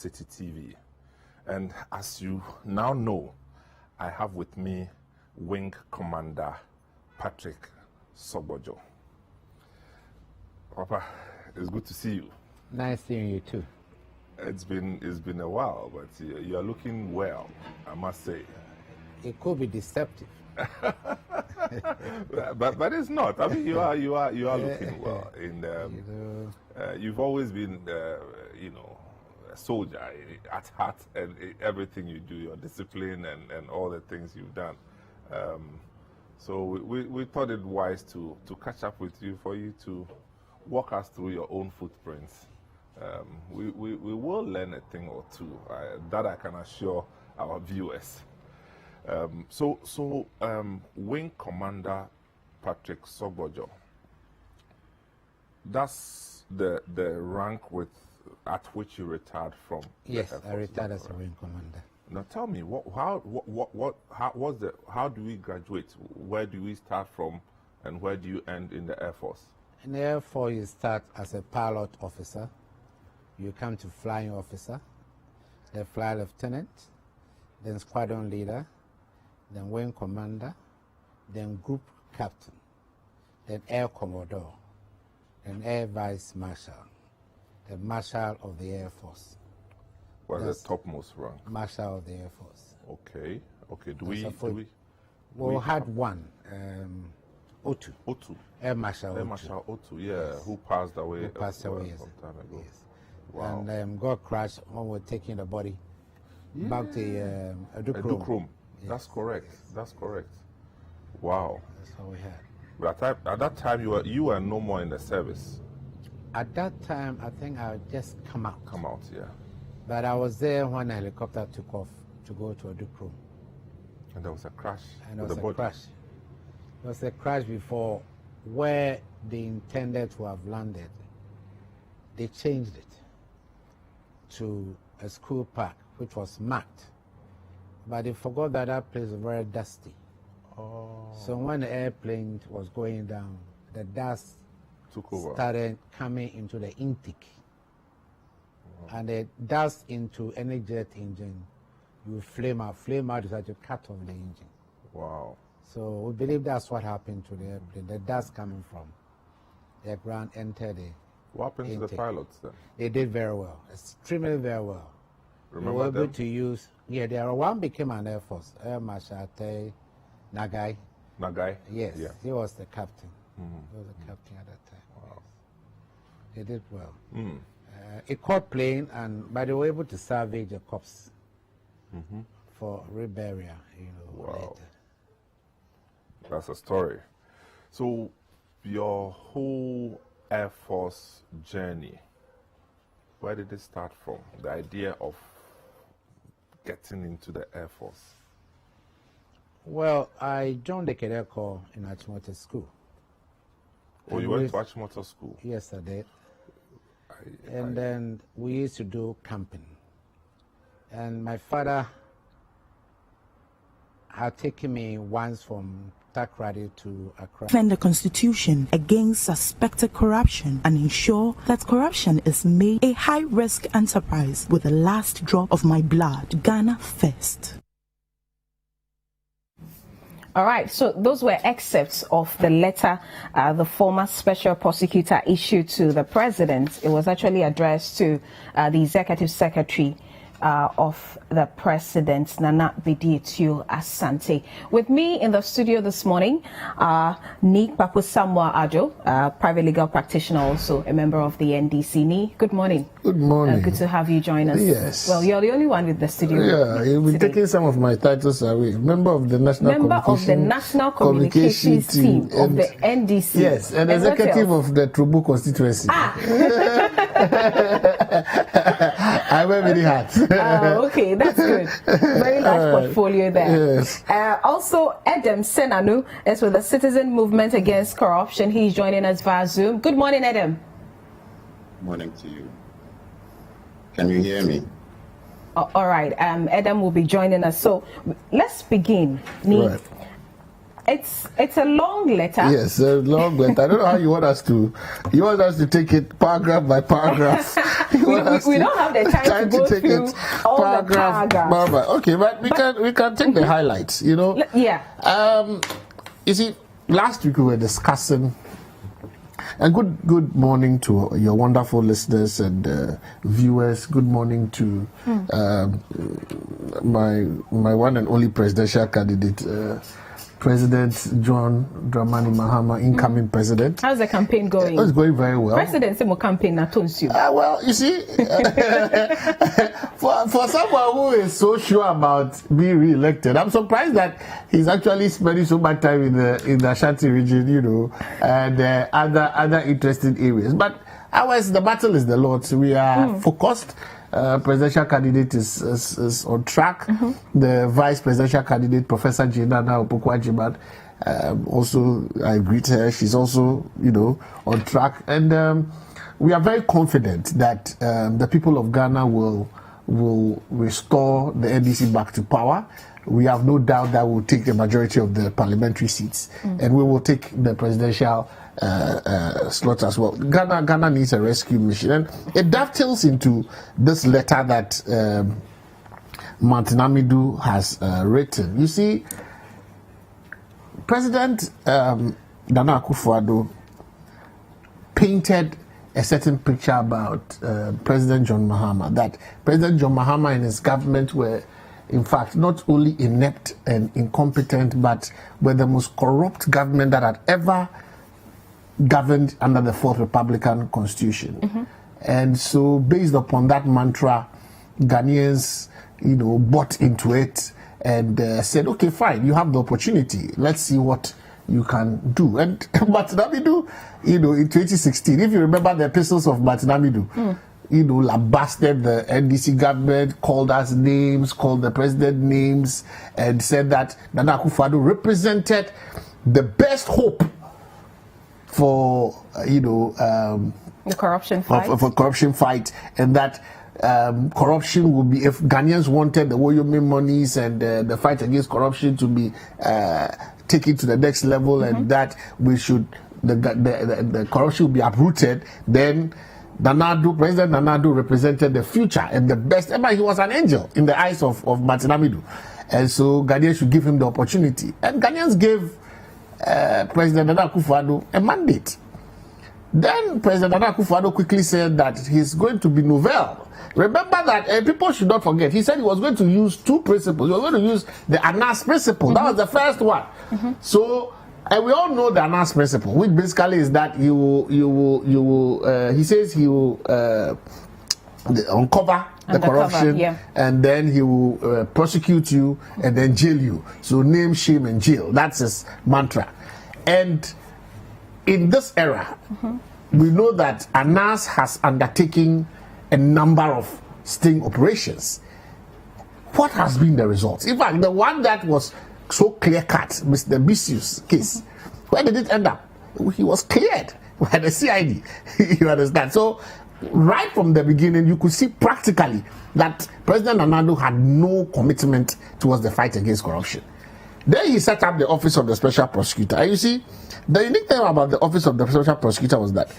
City TV. And as you now know, I have with me Wing Commander Patrick Sogbojo. Papa, it's good to see you. Nice seeing you too. It's been a while, but you are looking well, I must say. It could be deceptive. but it's not. I mean, you are looking well. And you've always been, a soldier at heart, and everything you do, your discipline and all the things you've done. So we thought it wise to catch up with you, for you to walk us through your own footprints. We will learn a thing or two, that I can assure our viewers. Wing Commander Patrick Sogbojo, that's the rank at which you retired from? Yes, I retired as a Wing Commander. Now tell me, how do we graduate? Where do we start from, and where do you end in the Air Force? In the Air Force, you start as a pilot officer. You come to flying officer, then flight lieutenant, then squadron leader, then wing commander, then group captain, then air commodore, then air vice marshal, then marshal of the Air Force. What's the topmost rank? Marshal of the Air Force. Okay. We had one, Otu. Air Marshal Otu, yeah, yes. Who passed away some time ago. Yes. Wow. And got crashed when we were taking the body back to Adukrom. Yes. That's correct. Wow. That's what we had. But at that time, you were no more in the service. At that time, I think I had just come out. Yeah. But I was there when the helicopter took off to go to Adukrom. And there was a crash. And there was a crash. There was a crash before where they intended to have landed. They changed it to a school park, which was marked. But they forgot that place was very dusty. Oh. So when the airplane was going down, the dust took over, started coming into the intake. Oh. And the dust into any jet engine, you flame out is like to cut off the engine. Wow. So we believe that's what happened to the airplane. The dust coming from the ground entered the What happened to the pilots then? They did very well, extremely very well. Remember they were able them? to use, one became an Air Force, Air Marshal Nagai. Nagai? Yes, yeah. He was the captain. Mm-hmm. He was the captain at that time. Wow. Yes. They did well. Mm. It caught plane, but they were able to salvage the corpse mm-hmm. for reburial, Wow. later. That's a story. So your whole Air Force journey, where did it start from? The idea of getting into the Air Force? Well, I joined the Cadet Corps in Achimota School. Oh, you went to Achimota School? Yes, I did. Then we used to do camping. And my father had taken me once from Takrady to Accra. Defend the Constitution against suspected corruption and ensure that corruption is made a high-risk enterprise with the last drop of my blood. Ghana first. All right, so those were excerpts of the letter the former special prosecutor issued to the president. It was actually addressed to the executive secretary of the president, Nana Bidietu Asante. With me in the studio this morning, Nick Papusamwa Ajo, private legal practitioner, also a member of the NDC. Nick, good morning. Good morning. Good to have you join us. Yes. Well, you're the only one with the studio. Yeah, you'll be taking some of my titles away. Member of the National Communications Team of the NDC. Yes, and executive of the Trubu constituency. I wear many hats. Okay, that's good. Very large portfolio there. Yes. Also, Edem Senanu is with the Citizen Movement Against Corruption. He's joining us via Zoom. Good morning, Edem. Morning to you. Can you hear me? All right. Edem will be joining us. So let's begin. Right. It's a long letter. Yes, a long letter. I don't know how you want us to. You want us to take it paragraph by paragraph. we don't have the time to go take through it all the paragraphs. Okay, but we can take the highlights. You know. Yeah. You see, last week we were discussing. And good morning to your wonderful listeners and viewers. Good morning to my one and only presidential candidate, President John Dramani Mahama, incoming president. How's the campaign going? It's going very well. President campaign well, you see, for someone who is so sure about being re-elected, I'm surprised that he's actually spending so much time in the Ashanti region, you know, and other interesting areas. But ours, the battle is the Lord's. We are focused. Presidential candidate is on track. The vice presidential candidate, Professor Jinana Opoku-Agyemang, also I greet her. She's also, you know, on track, and we are very confident that the people of Ghana will restore the NDC back to power. We have no doubt that we'll take the majority of the parliamentary seats, and we will take the presidential slot as well. Ghana needs a rescue mission, and it dovetails into this letter that Martin Amidu has written. You see, President Nana Akufo-Addo painted a certain picture about President John Mahama, that President John Mahama and his government were, in fact, not only inept and incompetent, but were the most corrupt government that had ever governed under the Fourth Republican Constitution. And so, based upon that mantra, Ghanaians, you know, bought into it and said, okay, fine, you have the opportunity. Let's see what you can do. And Martin Amidu, you know, in 2016, if you remember the epistles of Martin Amidu, you know, lambasted the NDC government, called us names, called the president names, and said that Nana Akufo-Addo represented the best hope for the corruption fight. For corruption fight, and that corruption would be, if Ghanaians wanted the Woyome monies and the fight against corruption to be taken to the next level, and that we should the corruption will be uprooted, then President Nana represented the future and the best. He was an angel in the eyes of Martin Amidu, and so Ghanaians should give him the opportunity, and Ghanaians gave President Nana Akufo-Addo a mandate. Then President Nana Akufo-Addo quickly said that he's going to be novel. Remember that people should not forget. He said he was going to use two principles. He was going to use the Anas principle. That was the first one. So, and we all know the Anas principle, which basically is that he says he will uncover the corruption, and then he will prosecute you and then jail you. So name, shame, and jail. That's his mantra. And in this era, we know that Anas has undertaken a number of sting operations. What has been the result? In fact, the one that was so clear-cut, Mr. Bisius case, where did it end up? He was cleared by the CID. You understand? So, right from the beginning, you could see practically that President Nana had no commitment towards the fight against corruption. Then he set up the Office of the Special Prosecutor. And you see, the unique thing about the Office of the Special Prosecutor was that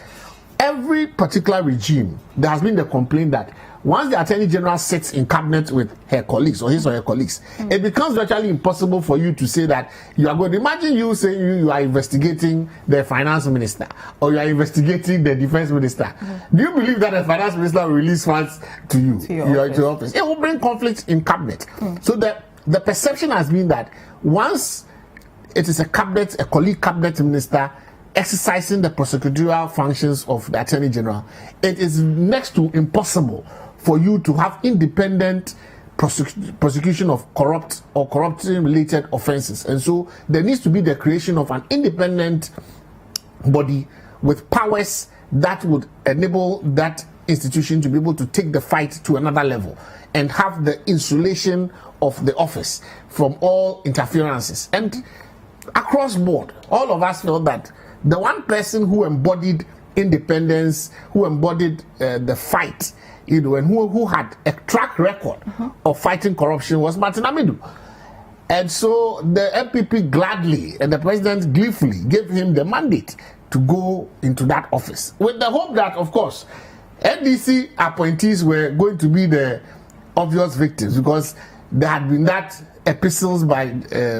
every particular regime, there has been the complaint that once the Attorney General sits in cabinet with her colleagues or his or her colleagues, it becomes virtually impossible for you to say that you are going to imagine you saying you are investigating the finance minister or you are investigating the defense minister. Do you believe that the finance minister will release funds to you, to your office? It will bring conflict in cabinet. So the perception has been that once it is a colleague cabinet minister exercising the prosecutorial functions of the Attorney General, it is next to impossible for you to have independent prosecution of corrupt or corruption-related offenses. And so there needs to be the creation of an independent body with powers that would enable that institution to be able to take the fight to another level and have the insulation of the office from all interferences. And across board, all of us know that the one person who embodied independence, who embodied the fight, and who had a track record of fighting corruption was Martin Amidu. And so the MPP gladly and the president gleefully gave him the mandate to go into that office, with the hope that, of course, NDC appointees were going to be the obvious victims, because there had been that epistles by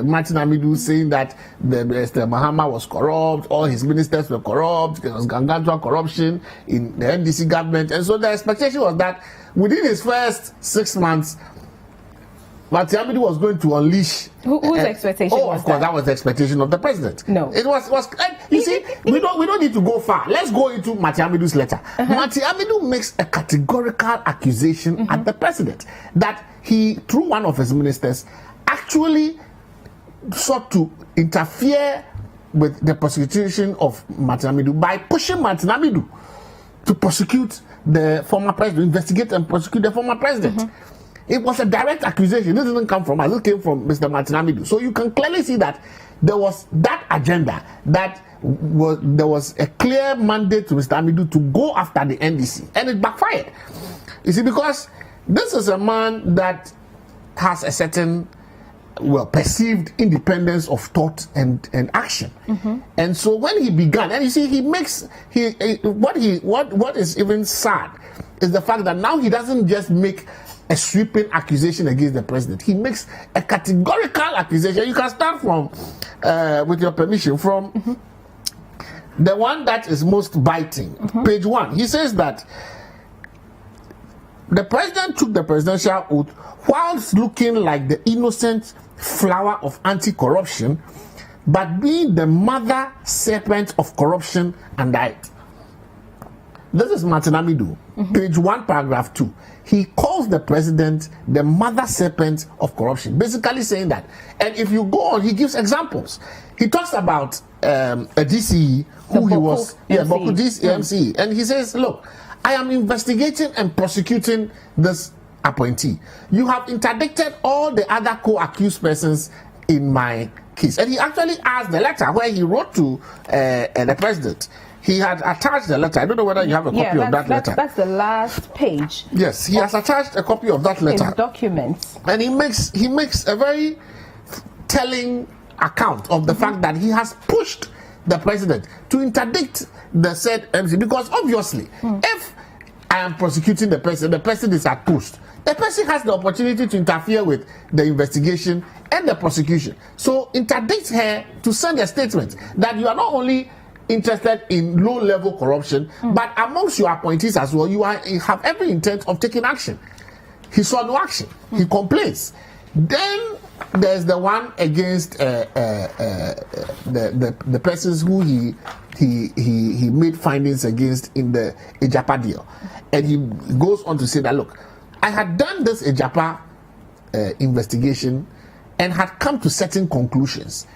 Martin Amidu saying that Mr. Mahama was corrupt, all his ministers were corrupt, there was gargantuan corruption in the NDC government. And so the expectation was that within his first 6 months, Martin Amidu was going to unleash. Whose expectation was of course, that was the expectation of the president. No. It was you see, we don't need to go far. Let's go into Martin Amidu's letter. Martin Amidu makes a categorical accusation at the president that he, through one of his ministers, actually sought to interfere with the prosecution of Martin Amidu by pushing Martin Amidu to prosecute the former president, investigate and prosecute the former president. It was a direct accusation. This didn't come from us. It came from Mr. Martin Amidu. So you can clearly see that there was that agenda, that there was a clear mandate to Mr. Amidu to go after the NDC, and it backfired. You see, because this is a man that has a certain, perceived independence of thought and action. And so when he began, and you see, what is even sad is the fact that now he doesn't just make a sweeping accusation against the president. He makes a categorical accusation. You can start from, with your permission, from the one that is most biting. Page 1. He says that the president took the presidential oath whilst looking like the innocent flower of anti-corruption, but being the mother serpent of corruption and died. This is Martin Amidu, page 1, paragraph 2. He calls the president the mother serpent of corruption, basically saying that. And if you go on, he gives examples. He talks about a DCE who he was, Boku DCE, and he says, look, I am investigating and prosecuting this appointee. You have interdicted all the other co-accused persons in my case. And he actually asked the letter where he wrote to the president. He had attached the letter. I don't know whether you have a copy of that letter. That's the last page. Yes, he has attached a copy of that letter. His documents. And he makes a very telling account of the fact that he has pushed the president to interdict the said MC, because obviously, if I am prosecuting the person is at post. The person has the opportunity to interfere with the investigation and the prosecution. So interdict her to send a statement that you are not only interested in low-level corruption, but amongst your appointees as well, you have every intent of taking action. He saw no action. He complains. Then there's the one against the persons who he made findings against in the Ejapa deal, and he goes on to say that, look, I had done this Ejapa investigation and had come to certain conclusions.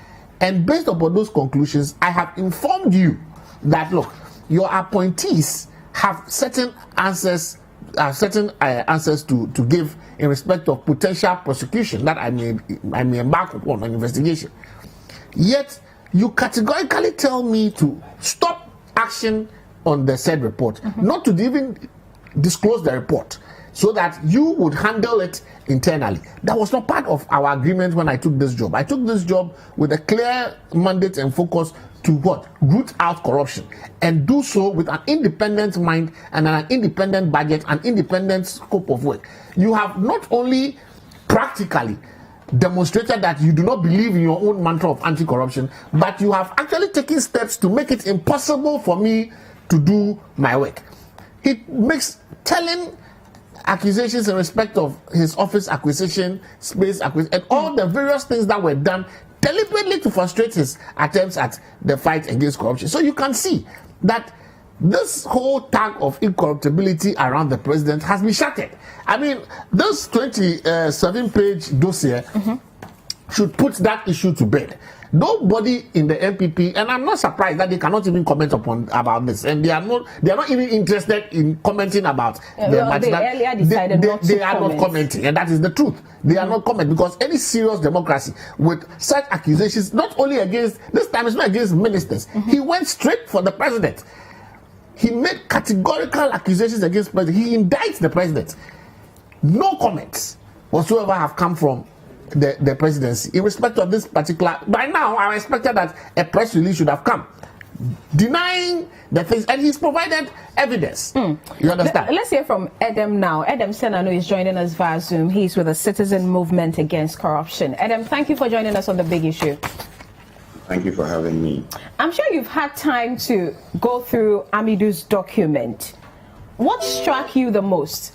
And based upon those conclusions, I have informed you that, look, your appointees have certain answers to give in respect of potential prosecution that I may embark upon an investigation. Yet, you categorically tell me to stop action on the said report, not to even disclose the report, so that you would handle it internally. That was not part of our agreement when I took this job. I took this job with a clear mandate and focus to what? Root out corruption, and do so with an independent mind and an independent budget and independent scope of work. You have not only practically demonstrated that you do not believe in your own mantra of anti-corruption, but you have actually taken steps to make it impossible for me to do my work. He makes telling accusations in respect of his office acquisition, space acquisition, and all the various things that were done deliberately to frustrate his attempts at the fight against corruption. So you can see that this whole tag of incorruptibility around the president has been shattered. I mean, this 27-page dossier should put that issue to bed. Nobody in the MPP, and I'm not surprised that they cannot even comment about this, and they are not even interested in commenting about they earlier decided they are not commenting, and that is the truth. They are not commenting, because any serious democracy with such accusations, not only against, this time it's not against ministers, he went straight for the president. He made categorical accusations against the president. He indicts the president. No comments whatsoever have come from the presidency in respect of this particular. By now, I expected that a press release should have come denying the things, and he's provided evidence. You understand? Let's hear from Edem now. Edem Senano is joining us via Zoom. He's with the Citizen Movement Against Corruption. Edem, thank you for joining us on The Big Issue. Thank you for having me. I'm sure you've had time to go through Amidu's document. What struck you the most?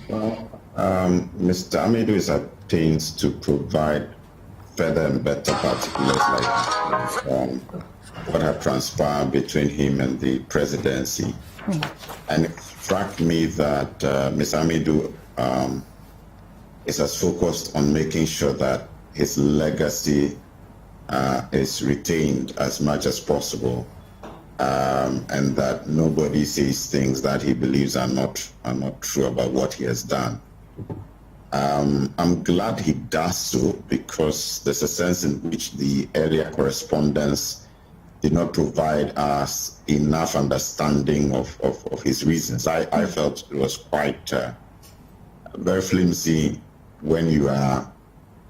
Well, Mr. Amidu is at pains to provide further and better particulars like what had transpired between him and the presidency. And it struck me that Mr. Amidu is as focused on making sure that his legacy is retained as much as possible, and that nobody says things that he believes are not true about what he has done. I'm glad he does so, because there's a sense in which the earlier correspondence did not provide us enough understanding of his reasons. I felt it was quite very flimsy when you are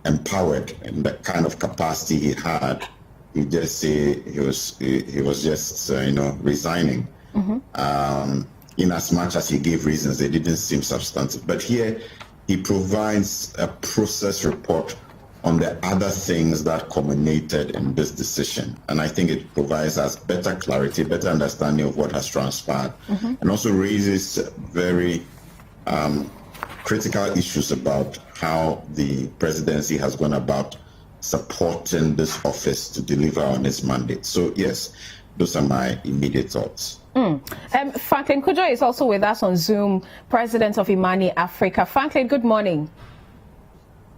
empowered in the kind of capacity he had. You just say he was just resigning. In as much as he gave reasons, they didn't seem substantive. But here he provides a process report on the other things that culminated in this decision. And I think it provides us better clarity, better understanding of what has transpired, and also raises very critical issues about how the presidency has gone about supporting this office to deliver on its mandate. So yes, those are my immediate thoughts. Franklin Kujo is also with us on Zoom, president of Imani Africa. Franklin, good morning.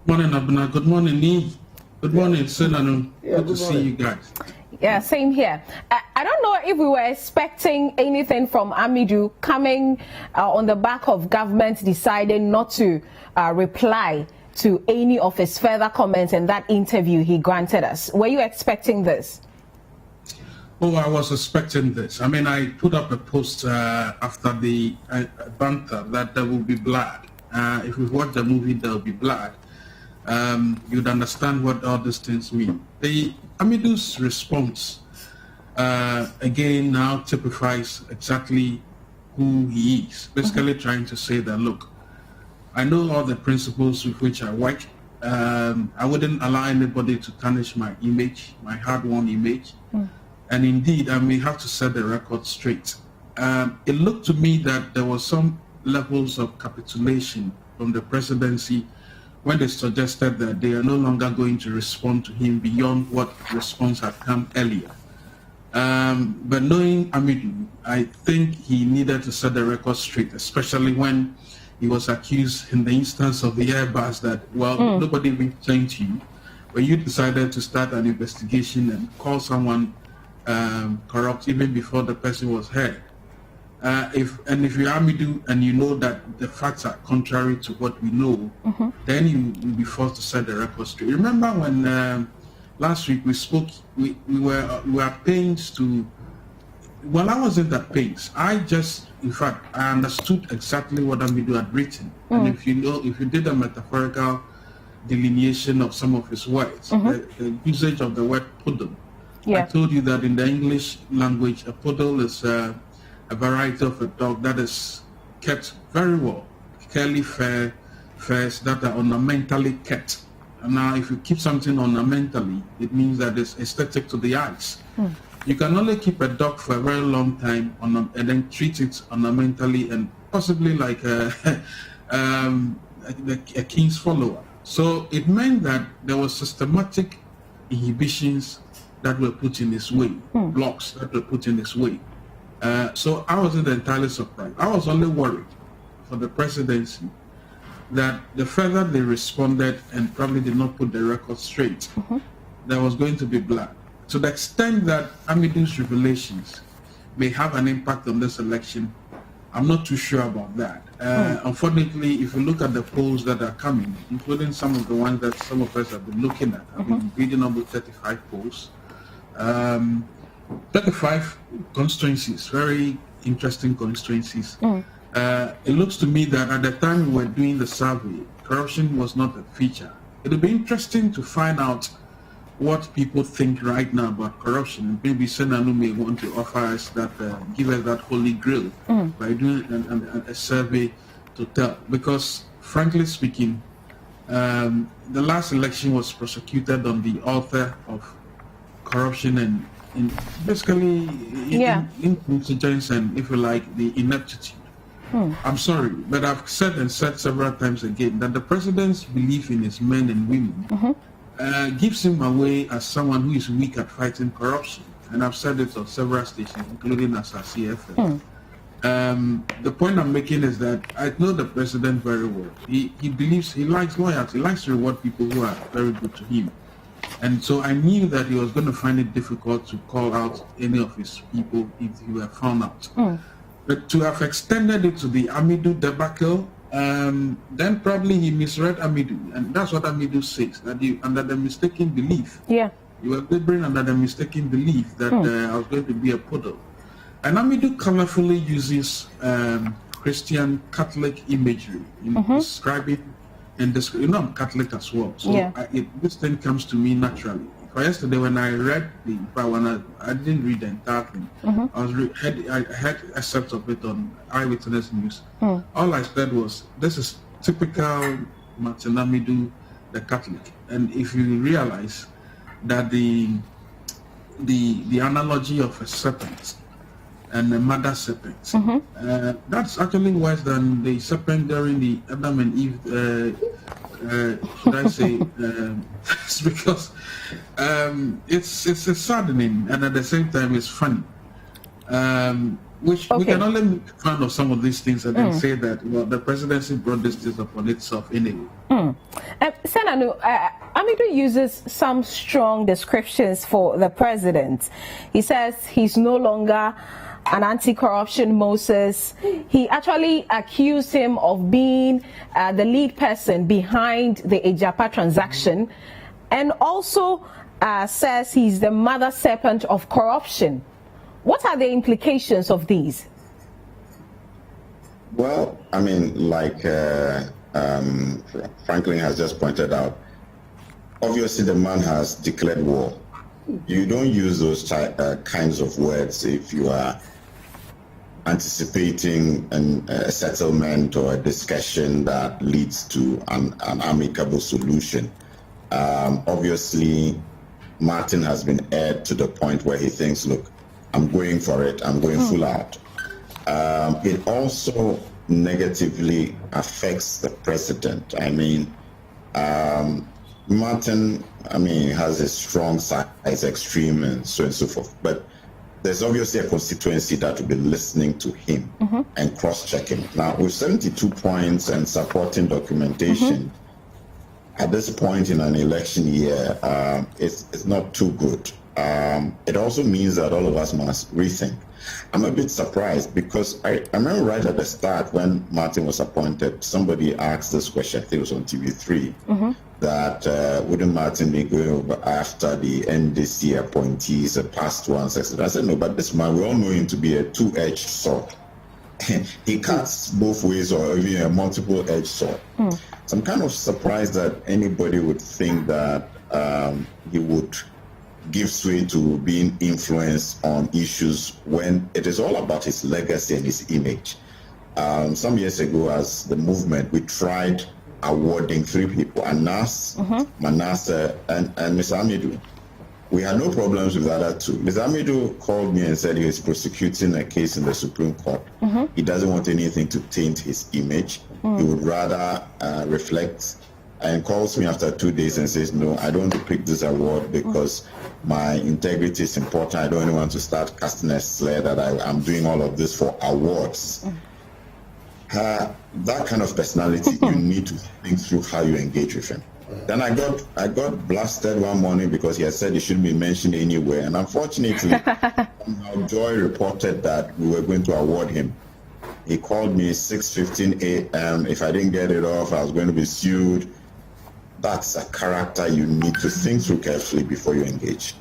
Morning, Abena. Good morning, Nee. Good morning, Senano. Good to see you guys. Yeah, same here. I don't know if we were expecting anything from Amidu coming on the back of government deciding not to reply to any of his further comments in that interview he granted us. Were you expecting this? Oh, I was expecting this. I mean, I put up a post after the banter that there will be blood. If we watch the movie, there will be blood. You'd understand what all these things mean. The Amidu's response, again, now typifies exactly who he is. Basically trying to say that, look, I know all the principles with which I work. I wouldn't allow anybody to tarnish my image, my hard-won image. And indeed, I may have to set the record straight. It looked to me that there was some levels of capitulation from the presidency when they suggested that they are no longer going to respond to him beyond what response had come earlier. But knowing Amidu, I think he needed to set the record straight, especially when he was accused in the instance of the Airbus that, well, nobody returned to you, but you decided to start an investigation and call someone corrupt even before the person was heard. If you're Amidu and you know that the facts are contrary to what we know, then you will be forced to set the record straight. Remember when last week we spoke, we were at pains to. Well, I wasn't at pains. In fact, I understood exactly what Amidu had written. And if you did a metaphorical delineation of some of his words, the usage of the word poodle. I told you that in the English language, a poodle is a variety of a dog that is kept very well, curly furs that are ornamentally kept. And now, if you keep something ornamentally, it means that it's aesthetic to the eyes. You can only keep a dog for a very long time and then treat it ornamentally and possibly like a king's follower. So it meant that there were systematic inhibitions that were put in his way, blocks that were put in his way. So I wasn't entirely surprised. I was only worried for the presidency that the further they responded and probably did not put the record straight, there was going to be blood. To the extent that Amidu's revelations may have an impact on this election, I'm not too sure about that. Unfortunately, if you look at the polls that are coming, including some of the ones that some of us have been looking at, I've been reading about 35 polls. 35 constituencies, very interesting constituencies. It looks to me that at the time we were doing the survey, corruption was not a feature. It'll be interesting to find out what people think right now about corruption. Maybe Senanu may want to offer us that, give us that holy grail by doing a survey to tell. Because frankly speaking, the last election was prosecuted on the author of corruption and basically inconsistency and, if you like, the ineptitude. I'm sorry, but I've said several times again that the president's belief in his men and women gives him away as someone who is weak at fighting corruption. And I've said it on several stations, including as a CFL. The point I'm making is that I know the president very well. He believes, he likes loyalty, he likes to reward people who are very good to him. And so I knew that he was going to find it difficult to call out any of his people if he were found out. But to have extended it to the Amidu debacle, then probably he misread Amidu. And that's what Amidu says, that you, under the mistaken belief. You were laboring under the mistaken belief that I was going to be a poodle. And Amidu colorfully uses Christian Catholic imagery in describing, and I'm Catholic as well. So this thing comes to me naturally. For yesterday, when I read I didn't read the entire thing. I had excerpts of it on Eyewitness News. All I said was, this is typical Martin Amidu, the Catholic. And if you realize that the analogy of a serpent and a mother serpent, that's actually worse than the serpent during the Adam and Eve. Should I say? It's because it's a saddening and at the same time it's funny. Which we can only make fun of some of these things and then say that the presidency brought this upon itself anyway. Senanu, Amidu uses some strong descriptions for the president. He says he's no longer an anti-corruption Moses. He actually accused him of being the lead person behind the Ejapa transaction, and also says he's the mother serpent of corruption. What are the implications of these? Well, I mean, like Franklin has just pointed out, obviously the man has declared war. You don't use those kinds of words if you are anticipating a settlement or a discussion that leads to an amicable solution. Obviously, Martin has been aired to the point where he thinks, look, I'm going for it, I'm going full out. It also negatively affects the president. I mean, Martin, has a strong side, is extreme and so on and so forth. But there's obviously a constituency that will be listening to him and cross-checking. Now, with 72 points and supporting documentation, at this point in an election year, it's not too good. It also means that all of us must rethink. I'm a bit surprised because I remember right at the start when Martin was appointed, somebody asked this question, I think it was on TV3, that wouldn't Martin be going over after the NDC appointees, the past ones, etc. I said, no, but this man, we all know him to be a two-edged sword. He cuts both ways or even a multiple-edged sword. So I'm kind of surprised that anybody would think that he would give sway to being influenced on issues when it is all about his legacy and his image. Some years ago, as the movement, we tried awarding 3 people, Anas, Manasseh, and Mr. Amidu. We had no problems with the other 2. Mr. Amidu called me and said he was prosecuting a case in the Supreme Court. He doesn't want anything to taint his image. He would rather reflect, and calls me after 2 days and says, no, I don't want to pick this award because my integrity is important. I don't want to start casting a slur that I'm doing all of this for awards. That kind of personality, you need to think through how you engage with him. Then I got blasted one morning because he had said he shouldn't be mentioned anywhere. And unfortunately, Joy reported that we were going to award him. He called me 6:15 a.m. If I didn't get it off, I was going to be sued. That's a character you need to think through carefully before you engage.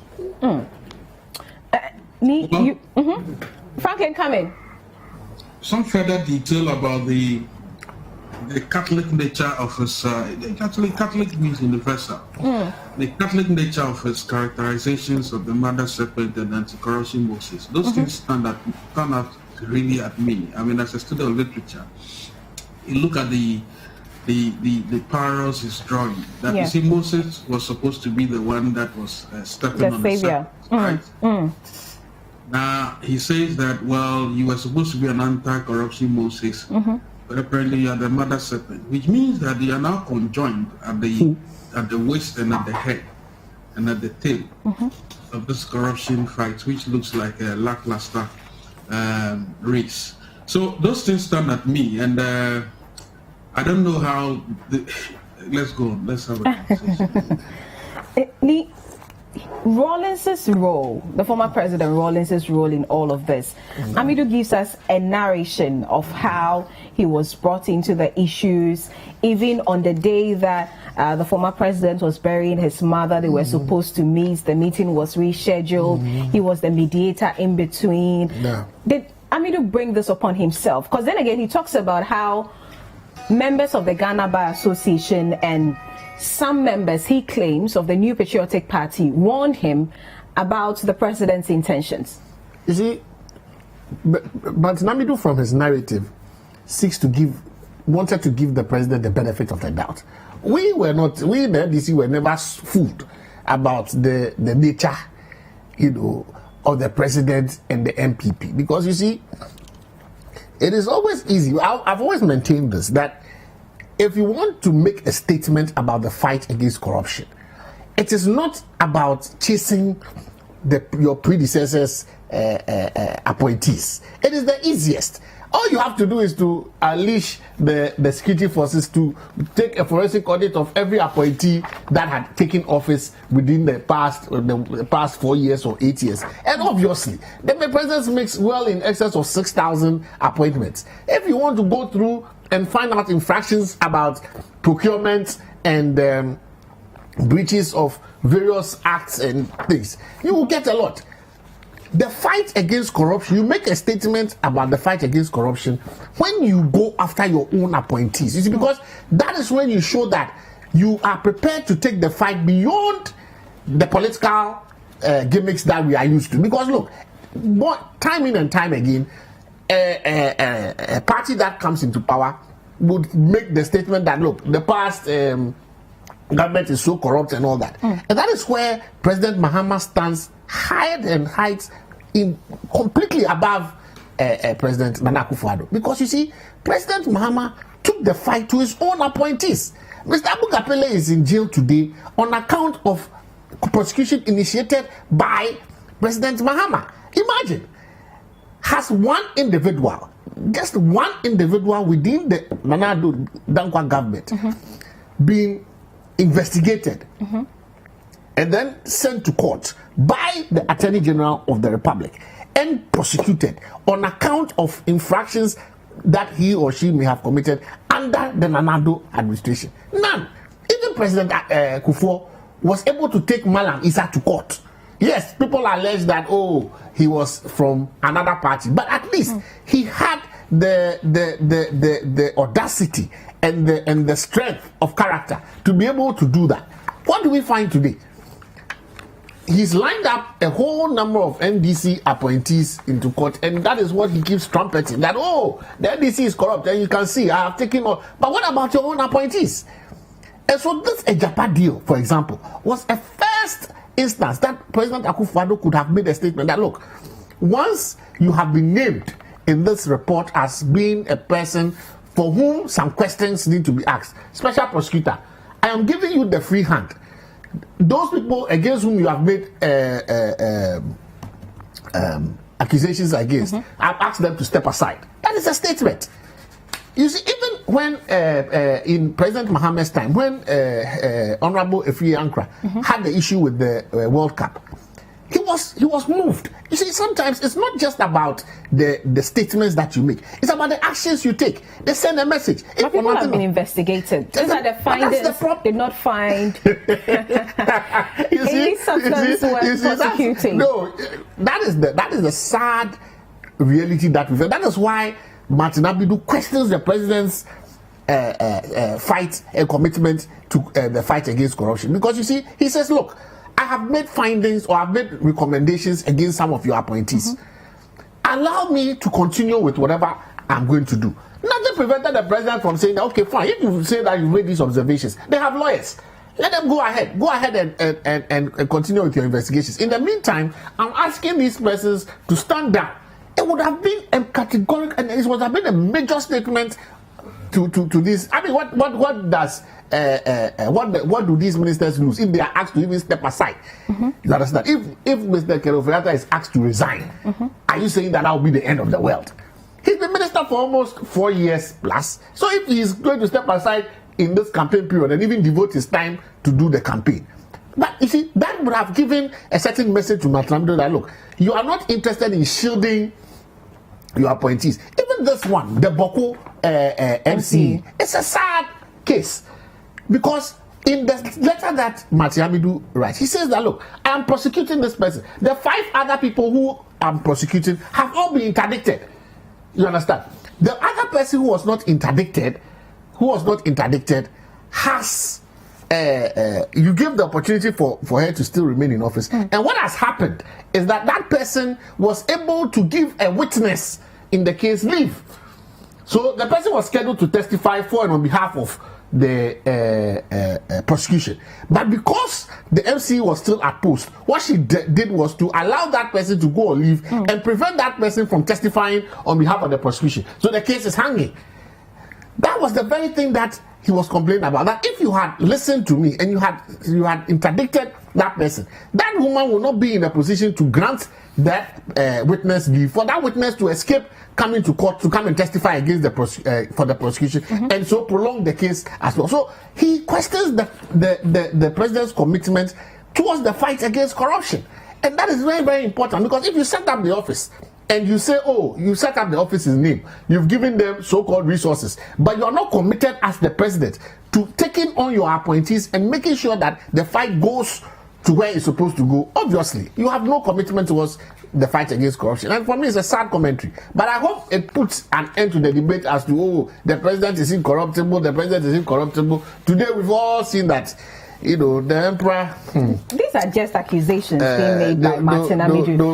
Franklin, come in. Some further detail about the the Catholic nature of his, Catholic means universal. The Catholic nature of his characterizations of the mother serpent and anti-corruption Moses, those things stand out really at me. I mean, as a student of literature, you look at the parallels he's drawing. That you see, Moses was supposed to be the one that was stepping on the serpent, right? Now he says that, well, you were supposed to be an anti-corruption Moses, but apparently you are the mother serpent, which means that they are now conjoined at the waist and at the head and at the tail of this corruption fight, which looks like a lackluster race. So those things stand at me, and I don't know how. Let's go on. Let's have a conversation. Rawlins's role, the former president Rawlins's role in all of this, Amidu gives us a narration of how he was brought into the issues. Even on the day that the former president was burying his mother, they were supposed to meet. The meeting was rescheduled. He was the mediator in between. Did Amidu bring this upon himself? Because then again, he talks about how members of the Ghana Bar Association and some members, he claims, of the New Patriotic Party warned him about the president's intentions. You see, but Amidu, from his narrative, wanted to give the president the benefit of the doubt. We in the NDC were never fooled about the nature, of the president and the MPP, because you see, it is always easy. I've always maintained this, that if you want to make a statement about the fight against corruption, it is not about chasing your predecessors' appointees. It is the easiest. All you have to do is to unleash the security forces to take a forensic audit of every appointee that had taken office within the past 4 years or 8 years. And obviously, the president makes well in excess of 6,000 appointments. If you want to go through and find out infractions about procurement and breaches of various acts and things, you will get a lot. The fight against corruption, you make a statement about the fight against corruption when you go after your own appointees. You see, because that is when you show that you are prepared to take the fight beyond the political gimmicks that we are used to. Because look, time in and time again, a party that comes into power would make the statement that, look, the past government is so corrupt and all that. And that is where President Mahama stands higher and heights in completely above President Nana Akufo-Addo. Because you see, President Mahama took the fight to his own appointees. Mr. Abu Kapele is in jail today on account of prosecution initiated by President Mahama. Imagine, has one individual, just one individual within the Nana Addo Dankwa government being investigated and then sent to court by the Attorney General of the Republic and prosecuted on account of infractions that he or she may have committed under the Nana Addo administration? None. Even President Kufuor was able to take Malam Issa to court. Yes, people allege that, he was from another party, but at least he had the audacity and the strength of character to be able to do that. What do we find today? He's lined up a whole number of NDC appointees into court, and that is what he keeps trumpeting, that, the NDC is corrupt, and you can see, I have taken all. But what about your own appointees? And so this Ejapa deal, for example, was a first instance that President Akufo-Addo could have made a statement that, look, once you have been named in this report as being a person for whom some questions need to be asked, special prosecutor, I am giving you the free hand. Those people against whom you have made accusations against, I've asked them to step aside. That is a statement. You see, even when in President Mahama's time, when Honorable Efri Ankra had the issue with the World Cup, he was moved. You see, sometimes it's not just about the statements that you make; it's about the actions you take. They send a message. But people have been investigated. These are the findings. Did not find any substance worth prosecuting. No, that is the sad reality that we face. That is why Martin Abidu questions the president's fight and commitment to the fight against corruption. Because you see, he says, look, I have made findings or I've made recommendations against some of your appointees. Allow me to continue with whatever I'm going to do. Nothing prevented the president from saying that, okay, fine, if you say that you made these observations, they have lawyers. Let them go ahead. Go ahead and continue with your investigations. In the meantime, I'm asking these persons to stand down. It would have been a categorical, and it would have been a major statement to this. I mean, what does what do these ministers lose if they are asked to even step aside? You understand? If Mr. Kerofeata is asked to resign, are you saying that will be the end of the world? He's been minister for almost 4 years plus. So if he's going to step aside in this campaign period and even devote his time to do the campaign, but you see, that would have given a certain message to Matlamdo that, look, you are not interested in shielding your appointees. Even this one, the Boko MC, it's a sad case. Because in the letter that Matiamidu writes, he says that, look, I am prosecuting this person. The 5 other people who I'm prosecuting have all been interdicted. You understand? The other person who was not interdicted, has you give the opportunity for her to still remain in office. And what has happened is that that person was able to give a witness in the case leave. So the person was scheduled to testify for and on behalf of the prosecution. But because the MC was still at post, what she did was to allow that person to go on leave and prevent that person from testifying on behalf of the prosecution. So the case is hanging. That was the very thing that he was complaining about. That if you had listened to me and you had interdicted that person, that woman will not be in a position to grant that witness leave for that witness to escape coming to court to come and testify against the for the prosecution and so prolong the case as well. So he questions the president's commitment towards the fight against corruption, and that is very, very important, because if you set up the office and you say, oh, you set up the office's name, you've given them so-called resources, but you are not committed as the president to taking on your appointees and making sure that the fight goes to where it's supposed to go, obviously you have no commitment towards the fight against corruption. And for me, it's a sad commentary, but I hope it puts an end to the debate as to, oh, the president is incorruptible, the president is incorruptible. Today we've all seen that, you know, the emperor. These are just accusations being made by Martin Amidu.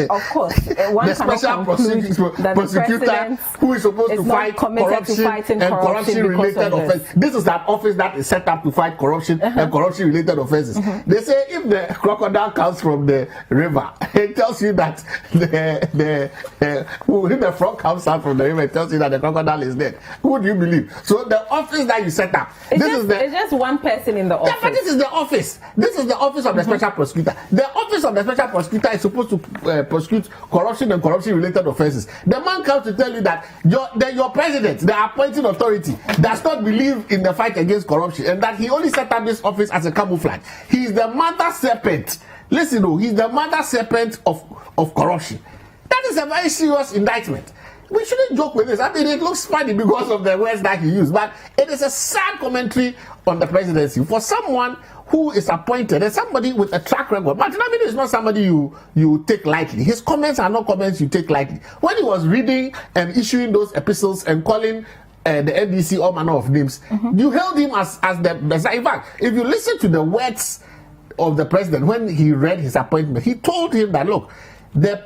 Of course, one the special prosecutor who is supposed to fight corruption and corruption-related offenses. This is that office that is set up to fight corruption and corruption-related offenses. They say if the crocodile comes from the river, it tells you that if the frog comes out from the river, it tells you that the crocodile is dead. Who do you believe? So the office that you set up, it's just one person in the office. Yeah, but this is the office. This is the office of the special prosecutor. The office of the special prosecutor is supposed to prosecute corruption and corruption-related offenses. The man comes to tell you that your president, the appointing authority, does not believe in the fight against corruption, and that he only set up this office as a camouflage. He is the mother serpent. Listen, he's the mother serpent of corruption. That is a very serious indictment. We shouldn't joke with this. I mean, it looks funny because of the words that he used, but it is a sad commentary on the presidency for someone who is appointed and somebody with a track record. Martin Amidu is not somebody you take lightly. His comments are not comments you take lightly. When he was reading and issuing those epistles and calling the NDC all manner of names, you hailed him as the best. In fact, if you listen to the words of the president when he read his appointment, he told him that, look, the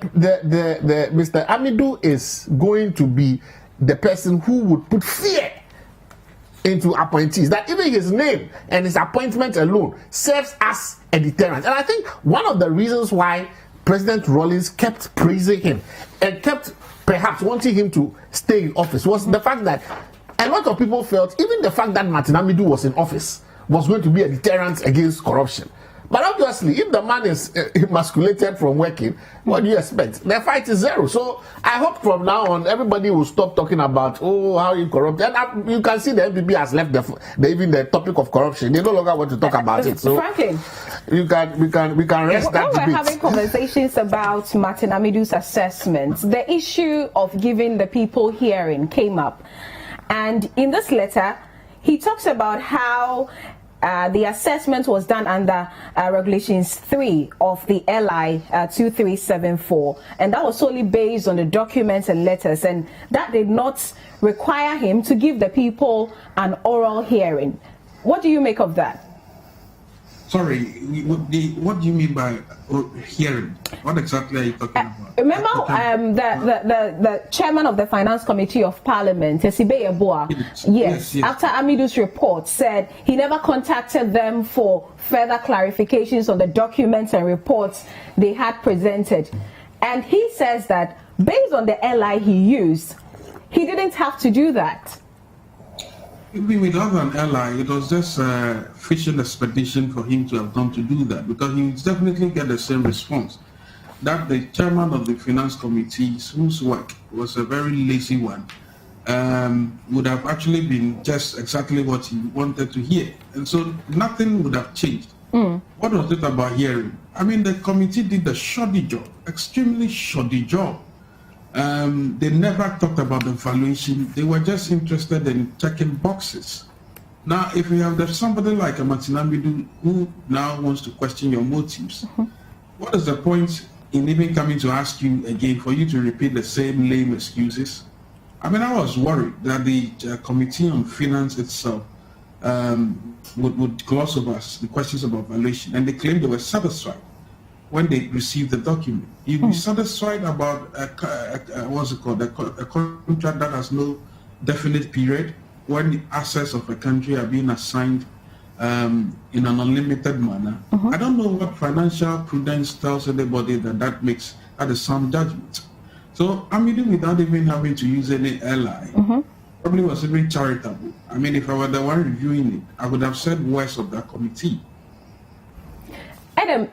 Mr. Amidu is going to be the person who would put fear into appointees, that even his name and his appointment alone serves as a deterrent. And I think one of the reasons why President Rawlings kept praising him and kept perhaps wanting him to stay in office was the fact that a lot of people felt even the fact that Martin Amidu was in office was going to be a deterrent against corruption. But obviously, if the man is emasculated from working, what do you expect? The fight is zero. So I hope from now on, everybody will stop talking about, oh, how you corrupt. And you can see the MPP has left even the topic of corruption. They no longer want to talk about it. So Franklin, we can rest that debate. When we're having conversations about Martin Amidu's assessment, the issue of giving the people hearing came up. And in this letter, he talks about how the assessment was done under Regulations 3 of the LI 2374, and that was solely based on the documents and letters, and that did not require him to give the people an oral hearing. What do you make of that? Sorry, what do you mean by hearing? What exactly are you talking about? Remember, the chairman of the Finance Committee of Parliament, Esibe Yeboah, yes, after Amidu's report, said he never contacted them for further clarifications on the documents and reports they had presented. And he says that based on the LI he used, he didn't have to do that. Without an ally, it was just a fishing expedition for him to have done to do that, because he would definitely get the same response. That the chairman of the finance committee, whose work was a very lazy one, would have actually been just exactly what he wanted to hear. And so nothing would have changed. What was it about hearing? I mean, the committee did a shoddy job, extremely shoddy job. They never talked about the valuation. They were just interested in checking boxes. Now, if you have somebody like a Martin Amidu who now wants to question your motives, what is the point in even coming to ask you again for you to repeat the same lame excuses? I mean, I was worried that the Committee on Finance itself would gloss over the questions about valuation, and they claimed they were satisfied when they received the document. You'd be satisfied about what's it called, a contract that has no definite period, when the assets of a country are being assigned in an unlimited manner. I don't know what financial prudence tells anybody that is sound judgment. So Amidu, without even having to use any ally, probably was even charitable. I mean, if I were the one reviewing it, I would have said worse of that committee. Adam,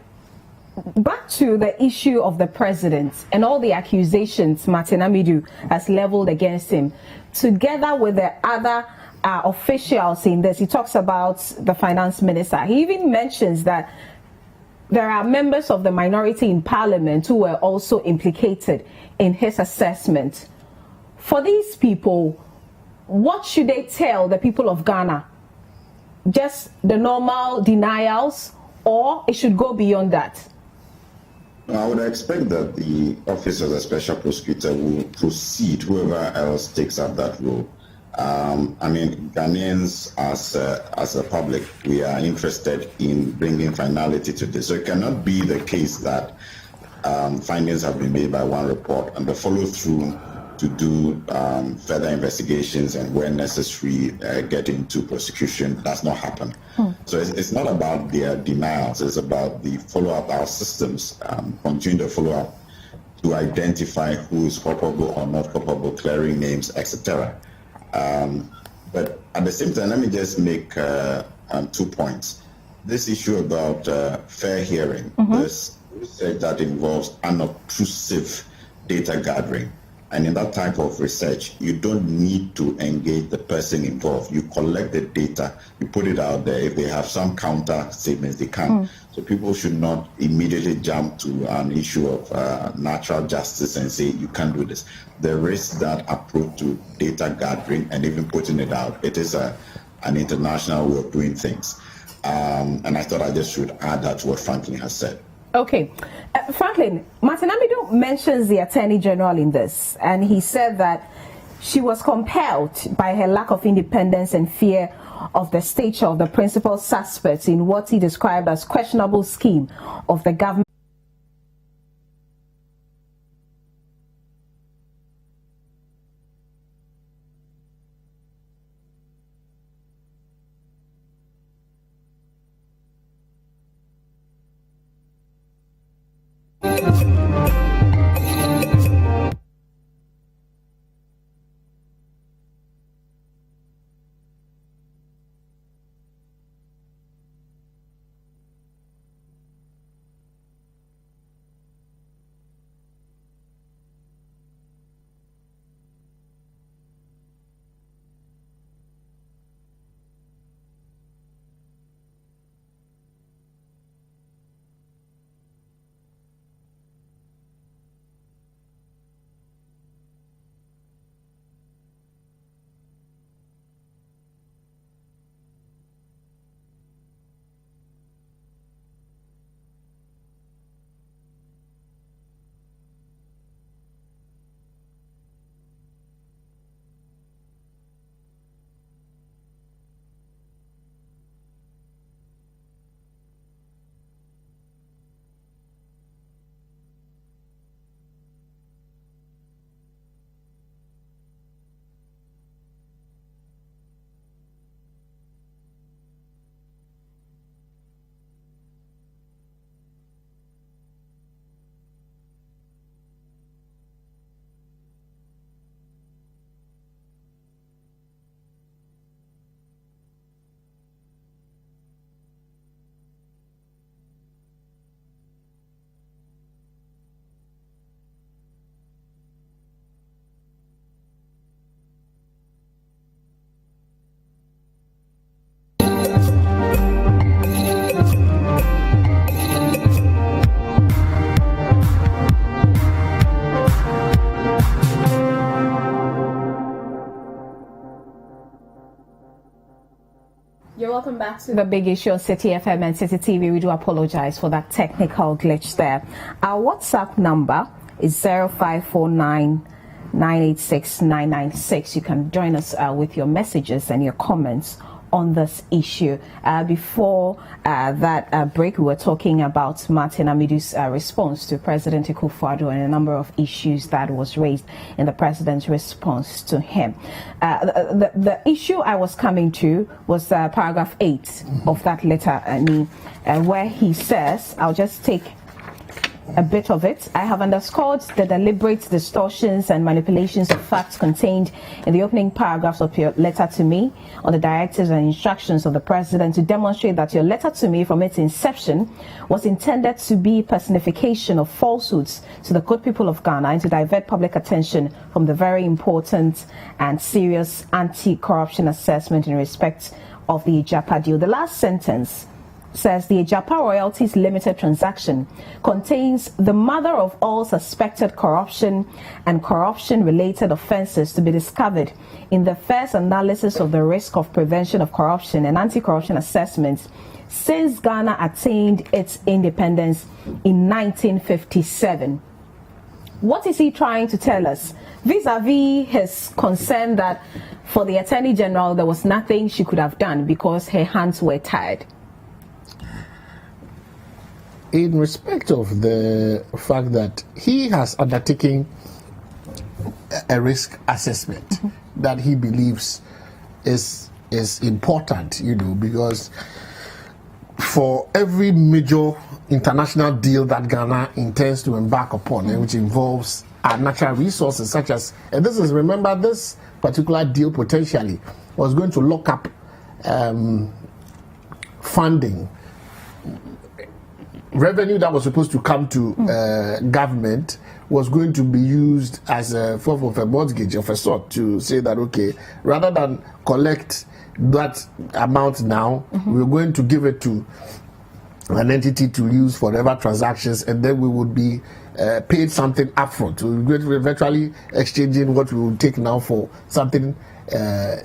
back to the issue of the president and all the accusations Martin Amidu has leveled against him, together with the other officials in this. He talks about the finance minister. He even mentions that there are members of the minority in parliament who were also implicated in his assessment. For these people, what should they tell the people of Ghana? Just the normal denials, or it should go beyond that? I would expect that the Office of the Special Prosecutor will proceed, whoever else takes up that role. I mean, Ghanaians as a public, we are interested in bringing finality to this. So it cannot be the case that findings have been made by one report and the follow-through to do further investigations and where necessary get into prosecution does not happen. So it's not about their denials, it's about the follow-up. Our systems continue to follow up to identify who is culpable or not culpable, clearing names, etc. But at the same time, let me just make 2 points. This issue about fair hearing, this research that involves unobtrusive data gathering. And in that type of research, you don't need to engage the person involved. You collect the data, you put it out there. If they have some counter statements, they can. So people should not immediately jump to an issue of natural justice and say, you can't do this. There is that approach to data gathering and even putting it out. It is an international way of doing things. And I thought I just should add that to what Franklin has said. Okay. Franklin, Martin Amidu mentions the Attorney General in this, and he said that she was compelled by her lack of independence and fear of the stature of the principal suspects in what he described as questionable scheme of the government. You're welcome back to the big issue on City FM and City TV. We do apologize for that technical glitch there. Our WhatsApp number is 0549 986 996. You can join us with your messages and your comments on this issue. Before that break, we were talking about Martin Amidu's response to President Akufo-Addo and a number of issues that was raised in the president's response to him. The issue I was coming to was paragraph 8 of that letter, where he says, I'll just take a bit of it. I have underscored the deliberate distortions and manipulations of facts contained in the opening paragraphs of your letter to me on the directives and instructions of the president to demonstrate that your letter to me from its inception was intended to be personification of falsehoods to the good people of Ghana and to divert public attention from the very important and serious anti-corruption assessment in respect of the Ijapa deal. The last sentence says the Ijapa Royalties Limited transaction contains the mother of all suspected corruption and corruption-related offences to be discovered in the first analysis of the risk of prevention of corruption and anti-corruption assessments since Ghana attained its independence in 1957. What is he trying to tell us vis-a-vis his concern that for the Attorney General there was nothing she could have done because her hands were tied? In respect of the fact that he has undertaken a risk assessment that he believes is important, because for every major international deal that Ghana intends to embark upon, and which involves our natural resources, such as, and remember, this particular deal potentially was going to lock up funding. Revenue that was supposed to come to government was going to be used as a form of a mortgage of a sort to say that, okay, rather than collect that amount now, we're going to give it to an entity to use for whatever transactions, and then we would be paid something upfront. We're virtually exchanging what we will take now for something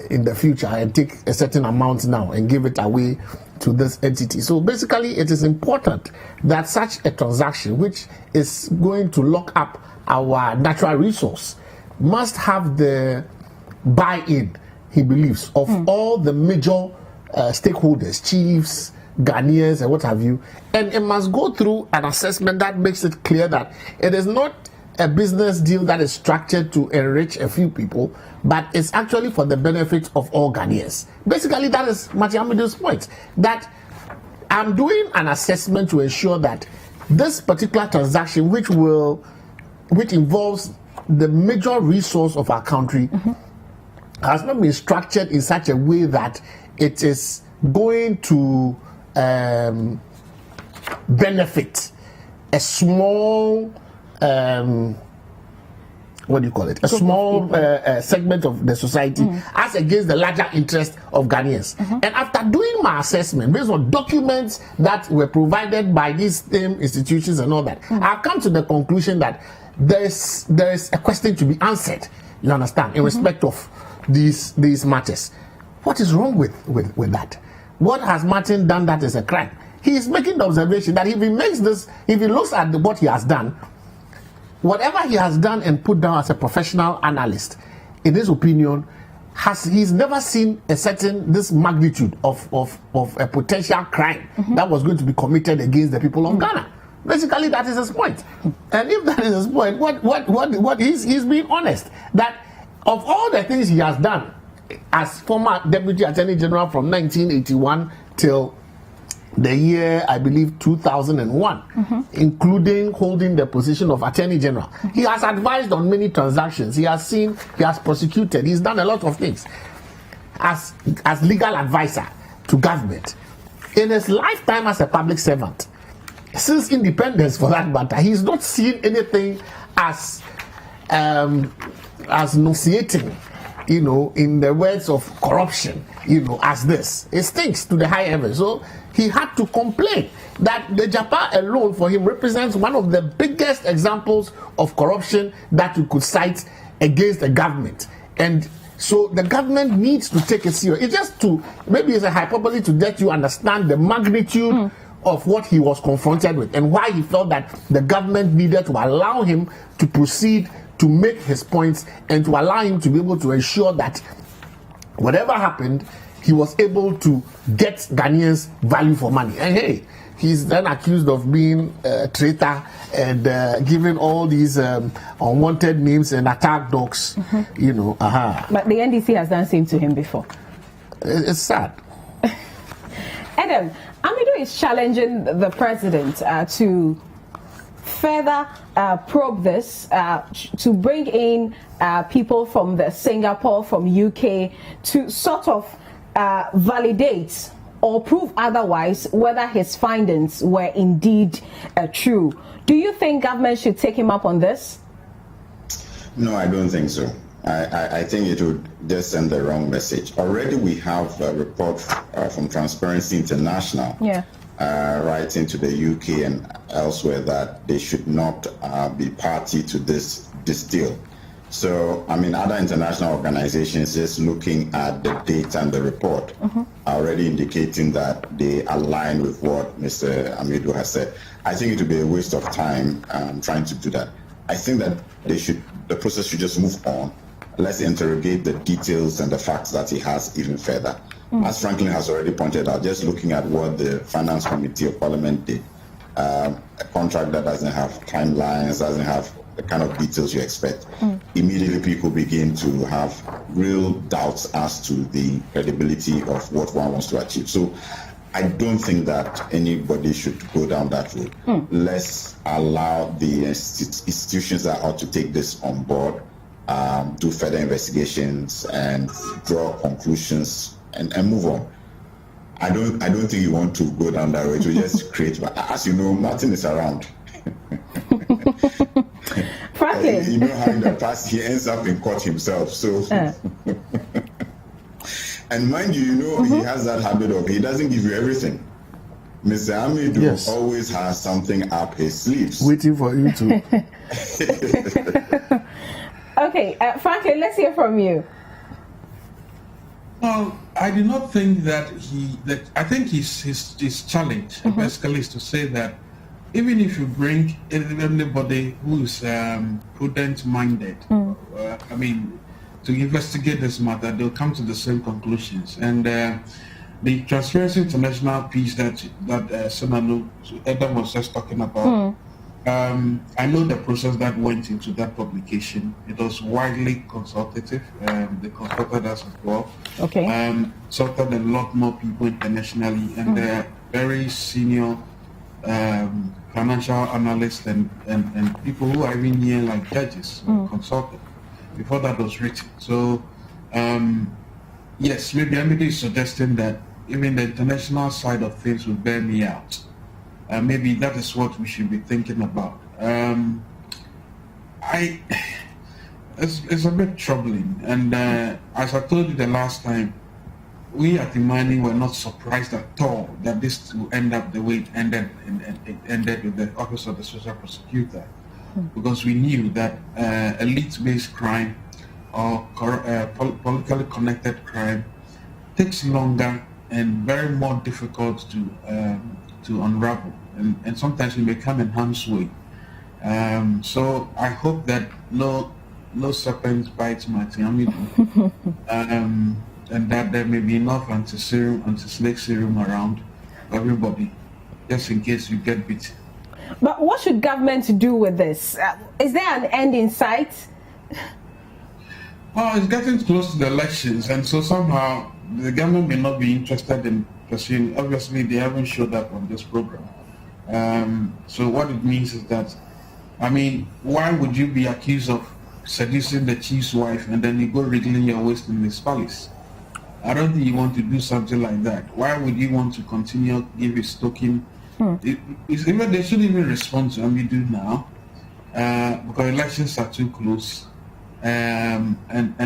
in the future, and take a certain amount now and give it away to this entity. So basically, it is important that such a transaction, which is going to lock up our natural resource, must have the buy-in, he believes, of all the major stakeholders, chiefs, Ghanaians, and what have you. And it must go through an assessment that makes it clear that it is not a business deal that is structured to enrich a few people, but it's actually for the benefit of all Ghanaians. Basically, that is Martin Amidu's point, that I'm doing an assessment to ensure that this particular transaction, which involves the major resource of our country, has not been structured in such a way that it is going to benefit a small what do you call it? A small segment of the society as against the larger interest of Ghanaians. And after doing my assessment based on documents that were provided by these same institutions and all that, I've come to the conclusion that there is a question to be answered. You understand? In respect of these matters, what is wrong with that? What has Martin done that is a crime? He is making the observation that if he looks at what he has done, whatever he has done and put down as a professional analyst, in his opinion, he's never seen this magnitude of a potential crime that was going to be committed against the people of Ghana. Basically, that is his point. And if that is his point, what he's being honest that of all the things he has done as former Deputy Attorney General from 1981 till the year, I believe, 2001, including holding the position of Attorney General. He has advised on many transactions. He has prosecuted. He's done a lot of things as legal advisor to government. In his lifetime as a public servant, since independence for that matter, he's not seen anything as nauseating, in the words of corruption, as this. It stinks to the high heavens. So he had to complain that the Ijapa alone for him represents one of the biggest examples of corruption that you could cite against the government. And So the government needs to take it serious. It's just to, maybe it's a hyperbole to let you understand the magnitude of what he was confronted with and why he felt that the government needed to allow him to proceed to make his points and to allow him to be able to ensure that whatever happened, he was able to get Ghanaians value for money. And hey, he's then accused of being a traitor and giving all these unwanted names and attack dogs, you know. But the NDC has done the same to him before. It's sad. Adam, Amido is challenging the president to further probe this, to bring in people from the Singapore, from UK, to sort of validate or prove otherwise whether his findings were indeed true. Do you think government should take him up on this? No, I don't think so. I think it would just send the wrong message. Already we have a report from Transparency International writing to the UK and elsewhere that they should not be party to this deal. So, I mean, other international organizations just looking at the data and the report are already indicating that they align with what Mr. Amido has said. I think it would be a waste of time trying to do that. I think that the process should just move on. Let's interrogate the details and the facts that he has even further. As Franklin has already pointed out, just looking at what the Finance Committee of Parliament did, a contract that doesn't have timelines, doesn't have the kind of details you expect, immediately people begin to have real doubts as to the credibility of what one wants to achieve. So I don't think that anybody should go down that route. Let's allow the institutions that ought to take this on board, do further investigations and draw conclusions and move on. I don't think you want to go down that road to just create. As you know, Martin is around. Franklin. You know how in the past he ends up in court himself. So, and mind you, he has that habit of he doesn't give you everything. Mr. Amido always has something up his sleeves, waiting for you to. Okay, Franklin, let's hear from you. Well, I do not think that I think his challenge basically is to say that even if you bring anybody who is prudent-minded, I mean, to investigate this matter, they'll come to the same conclusions. And the Transparency International piece that Senator Adam was just talking about, I know the process that went into that publication. It was widely consultative. They consulted us as well. Okay. Consulted a lot more people internationally, and they're very senior financial analysts and people who are even near like judges consulted before that was written. So yes, maybe Amido is suggesting that even the international side of things will bear me out. Maybe that is what we should be thinking about. It's a bit troubling, and as I told you the last time, we at Imani were not surprised at all that this will end up the way it ended, and it ended with the Office of the Special Prosecutor, because we knew that elite-based crime or politically connected crime takes longer and very more difficult to unravel, and sometimes we may come in harm's way. So I hope that no serpent bites Martin Amido, and that there may be enough anti-snake serum around everybody, just in case you get bitten. But what should government do with this? Is there an end in sight? Well, it's getting close to the elections, and so somehow the government may not be interested in pursuing. Obviously, they haven't showed up on this program. So what it means is that, I mean, why would you be accused of seducing the chief's wife and then you go wriggling your waist in his palace? I don't think you want to do something like that. Why would you want to continue give his token? They shouldn't even respond to Amido now, because elections are too close. And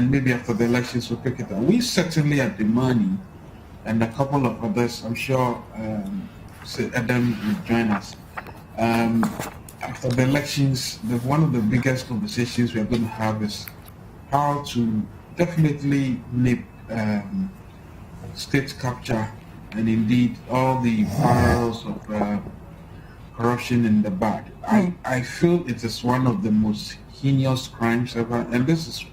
maybe after the elections we'll pick it up. We certainly at the money, and a couple of others, I'm sure Adam will join us. After the elections, one of the biggest conversations we're going to have is how to definitely nip state capture and indeed all the barrels of corruption in the bud. I feel it is one of the most heinous crimes ever, and this is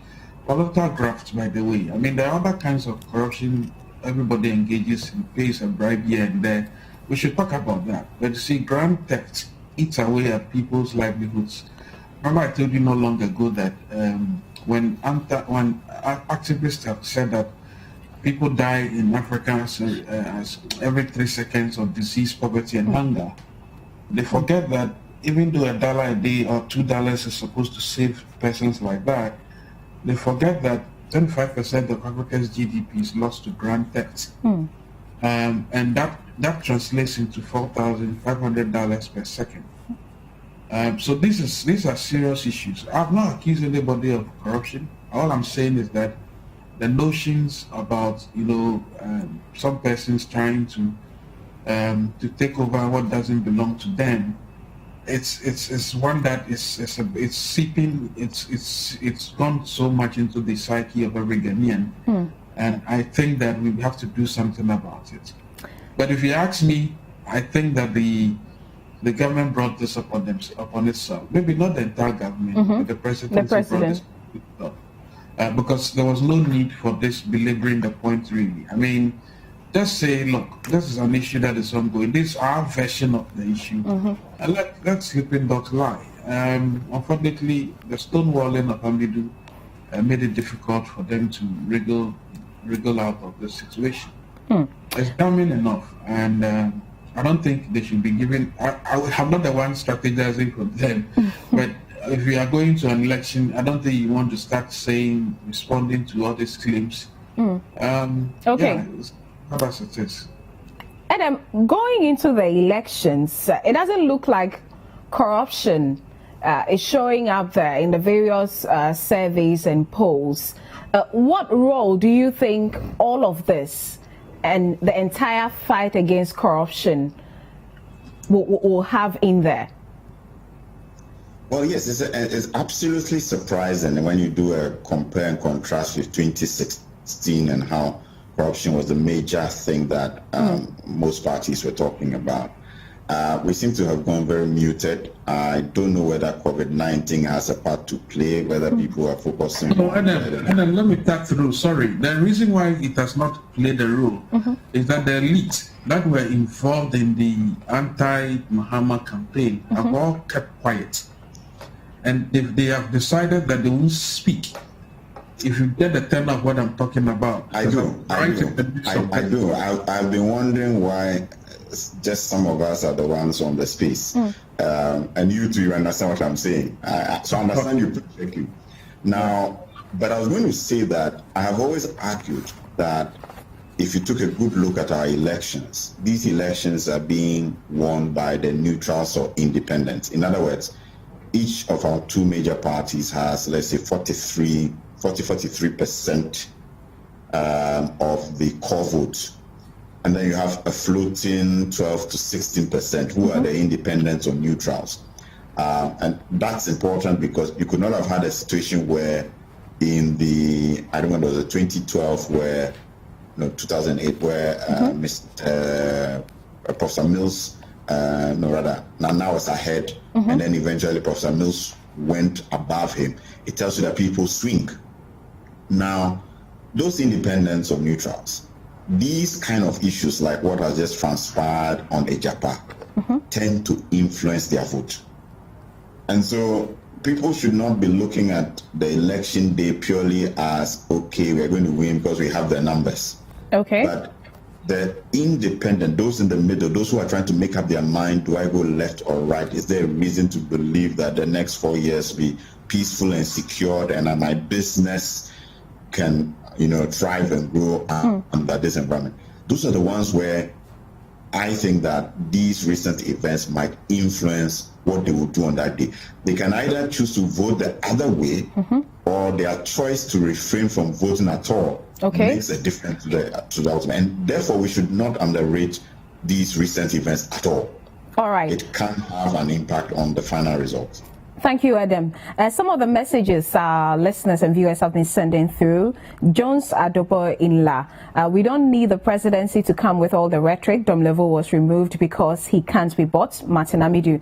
political graft, by the way. I mean, there are other kinds of corruption everybody engages in, pays a bribe here and there. We should talk about that. But you see, grand theft eats away at people's livelihoods. Remember, I told you not long ago that when activists have said that people die in Africa as every 3 seconds of disease, poverty, and hunger, they forget that even though $1 a day or $2 is supposed to save persons like that, they forget that 25% of Africa's GDP is lost to grand theft. And that translates into $4,500 per second. So these are serious issues. I've not accused anybody of corruption. All I'm saying is that the notions about some persons trying to take over what doesn't belong to them, it's one that it's seeping. It's gone so much into the psyche of every Ghanaian, and I think that we have to do something about it. But if you ask me, I think that the government brought this upon itself. Maybe not the entire government, but the president. Brought this up. Because there was no need for this belaboring the point, really. I mean, just say, look, this is an issue that is ongoing. This is our version of the issue. And let sleeping dogs lie. Unfortunately, the stonewalling of Ampadu made it difficult for them to wriggle out of the situation. It's damning enough, and I don't think they should be given. I'm not the one strategizing for them, but if we are going to an election, I don't think you want to start responding to all these claims. Okay. How does it is? And going into the elections, it doesn't look like corruption is showing up there in the various surveys and polls. What role do you think all of this and the entire fight against corruption will have in there? Well, yes, it's absolutely surprising when you do a compare and contrast with 2016 and how corruption was the major thing that most parties were talking about. We seem to have gone very muted. I don't know whether COVID-19 has a part to play, whether people are focusing on... And then let me talk through. Sorry. The reason why it has not played a role is that the elite that were involved in the anti-Mahama campaign have all kept quiet. And if they have decided that they won't speak, if you get the turn of what I'm talking about... I do. I've been wondering why just some of us are the ones on the space. And you too, you understand what I'm saying. So I understand you perfectly. Now, but I was going to say that I have always argued that if you took a good look at our elections, these elections are being won by the neutrals or independents. In other words, each of our two major parties has, let's say, 43% of the core votes. And then you have a floating 12 to 16% who are the independents or neutrals. And that's important because you could not have had a situation where in the, I don't know, it was 2012 where, 2008 where Mr. Professor Mills, now was ahead, and then eventually Professor Mills went above him. It tells you that people swing. Now, those independents or neutrals, these kind of issues like what has just transpired on Ejapa tend to influence their vote. And so people should not be looking at the election day purely as, okay, we're going to win because we have the numbers. Okay. But the independent, those in the middle, those who are trying to make up their mind, do I go left or right? Is there a reason to believe that the next 4 years will be peaceful and secured and my business can thrive and grow under this environment? Those are the ones where I think that these recent events might influence what they will do on that day. They can either choose to vote the other way or their choice to refrain from voting at all makes a difference to the outcome. And therefore, we should not underrate these recent events at all. All right. It can have an impact on the final result. Thank you, Adam. Some of the messages listeners and viewers have been sending through. Jones Adobo Inla. We don't need the presidency to come with all the rhetoric. Dom Level was removed because he can't be bought. Martin Amidu,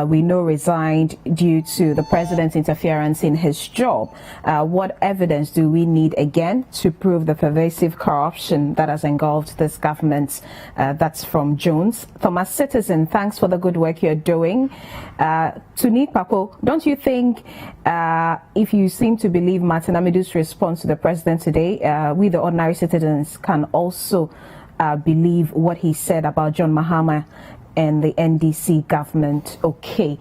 we know, resigned due to the president's interference in his job. What evidence do we need again to prove the pervasive corruption that has engulfed this government? That's from Jones. Thomas Citizen, thanks for the good work you're doing. Tunit Papo, don't you think if you seem to believe Martin Amidu's response to the president today, we the ordinary citizens can also believe what he said about John Mahama and the NDC government? Okay,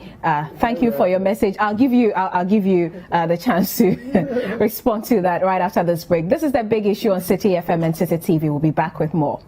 thank you for your message. I'll give you the chance to respond to that right after this break. This is the big issue on City FM and City TV. We'll be back with more.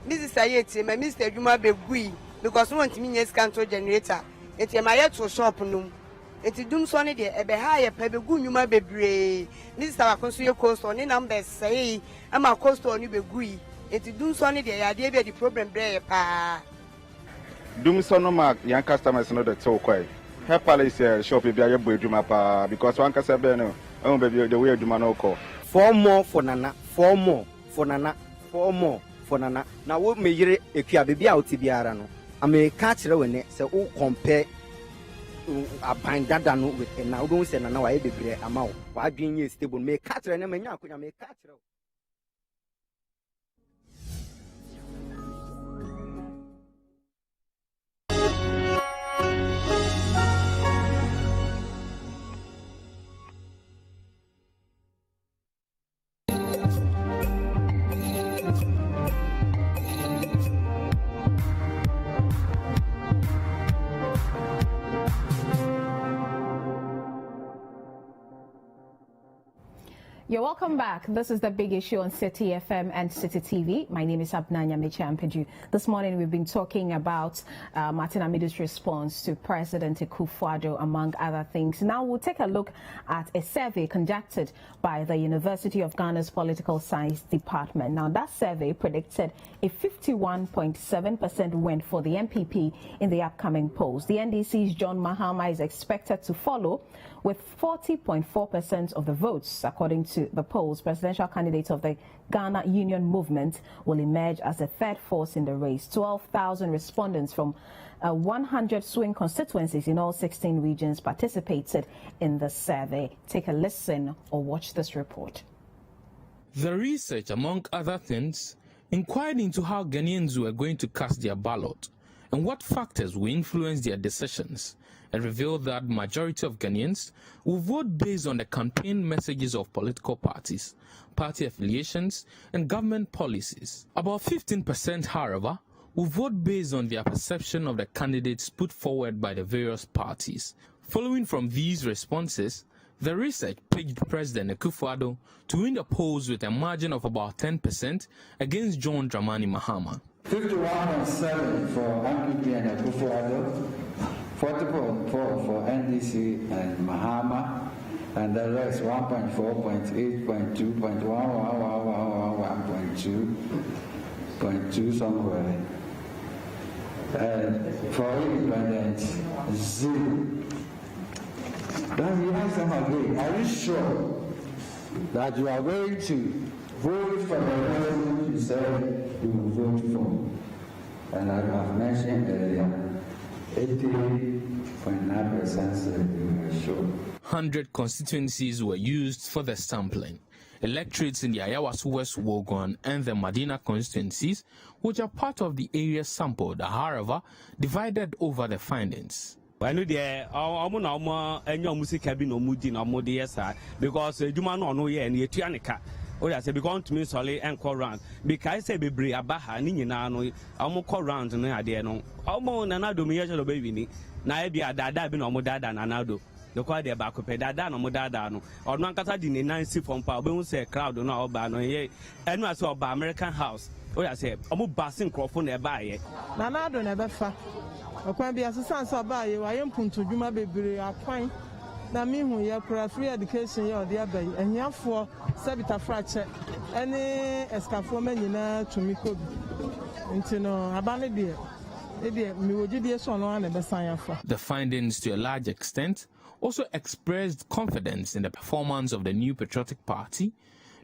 Mrs. Sayeti, my Mr. Juma Begui, because one to me is canto generator. It's a my to shop no. It's a doom sonny de a behaya pebegu Numa Bebre. Mr. Aconsuyo coast on the numbers say, I'm a coast on you Begui. It's a doom sonny de idea the problem break. Doom sonoma, young customers know that so quiet. Her palace shop if you are a Juma because one can say, oh, baby, the way Jumano call. 4 more for Nana, 4 more for Nana, 4 more. Nana. Now what may you a baby out to be arano? I may catch her when it so compare a bind that done with and now don't say no I be amount. Why being stable may catch her and may catch her. You're welcome back. This is the big issue on City FM and City TV. My name is Abena Nyamekye Ampadu. This morning we've been talking about Martin Amidu's response to President Akufo-Addo, among other things. Now we'll take a look at a survey conducted by the University of Ghana's Political Science Department. Now that survey predicted a 51.7% win for the MPP in the upcoming polls. The NDC's John Mahama is expected to follow with 40.4% of the votes. According to the polls, presidential candidate of the Ghana Union Movement will emerge as a third force in the race. 12,000 respondents from 100 swing constituencies in all 16 regions participated in the survey. Take a listen or watch this report. The research, among other things, inquired into how Ghanaians were going to cast their ballot and what factors will influence their decisions, and revealed that majority of Ghanaians will vote based on the campaign messages of political parties, party affiliations, and government policies. About 15%, however, will vote based on their perception of the candidates put forward by the various parties. Following from these responses, the research picked President Akufo-Addo to win the polls with a margin of about 10% against John Dramani Mahama. 51.7 for MPP and Akufo-Addo, 40.4 for NDC and Mahama, and the rest 1.4, 0.8, 0.2, 0.1, 0.2 somewhere. And for independent, 0. Then you ask them again, are you sure that you are going to vote for the person you said you will vote for? And I have mentioned earlier, 80.9% said you were sure. 100 constituencies were used for the sampling, Electorates in the Ayawaso West, Wogon, and the Madina constituencies, which are part of the area sampled, are, however, divided over the findings. I know there because Juma no ye and Yetianica. Or I say, because to me, solely and call round. Because I say, be brave, Abaha, Nina, no, call round, no idea, no. Almost another measure of baby. Now, be a dada, be no more dada, and another. The quality back up a dada, no more dada, no. Or non catadin in 9 from Power, say crowd, no, about no, ye. And I saw by American House. Or I say, almost passing Crawford nearby, eh. Nanado never fa. Or can be assistance by you. I am Punto Juma baby, I find. Na me hu ya kura free education ya odi abai ehiafo sabita fracture any escafo manyina tumi kobi ntino abane de me wogide so no na besan yafa. The findings to a large extent also expressed confidence in the performance of the new Patriotic Party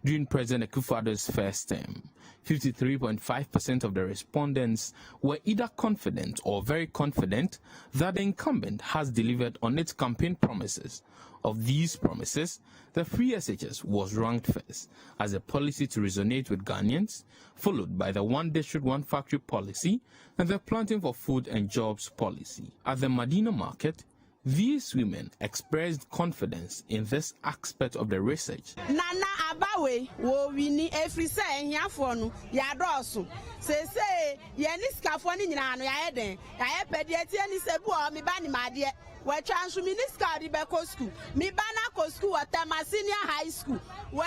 during President Akufo-Addo's first term. 53.5% of the respondents were either confident or very confident that the incumbent has delivered on its campaign promises. Of these promises, the free SHS was ranked first as a policy to resonate with Ghanaians, followed by the one district, one factory policy and the planting for food and jobs policy. At the Madina market, these women expressed confidence in this aspect of the research. Nana abawe wo wini every say hiafo no ya doso say ye ni skafo ni nyina no ya eden ya pediati ani sebu o me ba ni made we transfer minister di be ko school me ba na ko school Watama senior high school we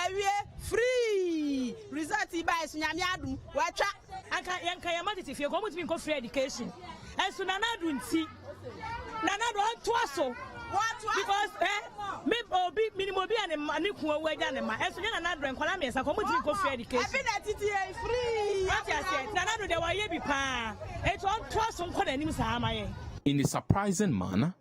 free result ba esu nyame adum we twa aka yanka yamatiti fie ko mutimi ko free education esu nana adu nti Nana don't twasso. Because me obi minimum be and money kuwa wajana ma. Esu nana drink kola me sa komu drink free education. Abena titi free. What you said? Nana do the waye bi pa. It on twasso ko na nim sa amaye. In a surprising manner,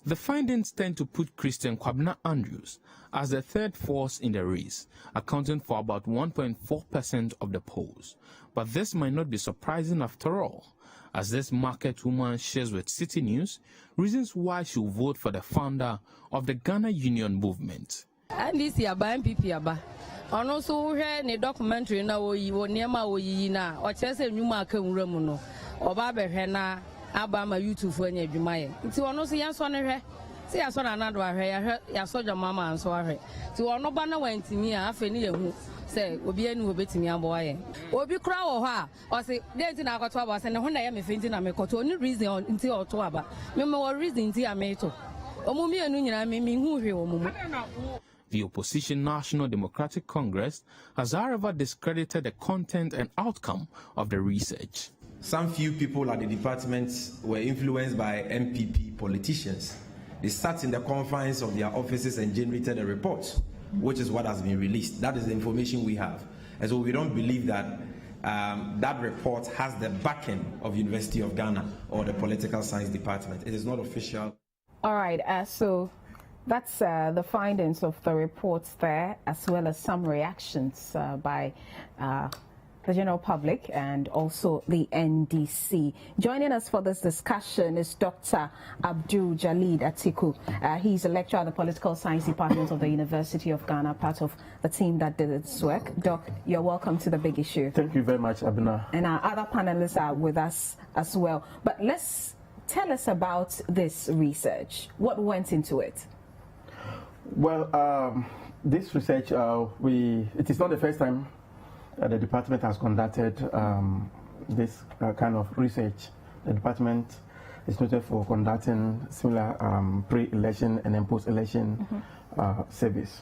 the findings tend to put Christian Kwabena Andrews as the third force in the race, accounting for about 1.4% of the polls. But this might not be surprising after all, as this market woman shares with City News reasons why she will vote for the founder of the Ghana Union Movement. And this year by MPP aba. And also here in the documentary na wo niema wo yi na o chese nwuma aka nwura mu no oba behwe na aba ma YouTube fo anya adwuma ye. Nti ono so yanso ne hwe. Se yaso na nado ahwe ya soja mama anso ahwe. Ti ono ba na wantimi a afa ni yehu. Say obi enu obetimi abo aye obi kura wo ho a o say date na akoto aba say ne ho na ya me fenti na me koto oni reason nti oto aba me wo reason nti ameto omumi enu nyina me hu hwe omumu. The opposition National Democratic Congress has however discredited the content and outcome of the research. Some few people at the department were influenced by MPP politicians. They sat in the confines of their offices and generated a report, which is what has been released. That is the information we have. And so we don't believe that that report has the backing of University of Ghana or the Political Science Department. It is not official. All right, so that's the findings of the reports there, as well as some reactions by the general public and also the NDC. Joining us for this discussion is Dr. Abdul Jalid Atiku. He's a lecturer at the Political Science Department of the University of Ghana, part of the team that did this work. Doc, you're welcome to The Big Issue. Thank you very much, Abena. And our other panelists are with us as well. But tell us about this research. What went into it? Well, this research, it is not the first time the department has conducted this kind of research. The department is noted for conducting similar pre-election and then post-election service.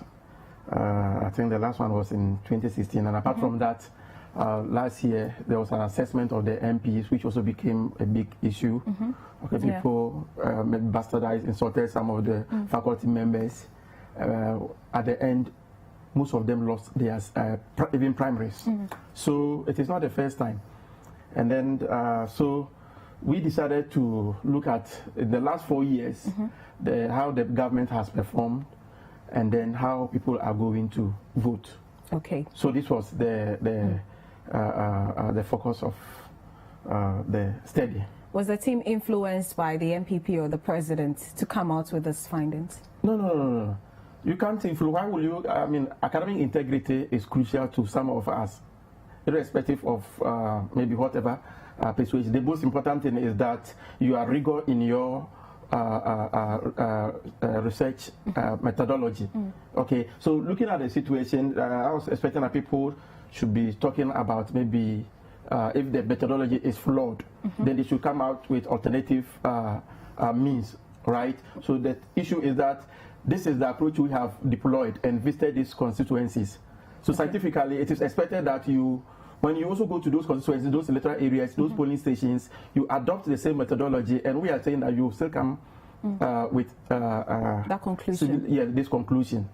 I think the last one was in 2016, and apart from that, last year there was an assessment of the MPs, which also became a big issue. Okay, people bastardized, insulted some of the faculty members. At the end, most of them lost their even primaries. So it is not the first time. And then, so we decided to look at the last 4 years, how the government has performed, and then how people are going to vote. Okay. So this was the focus of the study. Was the team influenced by the MPP or the president to come out with these findings? No. You can't influence. Why will you? I mean, academic integrity is crucial to some of us, irrespective of maybe whatever persuasion. The most important thing is that you are rigor in your research methodology. Okay, so looking at the situation, I was expecting that people should be talking about maybe if the methodology is flawed, then they should come out with alternative means, right? So the issue is that this is the approach we have deployed and visited these constituencies. So scientifically, it is expected that when you also go to those constituencies, those electoral areas, those polling stations, you adopt the same methodology, and we are saying that you still come with that conclusion. This conclusion.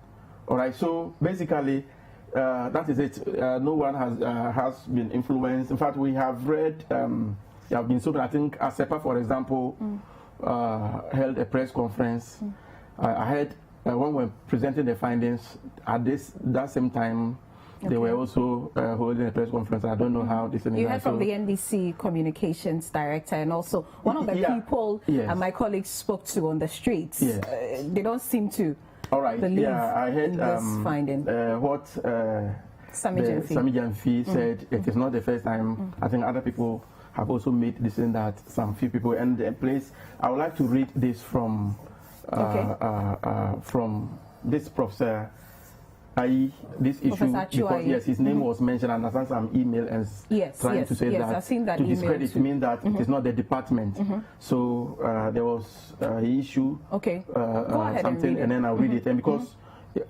All right. So basically, that is it. No one has been influenced. In fact, we have read. There have been so many. I think ASEPA, for example, held a press conference. I heard when we were presenting the findings at that same time. They were also holding a press conference. I don't know how this is. You heard from the NBC communications director, and also one of the people my colleagues spoke to on the streets. They don't seem to believe I heard in this finding. What Sami Jamfi said. It is not the first time. I think other people have also made this in that some few people. And the place, I would like to read this from this professor. This issue because his name was mentioned, and I sent some email and trying to say that, I've seen that to email discredit mean that it is not the department. So there was an issue, something, and then I'll read it. And because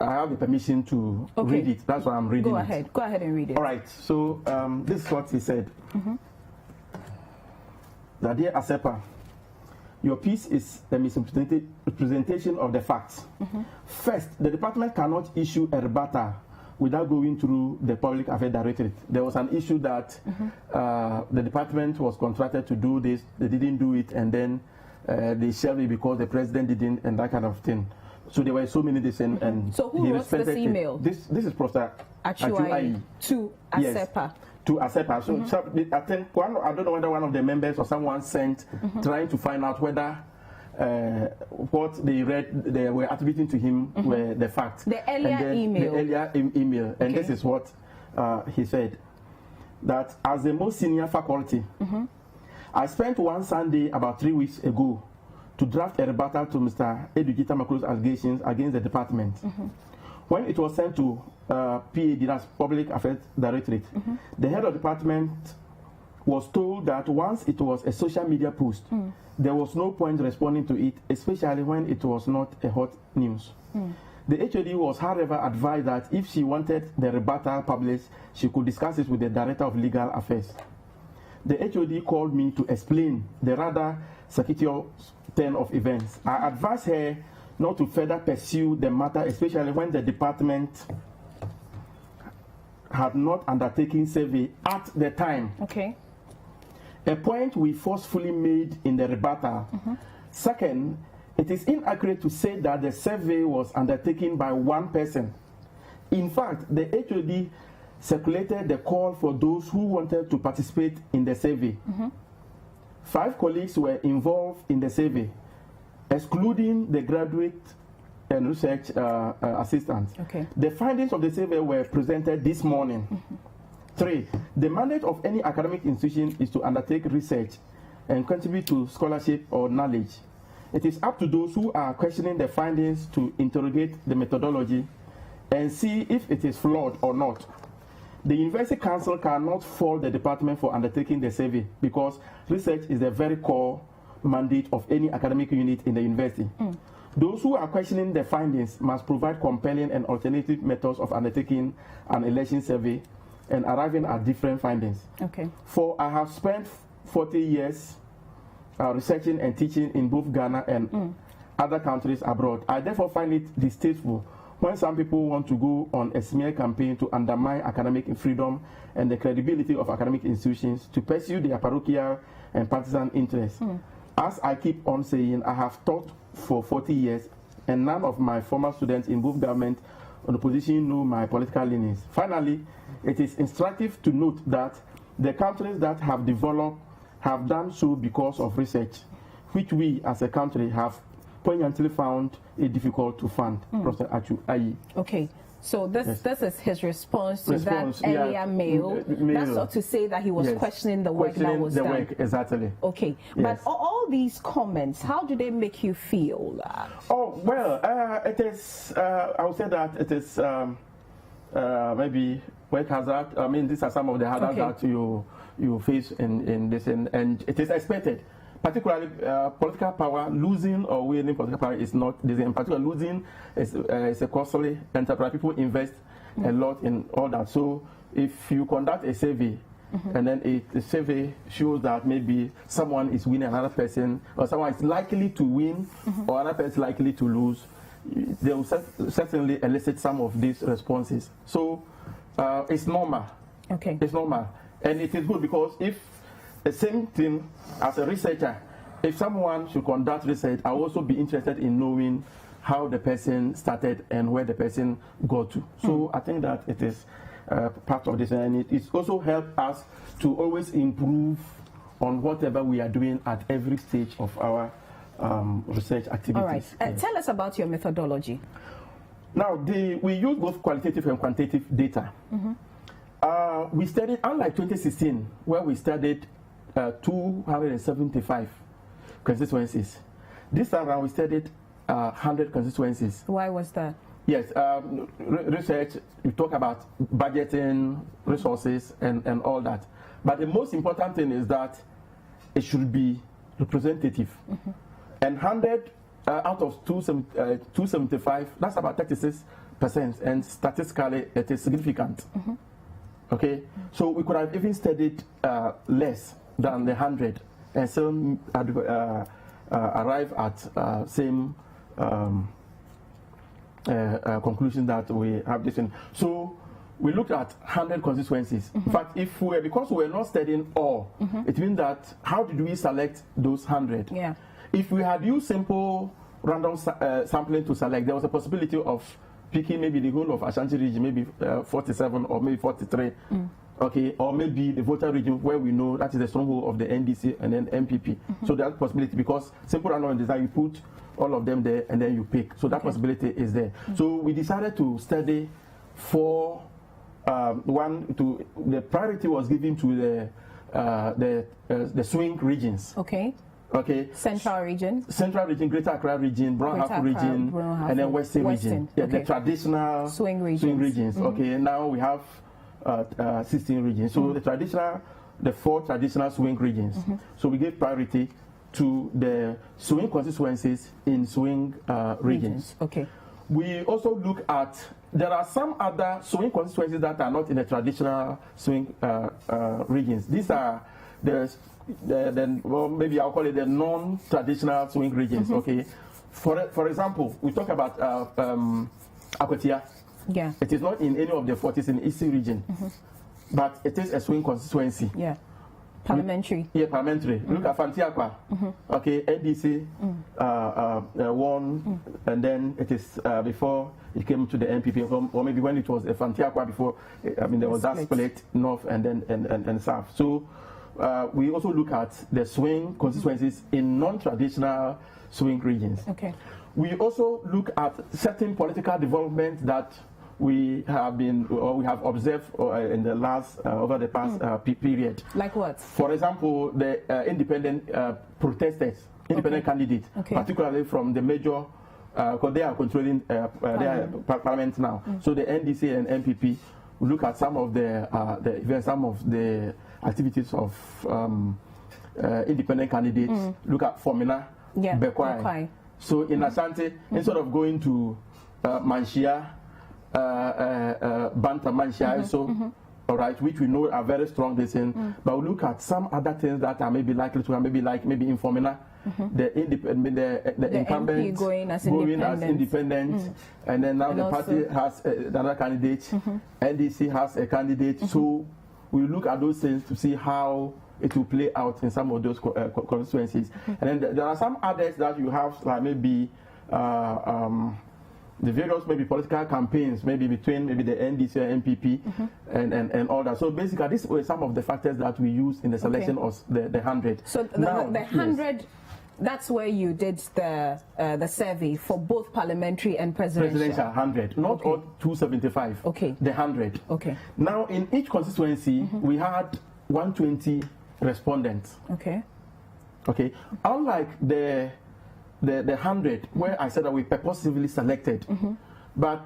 I have the permission to read it, that's why I'm reading it. Go ahead and read it. All right. So this is what he said. That dear ASEPA, your piece is a misrepresentation of the facts. First, the department cannot issue a rebuttal without going through the Public Affairs Directorate. There was an issue that the department was contracted to do this, they didn't do it, and then they shelved it because the president didn't, and that kind of thing. So there were so many things, and so who wrote this email? This is Professor Achuai to ASEPA. Yes. To ASEPA. So I think I don't know whether one of the members or someone sent trying to find out whether what they read, they were attributing to him were the facts. The earlier email. And this is what he said. That as the most senior faculty, I spent one Sunday about 3 weeks ago to draft a rebuttal to Mr. Edugita Makuru's allegations against the department. When it was sent to PAD, that's Public Affairs Directorate, the head of the department was told that once it was a social media post, there was no point responding to it, especially when it was not a hot news. The HOD was, however, advised that if she wanted the rebuttal published, she could discuss it with the Director of Legal Affairs. The HOD called me to explain the rather circuitous turn of events. I advised her not to further pursue the matter, especially when the department had not undertaken survey at the time. A point we forcefully made in the rebuttal. Second, it is inaccurate to say that the survey was undertaken by one person. In fact, the HOD circulated the call for those who wanted to participate in the survey. 5 colleagues were involved in the survey, excluding the graduate and research assistants. The findings of the survey were presented this morning. 3, the mandate of any academic institution is to undertake research and contribute to scholarship or knowledge. It is up to those who are questioning the findings to interrogate the methodology and see if it is flawed or not. The University Council cannot fault the department for undertaking the survey because research is the very core mandate of any academic unit in the university. Those who are questioning the findings must provide compelling and alternative methods of undertaking an election survey and arriving at different findings. For I have spent 40 years researching and teaching in both Ghana and other countries abroad. I therefore find it distasteful when some people want to go on a smear campaign to undermine academic freedom and the credibility of academic institutions to pursue their parochial and partisan interests. As I keep on saying, I have taught for 40 years and none of my former students in both government or opposition know my political leanings. Finally, it is instructive to note that the countries that have developed have done so because of research, which we as a country have poignantly found it difficult to fund Professor Achu Ayi. Okay. So this is his response to that earlier mail. That's not to say that he was questioning the work that was done. Exactly. Okay. But all these comments, how do they make you feel? Oh, well, it is, I would say that it is maybe work hazard. I mean, these are some of the hazards that you face in this, and it is expected. Particularly, political power, losing or winning political power is not the same. In particular, losing is a costly enterprise. People invest a lot in all that. So, if you conduct a survey, and then the survey shows that maybe someone is winning another person, or someone is likely to win, or another person is likely to lose, they will certainly elicit some of these responses. So, it's normal. Okay. It's normal. And it is good because if the same thing as a researcher, if someone should conduct research, I'll also be interested in knowing how the person started and where the person got to. So I think that it is part of this, and it also helps us to always improve on whatever we are doing at every stage of our research activities. All right. Tell us about your methodology. Now, we use both qualitative and quantitative data. We studied, unlike 2016, where we studied 275 constituencies. This time around, we studied 100 constituencies. Why was that? Yes, research, you talk about budgeting, resources, and all that. But the most important thing is that it should be representative. And 100 out of 275, that's about 36%, and statistically, it is significant. Okay, so we could have even studied less than the 100 and still arrive at same conclusion that we have this in. So we looked at 100 constituencies. In fact, because we were not studying all, it means that how did we select those 100? Yeah. If we had used simple random sampling to select, there was a possibility of picking maybe the whole of Ashanti region, maybe 47 or maybe 43, okay, or maybe the voter region where we know that is the stronghold of the NDC and then MPP. So that possibility, because simple random design, you put all of them there and then you pick. So that possibility is there. So we decided to study for the priority was given to the swing regions. Okay. Central region, Greater Accra region, Brown Half region, and then Western region. Yeah, the traditional swing regions. Okay, now we have 16 regions. So the 4 traditional swing regions. So we gave priority to the swing constituencies in swing regions. Okay. We also look at, there are some other swing constituencies that are not in the traditional swing regions. These are well, maybe I'll call it the non-traditional swing regions. Okay, for example, we talk about Akwatia. Yeah, it is not in any of the 40s in the Eastern region, but it is a swing constituency. Yeah, parliamentary. Parliamentary. Look at Fantiakwa. Okay, NDC won, and then it is before it came to the MPP, or maybe when it was a Fantiakwa before. I mean, there was that split north and then and south. So. We also look at the swing constituencies in non-traditional swing regions. Okay. We also look at certain political developments that we have observed in the last over the past period. Like what? For example, the independent protesters, independent candidates, particularly from the major, because they are controlling their parliament now. So the NDC and MPP look at some of the activities of independent candidates. Look at Formina, Bekwai. So in Asante, instead of going to Manshia, Banta Manshia, all right, which we know are very strong, but we look at some other things that are maybe likely to happen, maybe in Formina. The incumbent going as independent, and then now the party has another candidate, NDC has a candidate. So we look at those things to see how it will play out in some of those constituencies. And then there are some others that you have, like maybe the various political campaigns, maybe between the NDC and MPP and all that. So basically, these were some of the factors that we use in the selection of the 100. So the 100 that's where you did the survey for both parliamentary and presidential. Presidential 100, not all 275. Okay. The 100. Okay. Now in each constituency we had 120 respondents. Okay. Okay. Unlike the 100 where I said that we purposely selected, but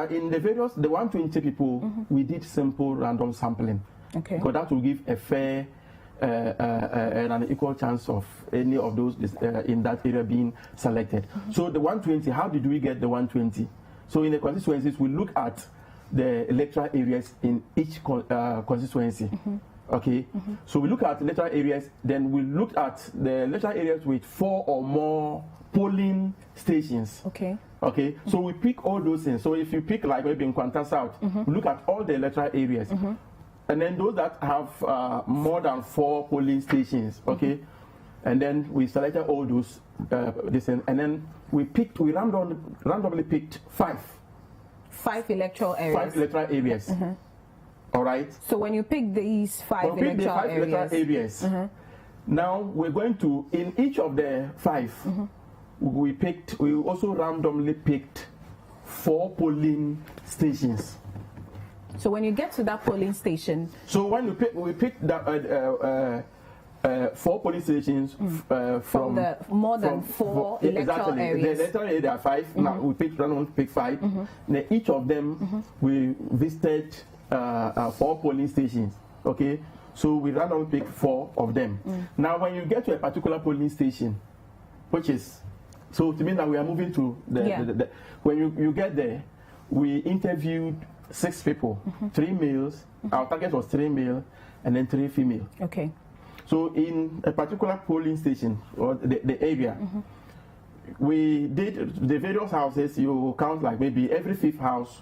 in the 120 people we did simple random sampling. Okay. Because that will give a fair and an equal chance of any of those in that area being selected. So the 120, how did we get the 120? So in the constituencies, we look at the electoral areas in each constituency. Okay, so we look at electoral areas, then we look at the electoral areas with 4 or more polling stations. Okay. Okay, so we pick all those things. So if you pick like maybe in Kwanta South, we look at all the electoral areas. And then those that have more than 4 polling stations, okay, and then we selected all those, and then we randomly picked 5 electoral areas. 5 electoral areas. All right. So when you pick these 5 electoral areas, now we're going to, in each of the 5, we also randomly picked 4 polling stations. So when you get to that polling station, so when we pick that 4 polling stations from the more than 4 electoral areas. The electoral area are 5. Now we pick 5. Then each of them we visited 4 polling stations. Okay, so we randomly pick 4 of them. Now when you get to a particular polling station, which is so to mean that we are moving to when you get there, we interviewed 6 people, 3 males. Our target was 3 male and then 3 female. Okay. So in a particular polling station or the area, we did the various houses. You count like maybe every 5th house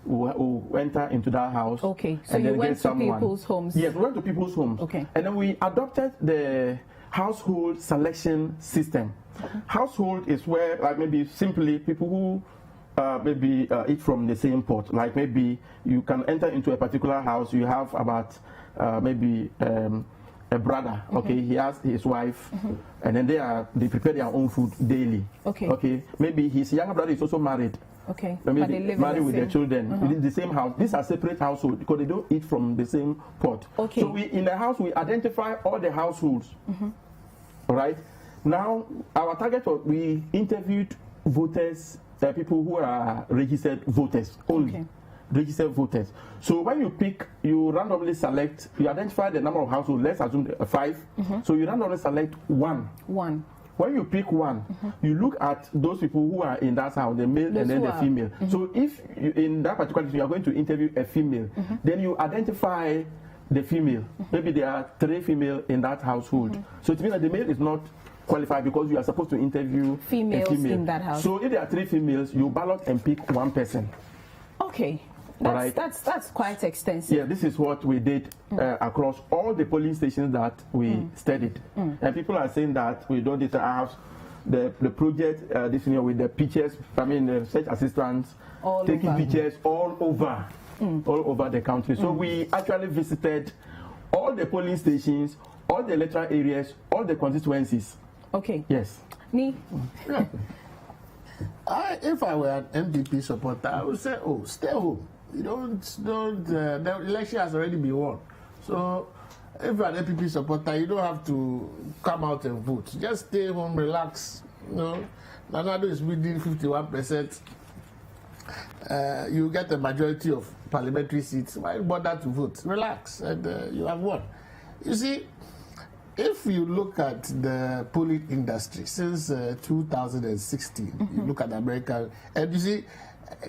will enter into that house. Okay. So and you then went get to someone. people's homes. Yes, we went to people's homes. Okay. And then we adopted the household selection system. Household is where like maybe simply people who maybe eat from the same pot. Like maybe you can enter into a particular house, you have about maybe a brother, okay, he has his wife, and then they prepare their own food daily. Okay. Okay, maybe his younger brother is also married. Okay. Maybe but they live married with the their children within the same house. These are separate households because they don't eat from the same pot. Okay. So in the house we identify all the households. All right. Now our target was we interviewed voters. People who are registered voters only. Okay. Registered voters. So when you pick, you randomly select, you identify the number of households, let's assume 5. So you randomly select 1. When you pick 1, you look at those people who are in that house, the male and then the female. So if you, in that particular case you are going to interview a female, then you identify the female. Maybe there are 3 female in that household. So it means that the male is not qualified because you are supposed to interview females a female in that house. So if there are 3 females, you ballot and pick 1 person. Okay. That's quite extensive. Yeah, this is what we did across all the polling stations that we studied. And people are saying that we don't have the project this year with the pictures, I mean the research assistants taking pictures all over the country. So we actually visited all the polling stations, all the electoral areas, all the constituencies. Okay. Yes. Me? If I were an MPP supporter, I would say, oh, stay home. You don't, the election has already been won. So if you're an MPP supporter, you don't have to come out and vote. Just stay home, relax. You know, Nanado is winning 51%. You get a majority of parliamentary seats. Why bother to vote? Relax, and you have won. You see, if you look at the polling industry since 2016, you look at America, and you see,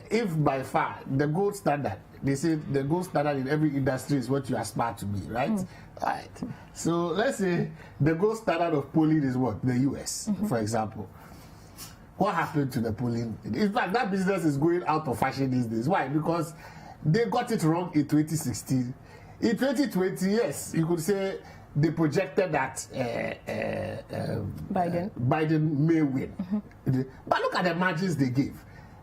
if by far the gold standard, they say the gold standard in every industry is what you aspire to be, right? Right. So let's say the gold standard of polling is what? The US, for example. What happened to the polling? In fact, that business is going out of fashion these days. Why? Because they got it wrong in 2016. In 2020, yes, you could say they projected that Biden may win. But look at the margins they gave,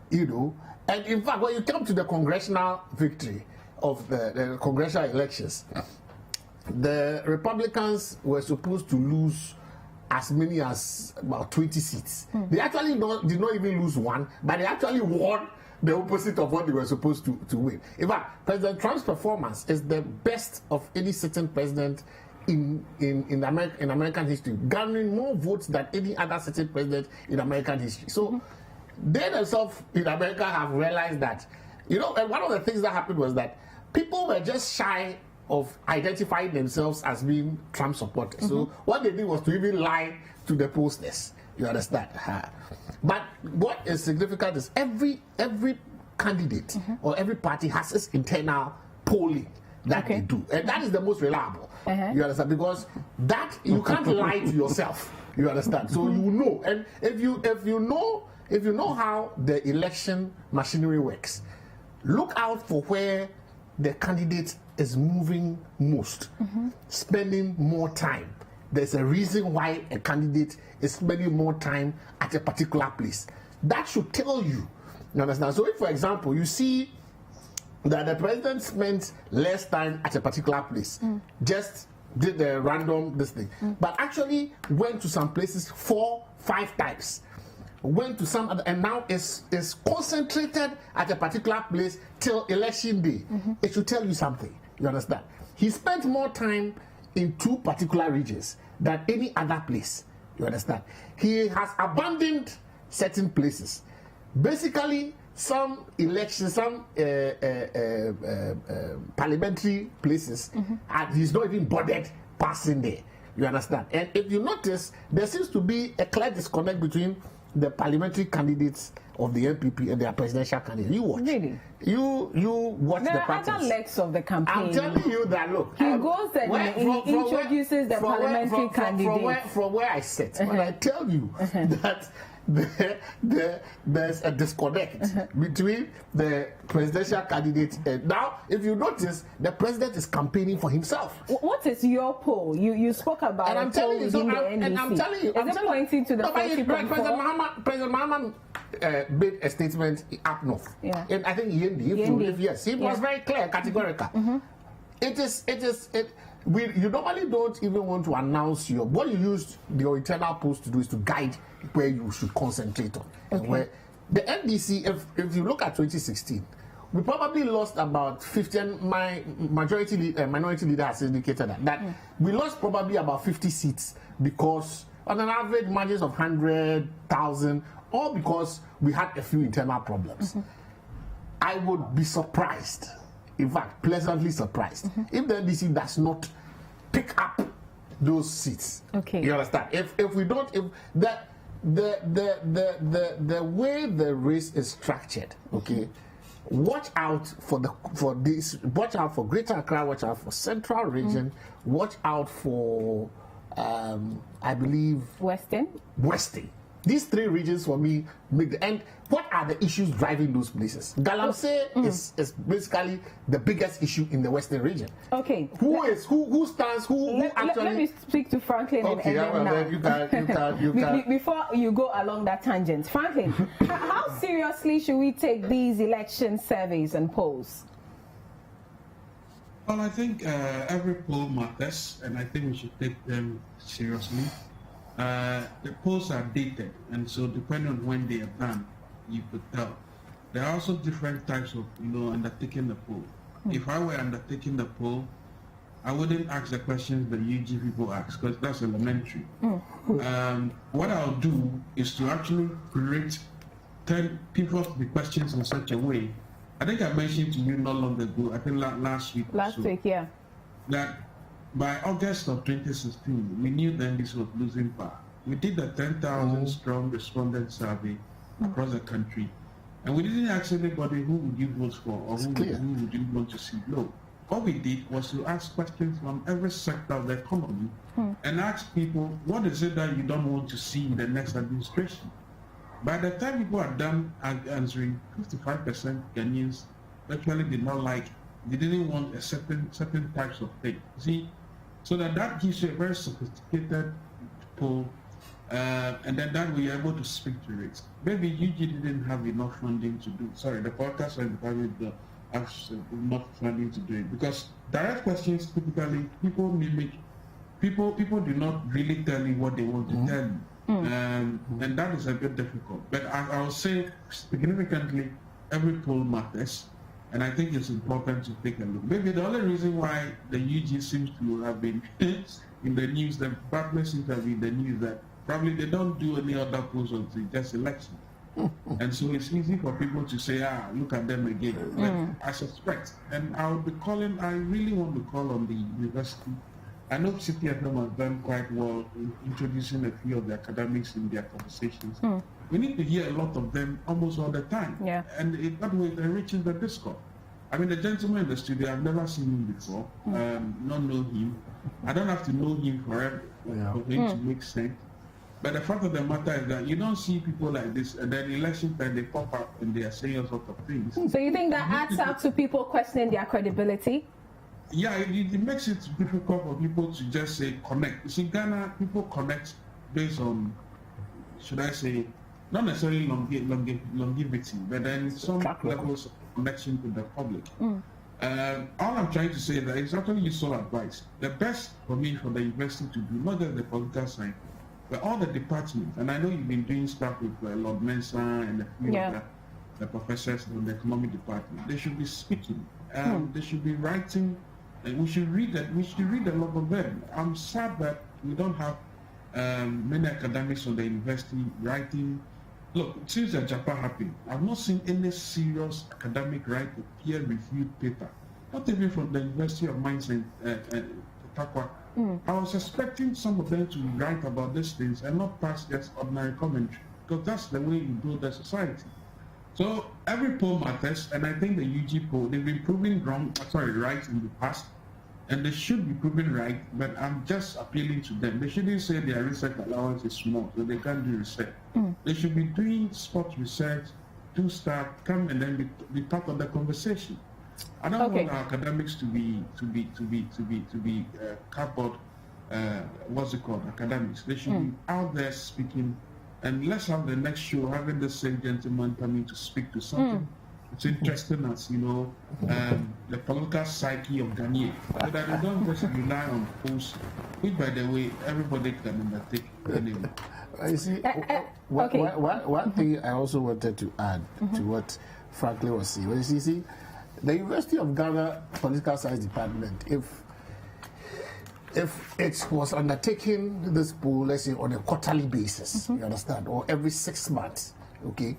you know. And in fact, when you come to the congressional victory of the congressional elections, the Republicans were supposed to lose as many as about 20 seats. They actually did not even lose one, but they actually won the opposite of what they were supposed to win. In fact, President Trump's performance is the best of any sitting president in American history, garnering more votes than any other sitting president in American history. So they themselves in America have realized that, and one of the things that happened was that people were just shy of identifying themselves as being Trump supporters. So what they did was to even lie to the pollsters. You understand? But what is significant is every candidate or every party has its internal polling that they do, and that is the most reliable. You understand? Because that you can't lie to yourself. You understand? So you know, and if you know how the election machinery works, look out for where the candidate is moving most, spending more time. There's a reason why a candidate is spending more time at a particular place. That should tell you. You understand? So if, for example, you see that the president spent less time at a particular place, just did the random this thing, but actually went to some places 4-5 times, went to some other, and now is concentrated at a particular place till election day. It should tell you something. You understand? He spent more time in 2 particular regions than any other place. You understand? He has abandoned certain places. Basically, some elections, some parliamentary places, and he's not even bothered passing there. You understand? And if you notice, there seems to be a clear disconnect between the parliamentary candidates of the NPP and their presidential candidates. You watch. Really? You watch the patterns. There are other legs of the campaign. I'm telling you that, look. He goes and he introduces the parliamentary candidates. From where I sit, when I tell you that there's a disconnect between the presidential candidate and now, if you notice, the president is campaigning for himself. What is your poll? You spoke about and I'm telling you, I'm telling you, is it pointing to the 40.4? President Mahama made a statement up north, and I think he was very clear, categorical. You normally don't even want to announce what you use your internal polls to do is to guide where you should concentrate on. And where the NDC, if you look at 2016, we probably lost about 15. My minority leader has indicated that we lost probably about 50 seats because on an average margins of 100,000, all because we had a few internal problems. I would be surprised, in fact, pleasantly surprised, if the NDC does not pick up those seats. You understand? If we don't, if the way the race is structured, watch out for this. Watch out for Greater Accra. Watch out for Central Region. Watch out for, I believe, Western. These 3 regions for me make the end. What are the issues driving those places? Galamsey is basically the biggest issue in the Western region. Who stands? Who actually? Let me speak to Franklin and then you can. Before you go along that tangent, Franklin, how seriously should we take these election surveys and polls? Well, I think every poll matters, and I think we should take them seriously. The polls are dated, and so depending on when they are done, you could tell. There are also different types of, undertaking the poll. If I were undertaking the poll, I wouldn't ask the questions that UG people ask, because that's elementary. What I'll do is to actually tell people the questions in such a way. I think I mentioned to you not long ago, I think last week. That by August of 2016, we knew then this was losing power. We did a 10,000 strong respondent survey across the country, and we didn't ask anybody who would you vote for or who would you want to see low. What we did was to ask questions from every sector of the economy and ask people, what is it that you don't want to see in the next administration? By the time people are done answering, 55% Ghanaians actually did not like, they didn't want a certain types of thing. See, so that gives you a very sophisticated poll, and then that we are able to speak to it. Maybe UG didn't have enough funding to do. Sorry, the podcast and the private have enough funding to do it, because direct questions typically people mimic people do not really tell you what they want to tell you. And that is a bit difficult. But I will say significantly, every poll matters, and I think it's important to take a look. Maybe the only reason why the UG seems to have been in the news, the department seems to have been in the news, that probably they don't do any other polls until just election. And so it's easy for people to say, look at them again. But I suspect, and I really want to call on the university. I know CTFM has done quite well in introducing a few of the academics in their conversations. We need to hear a lot of them almost all the time. And that way it enriches the discourse. I mean, the gentleman in the studio, I've never seen him before, not know him. I don't have to know him forever for him to make sense. But the fact of the matter is that you don't see people like this, and then election time they pop up and they are saying all sorts of things. So you think that adds up to people questioning their credibility? Yeah, it makes it difficult for people to just say connect. You see, Ghana, people connect based on, should I say, not necessarily longevity, but then some levels of connection to the public. All I'm trying to say is that it's actually useful advice. The best for me, for the university to do, not just the political side, but all the departments, and I know you've been doing stuff with Lord Mensah and a few of the professors from the economic department. They should be speaking. They should be writing. And we should read that. We should read a lot of them. I'm sad that we don't have many academics from the university writing. Look, since the Japan happened, I've not seen any serious academic write a peer-reviewed paper. Not even from the University of Mines and Takwa. I was expecting some of them to write about these things and not pass just ordinary commentary, because that's the way you build a society. So every poll matters, and I think the UG poll, they've been proven right in the past, and they should be proven right, but I'm just appealing to them. They shouldn't say their research allowance is small, so they can't do research. They should be doing spot research, do stuff, come and then be part of the conversation. I don't want our academics to be cardboard, what's it called, academics. They should be out there speaking. And let's have the next show having the same gentleman coming to speak to something. It's interesting as, the political psyche of Ghanaian. So that we don't just rely on polls, which, by the way, everybody can undertake anyway. You see, one thing I also wanted to add to what Franklin was saying. Well, you see, the University of Ghana Political Science Department, if it was undertaking this poll, let's say on a quarterly basis, you understand, or every 6 months, okay,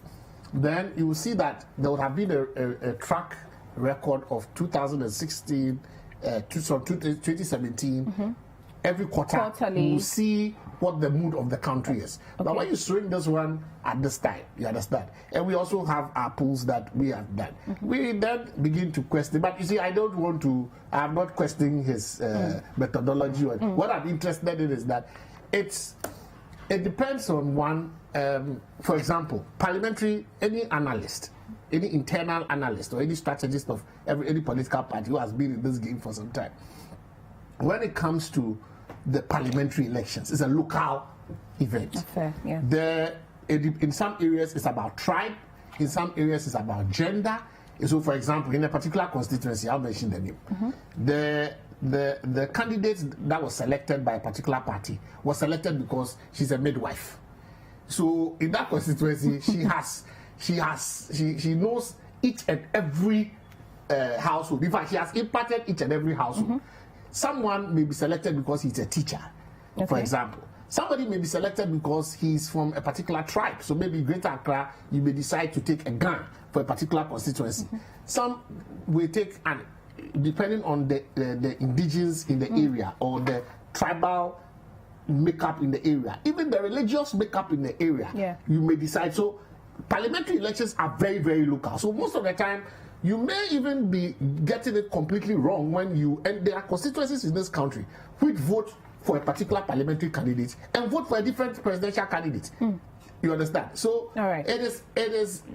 then you will see that there would have been a track record of 2016, 2017, every quarter. You will see what the mood of the country is. But when you swing this one at this time, you understand, and we also have our polls that we have done, we then begin to question. But you see, I'm not questioning his methodology. What I'm interested in is that it depends on one. For example, any analyst, any internal analyst, or any strategist of any political party who has been in this game for some time, when it comes to the parliamentary elections, it's a local event. Fair, yeah. In some areas, it's about tribe. In some areas, it's about gender. So, for example, in a particular constituency, I'll mention the name. The candidate that was selected by a particular party was selected because she's a midwife. So, in that constituency, she knows each and every household. In fact, she has impacted each and every household. Someone may be selected because he's a teacher, for example. Somebody may be selected because he's from a particular tribe. So maybe Greater Accra, you may decide to take a gun for a particular constituency. Some will take, depending on the indigenes in the area or the tribal makeup in the area, even the religious makeup in the area, you may decide. So parliamentary elections are very, very local. So most of the time, you may even be getting it completely wrong and there are constituencies in this country which vote for a particular parliamentary candidate and vote for a different presidential candidate. You understand? So it is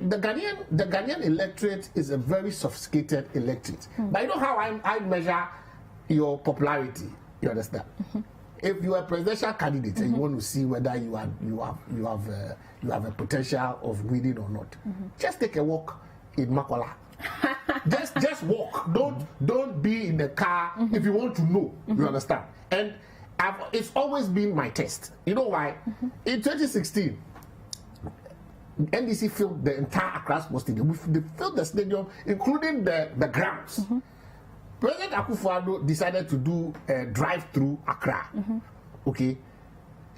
the Ghanaian electorate is a very sophisticated electorate. But you know how I measure your popularity. You understand? If you are a presidential candidate and you want to see whether you have a potential of winning or not, just take a walk in Makola. just walk. Don't be in the car if you want to know. You understand? And it's always been my test. You know why? In 2016, NDC filled the entire Accra Sports Stadium. They filled the stadium, including the grounds. President Akufo-Addo decided to do a drive-through Accra. Okay,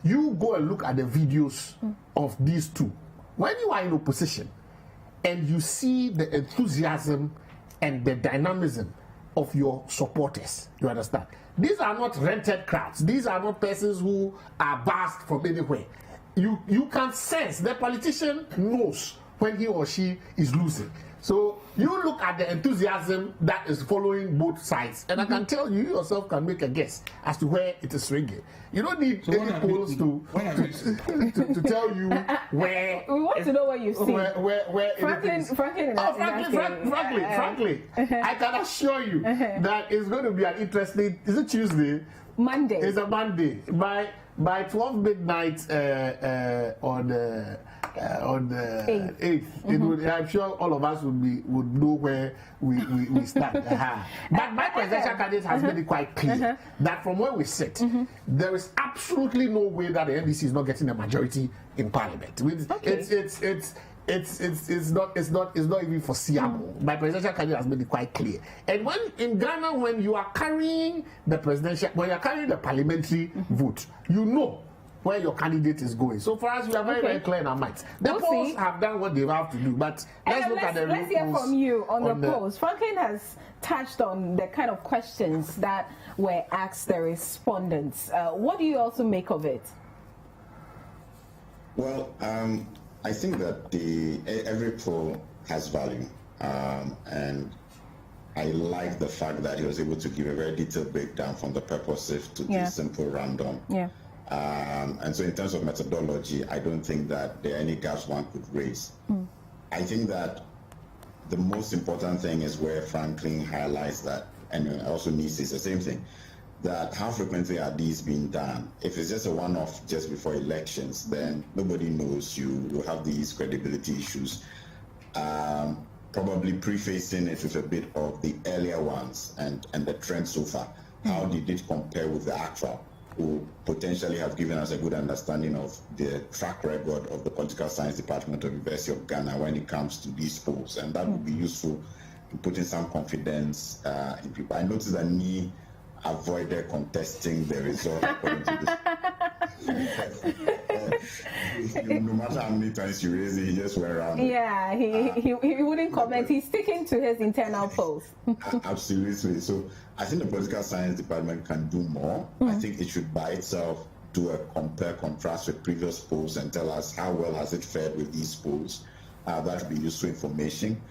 you go and look at the videos of these two. When you are in opposition and you see the enthusiasm and the dynamism of your supporters, you understand? These are not rented crowds. These are not persons who are bussed from anywhere. You can sense the politician knows when he or she is losing. So you look at the enthusiasm that is following both sides, and I can tell you yourself can make a guess as to where it is swinging. You don't need any polls to tell you where. We want to know what you see. Where frankly, I can assure you that it's going to be an interesting. Is it Tuesday? Monday. It's a Monday. By 12 midnight on the 8th, I'm sure all of us would know where we stand. But my presidential candidate has made it quite clear that from where we sit, there is absolutely no way that the NDC is not getting a majority in Parliament. It's not even foreseeable. My presidential candidate has made it quite clear. And when in Ghana, when you are carrying the parliamentary vote, you know where your candidate is going. So for us, we are very, very clear in our minds. The polls have done what they have to do, but let's hear from you on the polls. Franklin has touched on the kind of questions that were asked the respondents. What do you also make of it? Well, I think that every poll has value, and I like the fact that he was able to give a very detailed breakdown from the purposive to the simple random. And so in terms of methodology, I don't think that there are any gaps one could raise. I think that the most important thing is where Franklin highlights that, and also Nisi is the same thing, that how frequently are these being done? If it's just a one-off just before elections, then nobody knows you have these credibility issues. Probably prefacing it with a bit of the earlier ones and the trend so far. How did it compare with the actual? Who potentially have given us a good understanding of the track record of the Political Science Department of the University of Ghana when it comes to these polls, and that would be useful in putting some confidence in people. I noticed that me avoided contesting the result according to this. No matter how many times you raise it, he just went around. Yeah, he wouldn't comment. He's sticking to his internal polls. Absolutely. So I think the Political Science Department can do more. I think it should by itself do a compare contrast with previous polls and tell us how well has it fared with these polls. That would be useful information.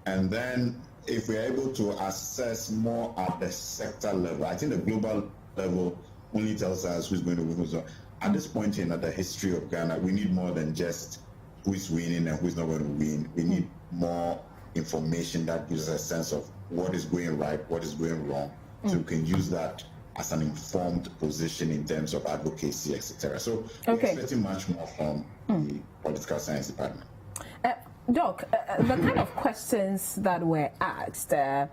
And then if we're able to assess more at the sector level, I think the global level only tells us who's going to win, who's not. At this point in the history of Ghana, we need more than just who is winning and who is not going to win. We need more information that gives us a sense of what is going right, what is going wrong, so we can use that as an informed position in terms of advocacy, etc. So we're expecting much more from the Political Science Department. Doc, the kind of questions that were asked, a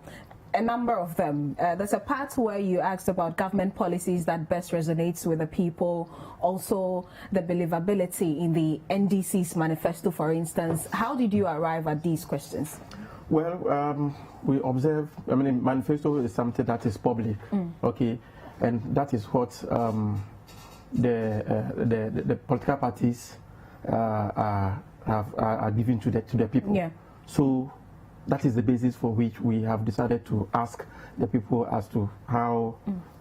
number of them. There's a part where you asked about government policies that best resonates with the people, also the believability in the NDC's manifesto, for instance. How did you arrive at these questions? Well, we observe, manifesto is something that is public, okay, and that is what the political parties are giving to the people. Yeah. So that is the basis for which we have decided to ask the people as to how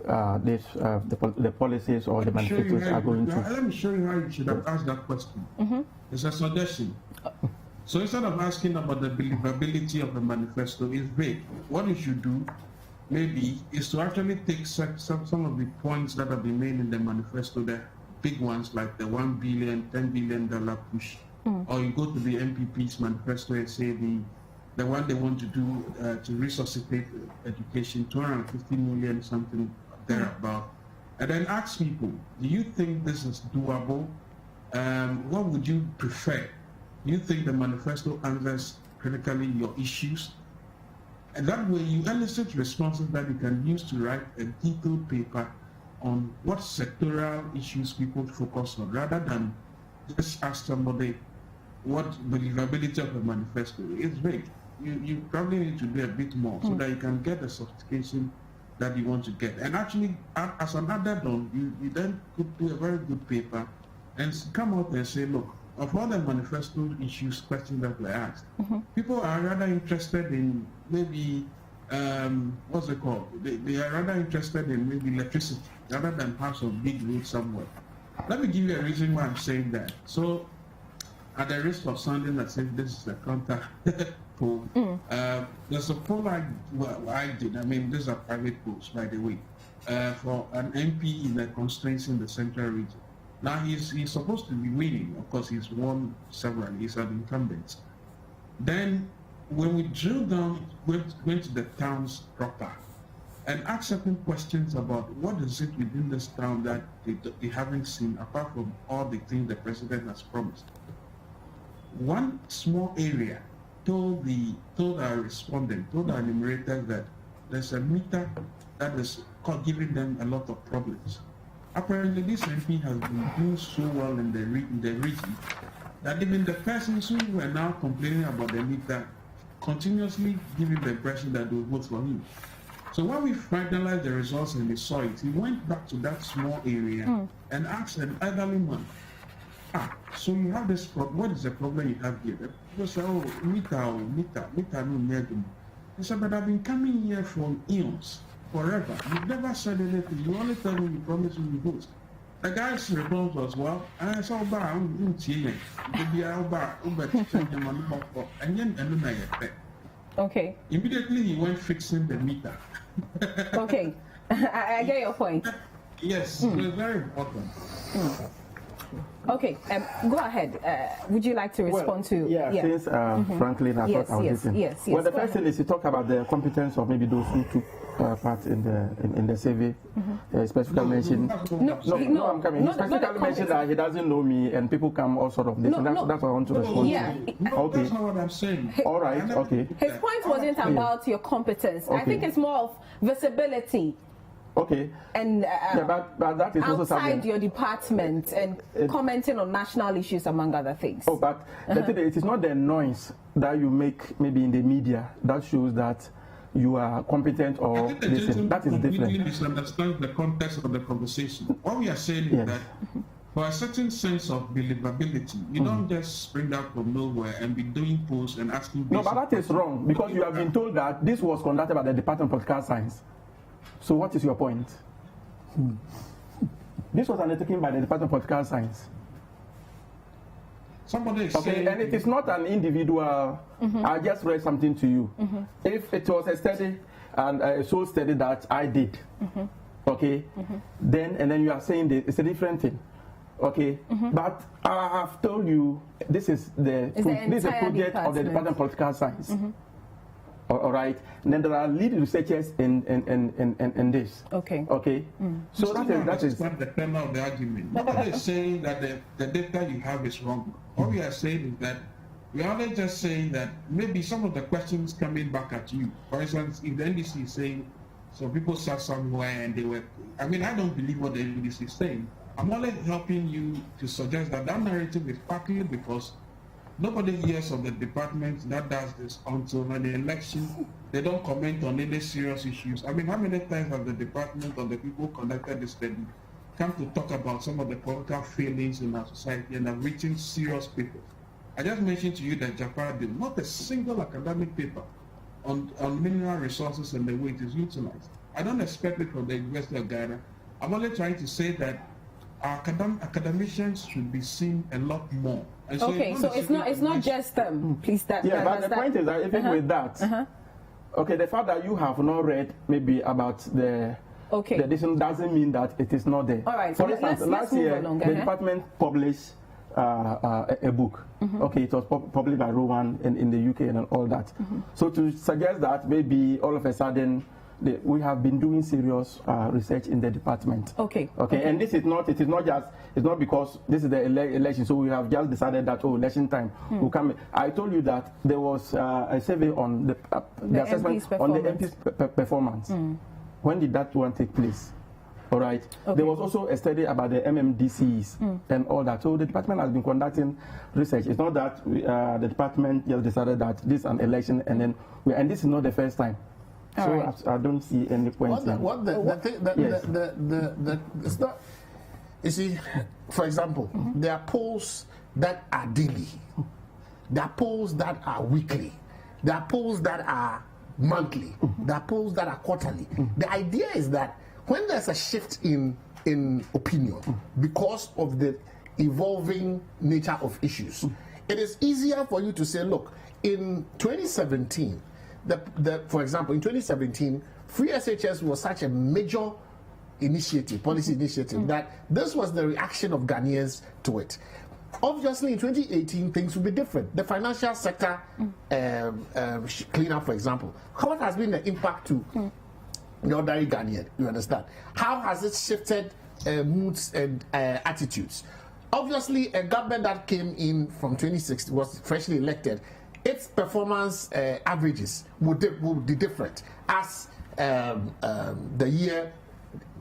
the policies or the manifestos are going to. Let me show you how you should have asked that question. It's a suggestion. So instead of asking about the believability of the manifesto, is vague. What you should do, maybe, is to actually take some of the points that have been made in the manifesto, the big ones like the $1 billion, $10 billion push, or you go to the MPP's manifesto and say the one they want to do to resuscitate education, 250 million, something thereabout, and then ask people, do you think this is doable? What would you prefer? Do you think the manifesto answers critically your issues? And that way you elicit responses that you can use to write a detailed paper on what sectoral issues people focus on, rather than just ask somebody what believability of a manifesto is vague. You probably need to do a bit more so that you can get the sophistication that you want to get. And actually, as an added-on, you then could do a very good paper and come out and say, look, of all the manifesto issues, questions that were asked, people are rather interested in maybe, what's it called? They are rather interested in maybe electricity rather than parts of big roads somewhere. Let me give you a reason why I'm saying that. So, at the risk of sounding as if this is a counter poll, there's a poll I did. I mean, these are private polls, by the way, for an MP in the constituency in the central region. Now he's supposed to be winning, of course. He's won several. He's an incumbent. Then, when we drill down, went to the towns proper, and ask certain questions about what is it within this town that they haven't seen, apart from all the things the president has promised. One small area told our respondent, told our enumerators that there's a meter that is giving them a lot of problems. Apparently, this MP has been doing so well in the region that even the persons who were now complaining about the meter continuously giving the impression that they will vote for him. So when we finalized the results and we saw it, he went back to that small area and asked an elderly man, so you have this problem, what is the problem you have here? People say, oh, meter, no negative. He said, but I've been coming here for eons, forever. You've never said anything. You only tell me you promise me you vote. The guy's response was, well, I saw okay. Immediately he went fixing the meter. Okay. I get your point. Yes, it was very important. Okay, go ahead. Would you like to respond to? Since Franklin, I thought I was listening. Yes. Well, the first thing is to talk about the competence of maybe those who took part in the survey. Specifically mentioned. No, I'm coming. He specifically mentioned that he doesn't know me, and people come all sort of this. That's what I want to respond to. Okay. That's not what I'm saying. All right. Okay. His point wasn't about your competence. Okay. I think it's more of visibility. Okay. And but that is also outside your department and commenting on national issues, among other things. Oh, but the thing is, it is not the noise that you make maybe in the media that shows that you are competent or listen. That is different. Completely misunderstands the context of the conversation. What we are saying is that for a certain sense of believability, you don't just spring out from nowhere and be doing polls and asking. No, but that is wrong because you have been told that this was conducted by the Department of Political Science. So what is your point? This was undertaken by the Department of Political Science. Somebody is saying, and it is not an individual. I just read something to you. If it was a study and a sole study that I did, okay, then you are saying that it's a different thing, okay. But I have told you this is a project of the Department of Political Science. All right. And then there are lead researchers in this. Okay. Okay. So that is not the tenor of the argument. Nobody is saying that the data you have is wrong. All we are saying is that we are not just saying that maybe some of the questions coming back at you. For instance, if the NDC is saying some people sat somewhere and they were, I mean, I don't believe what the NDC is saying. I'm only helping you to suggest that narrative is partly because nobody hears of the department that does this until the election. They don't comment on any serious issues. I mean, how many times have the department or the people who conducted this study come to talk about some of the political failings in our society and have written serious papers? I just mentioned to you that Japan did not a single academic paper on mineral resources and the way it is utilized. I don't expect it from the University of Ghana. I'm only trying to say that our academicians should be seen a lot more. So okay, so it's not just them. Please, but the point is that even with that, okay, the fact that you have not read maybe about the edition doesn't mean that it is not there. All right. For instance, last year the department published a book. Okay, it was published by Rowan in the UK and all that. So to suggest that maybe all of a sudden we have been doing serious research in the department. Okay. And this is not. It is not just. It's not because this is the election. So we have just decided that election time will come. I told you that there was a survey on the assessment on the MP's performance. When did that one take place? All right. Okay. There was also a study about the MMDCs and all that. So the department has been conducting research. It's not that the department just decided that this is an election and this is not the first time. All so right. I don't see any point. It's not. You see, for example, there are polls that are daily, there are polls that are weekly, there are polls that are monthly, there are polls that are quarterly. The idea is that when there's a shift in opinion because of the evolving nature of issues, it is easier for you to say, look, in 2017, for example, in 2017, free SHS was such a major policy initiative, that this was the reaction of Ghanaians to it. Obviously, in 2018, things will be different. The financial sector cleanup, for example, what has been the impact to the ordinary Ghanaian? You understand? How has it shifted moods and attitudes? Obviously, a government that came in from 2016 was freshly elected. Its performance averages would be different as the year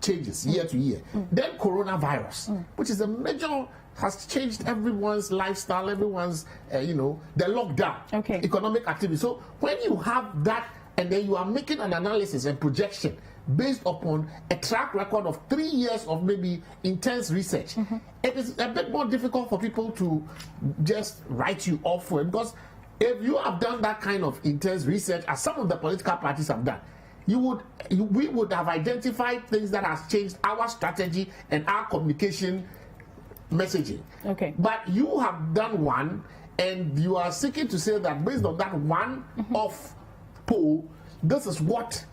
changes year to year. Then coronavirus, which is a major, has changed everyone's lifestyle, everyone's, the lockdown, economic activity. So when you have that, and then you are making an analysis and projection based upon a track record of 3 years of maybe intense research, it is a bit more difficult for people to just write you off for it, because if you have done that kind of intense research, as some of the political parties have done, we would have identified things that has changed our strategy and our communication messaging. Okay. But you have done one, and you are seeking to say that based on that one off poll, this is what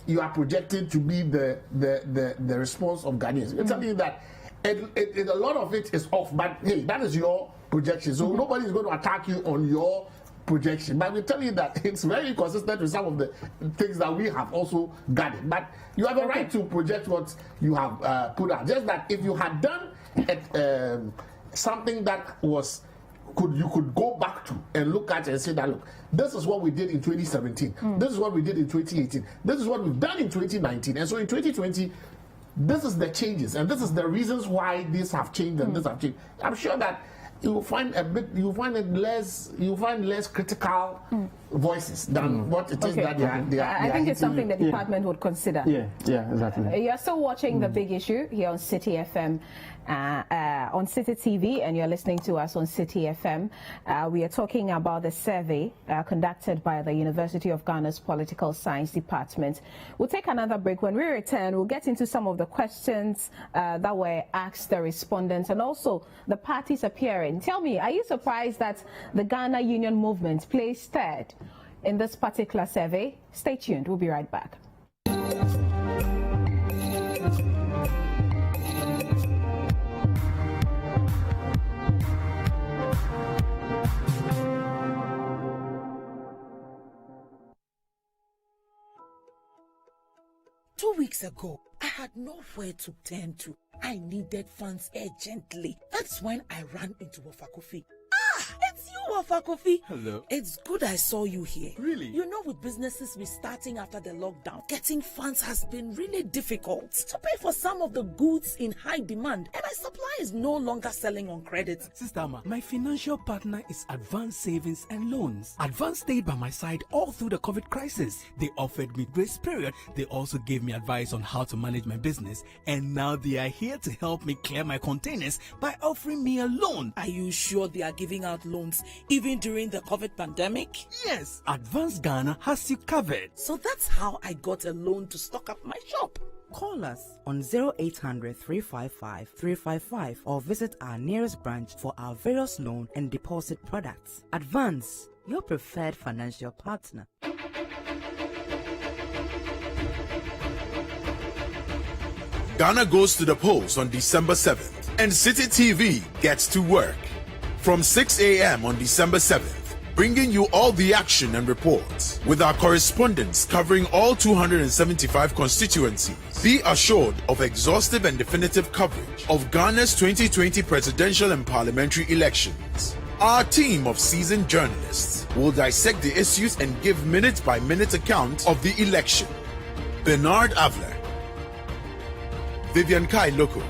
you are projecting to be the response of Ghanaians. You're telling me that a lot of it is off, but hey, that is your projection. So nobody is going to attack you on your projection, but we tell you that it's very consistent with some of the things that we have also gathered. But you have a right to project what you have put out. Just that if you had done something that was you could go back to and look at and say that, look, this is what we did in 2017, this is what we did in 2018, this is what we've done in 2019, and so in 2020 this is the changes and this is the reasons why these have changed and this have changed. I'm sure that you find less critical voices than what it is that they are. I think it's something the department would consider. Yeah, exactly. You're still watching The Big Issue here on City FM, on City TV, and you're listening to us on City FM. We are talking about the survey conducted by the University of Ghana's Political Science Department. We'll take another break. When we return, we'll get into some of the questions that were asked the respondents and also the parties appearing. Tell me, are you surprised that the Ghana Union Movement placed third in this particular survey? Stay tuned. We'll be right back. 2 weeks ago, I had nowhere to turn to. I needed funds urgently. That's when I ran into Wafakofi. It's you, Wafakofi. Hello. It's good I saw you here. Really? You know, with businesses restarting after the lockdown, getting funds has been really difficult to pay for some of the goods in high demand, and my supply is no longer selling on credit. Sister Ama, my financial partner is Advanced Savings and Loans. Advanced stayed by my side all through the COVID crisis. They offered me grace period. They also gave me advice on how to manage my business, and now they are here to help me clear my containers by offering me a loan. Are you sure they are giving out loans even during the COVID pandemic? Yes, Advanced Ghana has you covered. So that's how I got a loan to stock up my shop. Call us on 0800 355 355 or visit our nearest branch for our various loan and deposit products. Advance, your preferred financial partner. Ghana goes to the polls on December 7th, and City TV gets to work. From 6 a.m. on December 7th, bringing you all the action and reports with our correspondents covering all 275 constituencies. Be assured of exhaustive and definitive coverage of Ghana's 2020 presidential and parliamentary elections. Our team of seasoned journalists will dissect the issues and give minute-by-minute account of the election. Bernard Avler, Vivian Kai Loko,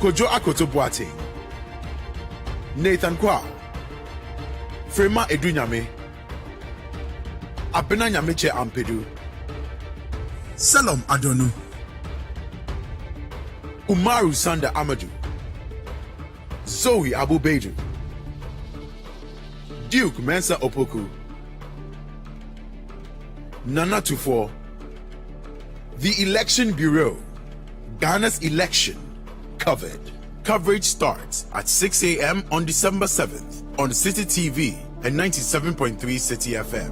Kojo Akoto Boateng, Nathan Kwa, Frema Edunyame, Abena Nyamekye Ampadu, Salom Adonu, Umaru Sanda Amadu, Zoe Abu Bedu, Duke Mensa Opoku, Nana Tufo, the Election Bureau, Ghana's election covered. Coverage starts at 6 a.m. on December 7th on City TV and 97.3 City FM.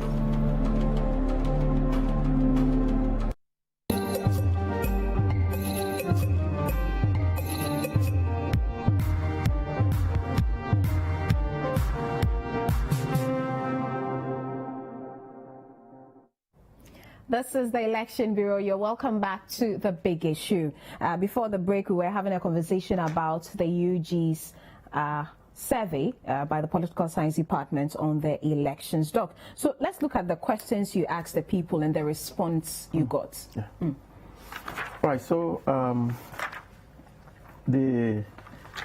This is the Election Bureau. You're welcome back to the big issue. Before the break, we were having a conversation about the UG's survey by the Political Science Department on the elections. Doc, so let's look at the questions you asked the people and the response you got. Yeah. Right, so the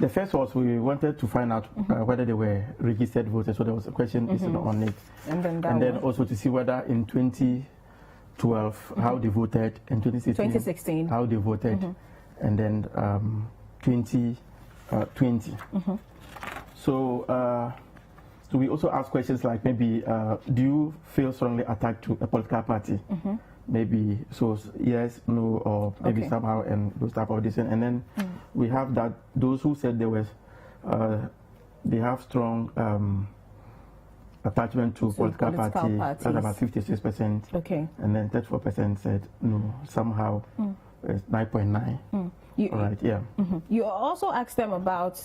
first was we wanted to find out whether they were registered voters, so there was a question on it. And then also to see whether in 2012 how they voted, and 2016 how they voted, and then 2020. So we also ask questions like maybe do you feel strongly attached to a political party? Maybe so yes, no, or maybe somehow, and those type of decisions. And then we have that those who said they have strong attachment to political party. That's about 56%. Okay. And then 34% said no, somehow. It's 9.9. All right. Yeah. You also asked them about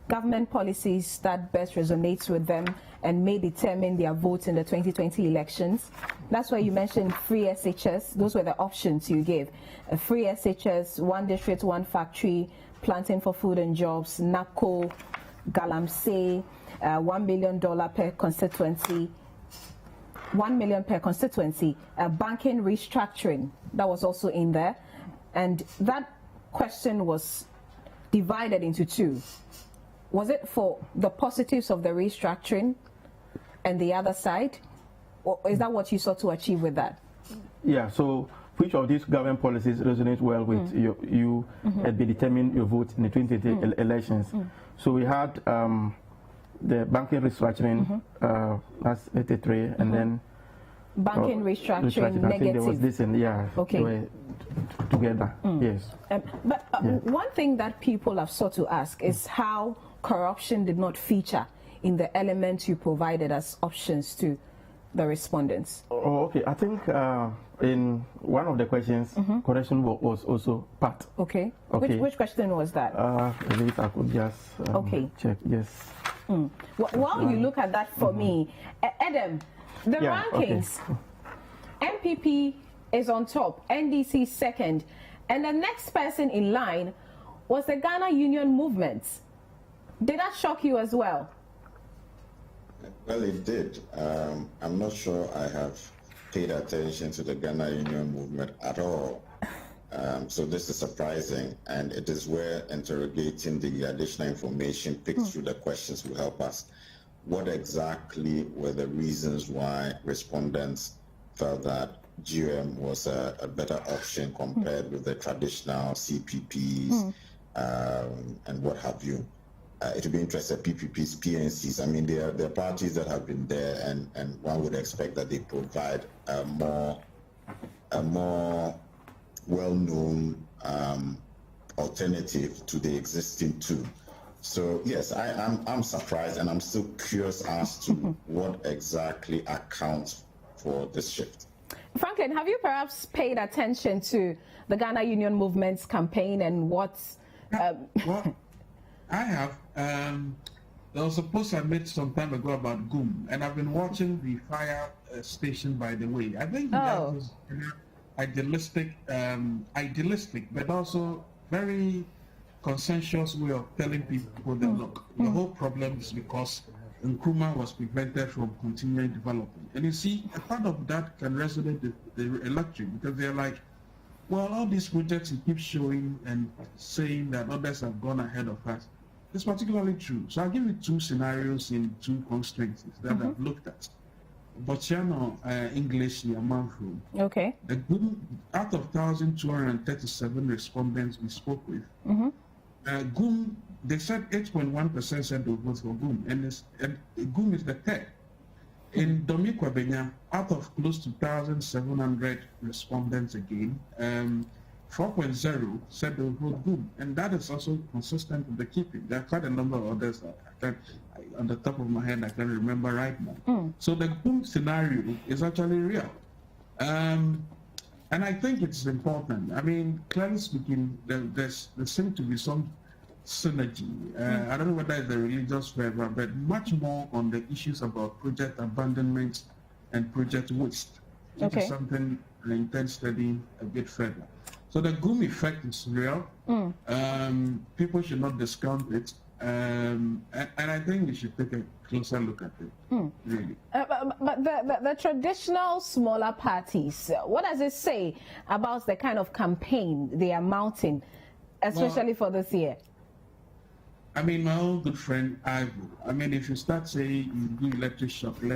government policies that best resonates with them and may determine their votes in the 2020 elections. That's why you mentioned free SHS. Those were the options you gave. Free SHS, one district, one factory, planting for food and jobs, NAPCO, Galamsey, $1 million per constituency, 1 million per constituency, banking restructuring, that was also in there. And that question was divided into two. Was it for the positives of the restructuring and the other side? Or is that what you sought to achieve with that? Yeah, so which of these government policies resonate well with you and they determine your vote in the 2020 elections? So we had the banking restructuring, that's 83, and then banking restructuring negative. I think there was this, and they were together. Yes. But one thing that people have sought to ask is how corruption did not feature in the elements you provided as options to the respondents. Oh, okay. I think in one of the questions, corruption was also part. Okay. Which question was that? If I could just check. Yes. While you look at that for me, Adam, the rankings, MPP is on top, NDC second, and the next person in line was the Ghana Union Movement. Did that shock you as well? Well, it did. I'm not sure I have paid attention to the Ghana Union Movement at all. So this is surprising, and it is where interrogating the additional information picked through the questions will help us. What exactly were the reasons why respondents felt that GUM was a better option compared with the traditional CPPs and what have you? It would be interesting, PPPs, PNCs. I mean, they're parties that have been there, and one would expect that they provide a more well-known alternative to the existing two. So yes, I'm surprised, and I'm still curious as to what exactly accounts for this shift. Franklin, have you perhaps paid attention to the Ghana Union Movement's campaign and what's... Well, I have. There was a post I made some time ago about GUM, and I've been watching the fire station, by the way. I think that was idealistic, but also very consensuous way of telling people that, look, the whole problem is because Nkrumah was prevented from continuing development. And you see, a part of that can resonate with the electorate, because they're like, Well, all these projects you keep showing and saying that others have gone ahead of us, it's particularly true. So I'll give you two scenarios in two constraints that I've looked at. Botswana, English, Yamanfu. Okay. The GUM, out of 1,237 respondents we spoke with, GUM, they said 8.1% said they'll vote for GUM, and GUM is the third. In Dominique Abena, out of close to 1,700 respondents again, 4.0 said they'll vote GUM, and that is also consistent with the keeping. There are quite a number of others that on the top of my head I can't remember right now. So the GUM scenario is actually real. And I think it's important. I mean, clearly speaking, there seems to be some synergy. I don't know whether it's a religious fervor, but much more on the issues about project abandonment and project waste, which is something I intend studying a bit further. So the GUM effect is real. People should not discount it. And I think we should take a closer look at it, really. But the traditional smaller parties, what does it say about the kind of campaign they are mounting, especially for this year? I mean, my own good friend, Ivo. I mean, if you start saying you do electric shock. The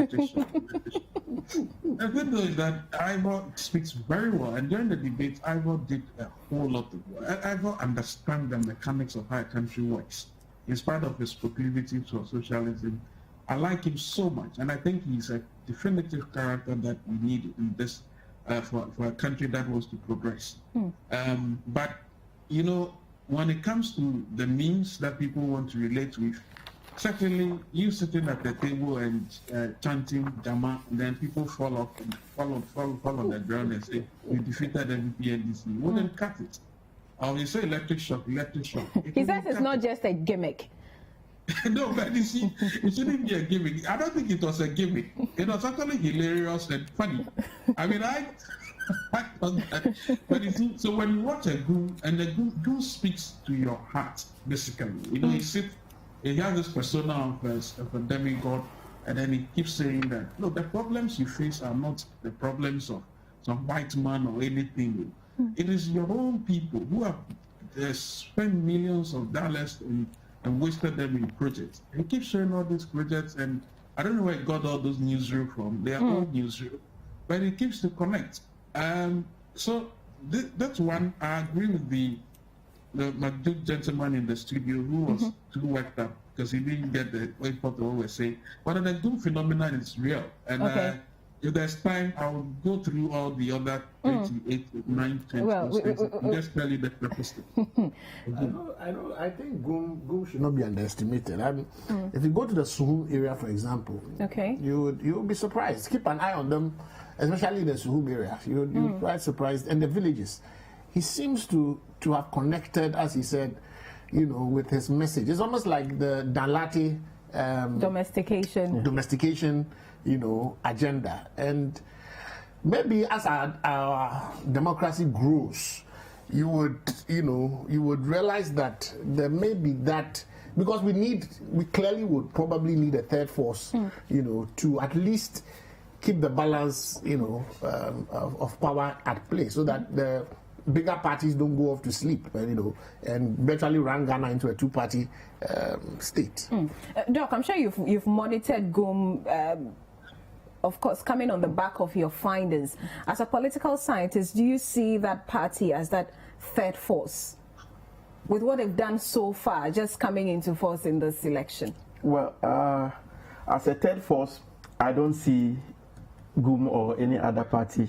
thing is that Ivo speaks very well, and during the debate, Ivo did a whole lot of work. Ivo understands the mechanics of how a country works. In spite of his proclivity to socialism, I like him so much, and I think he's a definitive character that we need in this for a country that wants to progress. But you know, when it comes to the means that people want to relate with, certainly you sitting at the table and chanting Jama, and then people fall off and fall on the ground and say you defeated MVP and this, you wouldn't cut it. Or you say electric shock. He says it's not just a gimmick. No, but you see, it shouldn't be a gimmick. I don't think it was a gimmick. It was actually hilarious and funny. I mean, I thought that. But you see, so when you watch a GUM, and the GUM speaks to your heart, basically. You know, he has this persona of a demigod, and then he keeps saying that, look, the problems you face are not the problems of some white man or anything. It is your own people who have spent millions of dollars and wasted them in projects. He keeps showing all these projects, and I don't know where he got all those newsreel from. They are all newsreel, but he keeps to connect. So that's one. I agree with the McDuke gentleman in the studio who was too worked up because he didn't get the what people were saying. But the GUM phenomenon is real, and if there's time, I will go through all the other 28, 9, 10 and just tell you the purpose. I think GUM should not be underestimated. I mean, if you go to the Suhum area, for example, you'll be surprised. Keep an eye on them, especially in the Suhum area. You'll be quite surprised. And the villages, he seems to have connected, as he said, you know, with his message. It's almost like the Danlati domestication, you know, agenda. And maybe as our democracy grows, you would realize that there may be that, because we clearly would probably need a third force, you know, to at least keep the balance, you know, of power at play, so that the bigger parties don't go off to sleep, you know, and eventually run Ghana into a two-party state. Doc, I'm sure you've monitored GUM, of course, coming on the back of your findings. As a political scientist, do you see that party as that third force with what they've done so far, just coming into force in this election? Well, as a third force, I don't see GUM or any other party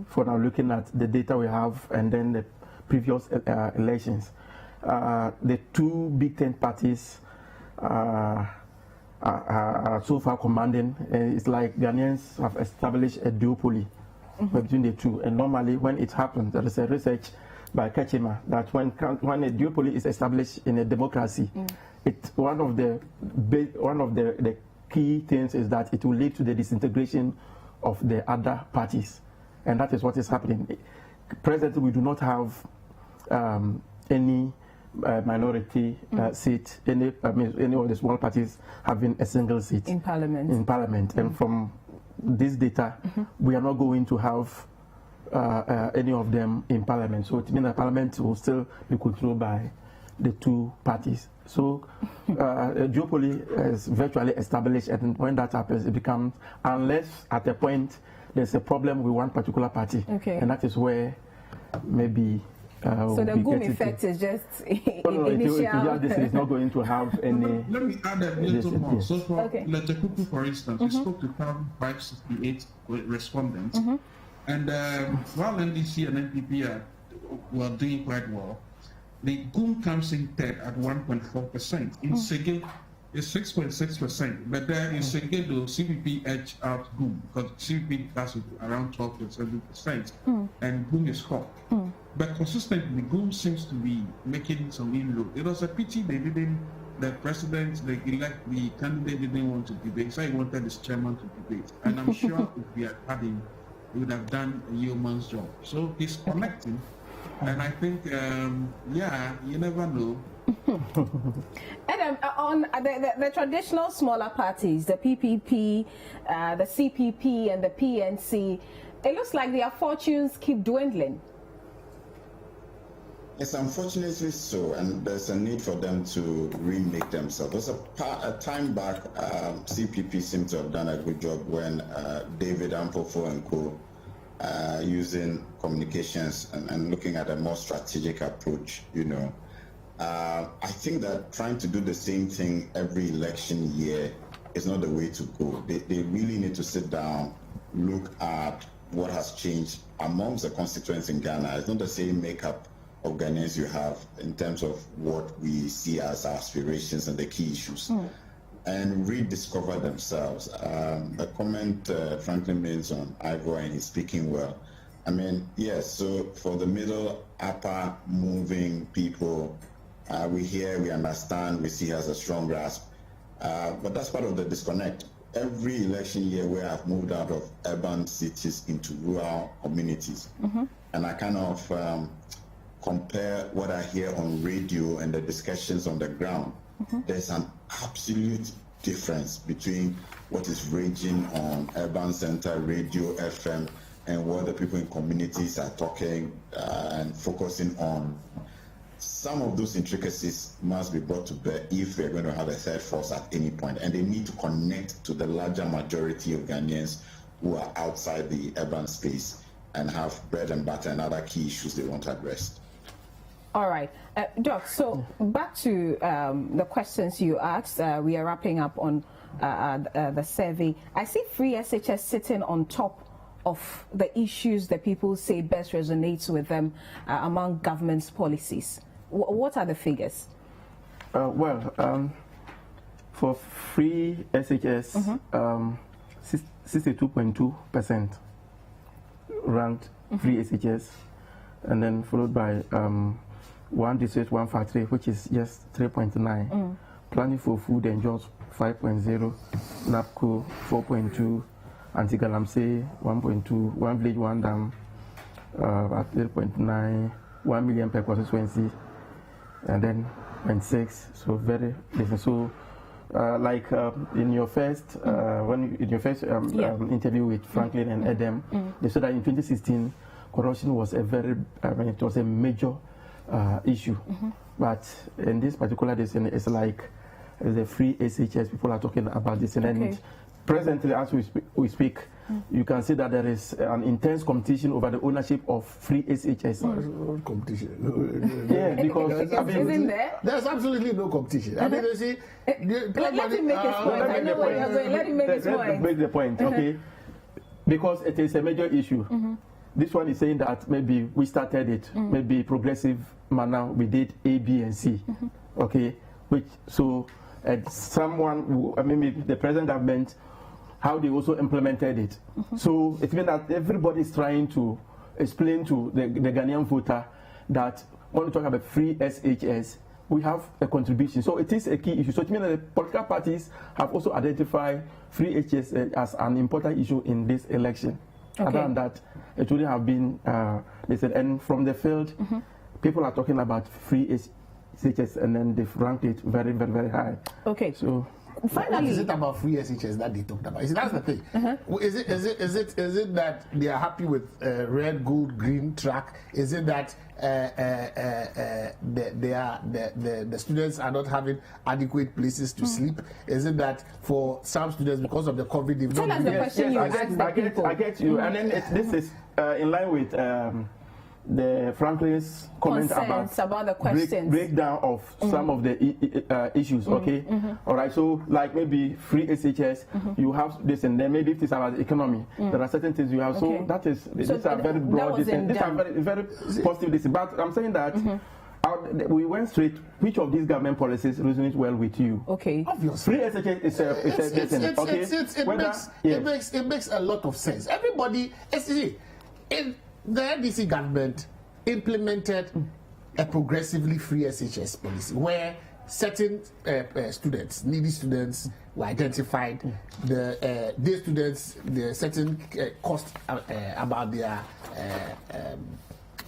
for now, looking at the data we have and then the previous elections. The two big 10 parties are so far commanding. It's like Ghanaians have established a duopoly between the two. And normally when it happens, there is a research by Kachima that when a duopoly is established in a democracy, one of the key things is that it will lead to the disintegration of the other parties. And that is what is happening. Presently, we do not have any minority seat. Any of the small parties having a single seat in parliament. And from this data, we are not going to have any of them in parliament. So it means that parliament will still be controlled by the two parties. So duopoly is virtually established, and when that happens, it becomes, unless at a point there's a problem with one particular party, and that is where maybe. So the Goom effect is just initial. This is not going to have any. Let me add a little more. So for Letekuku, for instance, we spoke to 568 respondents, and while NDC and NPP were doing quite well, the Goom comes in third at 1.4%. In Sege, it's 6.6%, but there in Sege, though, CPP edged out Goom because CPP has around 12.7%, and Goom is top. But consistently, Goom seems to be making some inroads. It was a pity the president, the candidate didn't want to debate, so he wanted his chairman to debate. And I'm sure if we had had him, he would have done a yeoman's job. So he's connecting, and I think, you never know. Adam, on the traditional smaller parties, the PPP, the CPP, and the PNC, it looks like their fortunes keep dwindling. Yes, unfortunately so, and there's a need for them to remake themselves. There's a time back, CPP seemed to have done a good job when David Ampofo and co. Using communications and looking at a more strategic approach, I think that trying to do the same thing every election year is not the way to go. They really need to sit down, look at what has changed amongst the constituents in Ghana. It's not the same makeup of Ghanaians you have in terms of what we see as aspirations and the key issues, and rediscover themselves. A comment Franklin made on Ivor, and he's speaking well. I mean, yes, so for the middle, upper moving people, we hear, we understand, we see has a strong grasp, but that's part of the disconnect. Every election year where I've moved out of urban cities into rural communities, and I kind of compare what I hear on radio and the discussions on the ground, there's an absolute difference between what is raging on urban center radio FM and what the people in communities are talking and focusing on. Some of those intricacies must be brought to bear if we're going to have a third force at any point, and they need to connect to the larger majority of Ghanaians who are outside the urban space and have bread and butter and other key issues they want to address. All right, Doc, so back to the questions you asked. We are wrapping up on the survey. I see free SHS sitting on top of the issues that people say best resonates with them among government's policies. What are the figures? For free SHS, 62.2% ranked free SHS, and then followed by one district, one factory, which is just 3.9. Planning for Food and Jobs 5.0, NAPCO 4.2, Anti-Galamsey 1.2, One Village, One Dam at 8.9, 1 million per constituency, and then 0.6. So very different. So in your first interview with Franklin and Adam, they said that in 2016 corruption was it was a major issue, but in this particular decision, it's like the free SHS. People are talking about this, and presently, as we speak, you can see that there is an intense competition over the ownership of free SHS. Competition? Yeah, because isn't there? There's absolutely no competition. I mean, you see, let him make his point. I know where you're going. Let him make his point. Let's make the point, okay? Because it is a major issue. This one is saying that maybe we started it, maybe progressive manner, we did A, B, and C, okay? Someone, maybe the present government, how they also implemented it. So it means that everybody is trying to explain to the Ghanaian voter that when we talk about free SHS, we have a contribution. So it is a key issue. So it means that the political parties have also identified free SHS as an important issue in this election. Other than that, it would have been, they said, and from the field, people are talking about free SHS, and then they've ranked it very, very, very high. Okay. So finally, what is it about free SHS that they talked about? That's the thing. Is it that they are happy with red, gold, green track? Is it that the students are not having adequate places to sleep? Is it that for some students, because of the COVID, they've not been... I get you. And then this is in line with the Franklin's comment about the questions. breakdown of some of the issues. Okay, all right. So like maybe free SHS, you have this, and then maybe if it's about the economy, there are certain things you have. So that is these are very broad. These are very positive. But I'm saying that. We went straight. Which of these government policies resonates well with you? Okay, obviously. Free SHS is it makes a lot of sense. Everybody, in the NDC government implemented a progressively free SHS policy where certain students, needy students, were identified. These students, the certain cost about their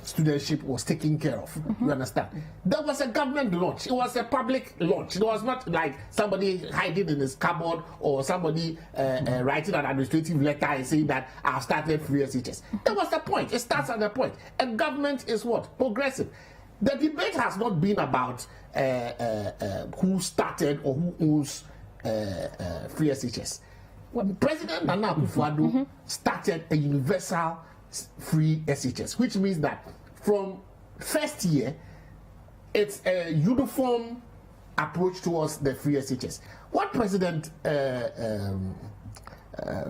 studentship was taken care of. You understand? There was a government launch. It was a public launch. It was not like somebody hiding in his cupboard or somebody writing an administrative letter and saying that I've started free SHS. That was the point. It starts at the point. And government is what? Progressive. The debate has not been about who started or who owns free SHS. When President Nana Akufo-Addo started a universal free SHS, which means that from first year, it's a uniform approach towards the free SHS. What President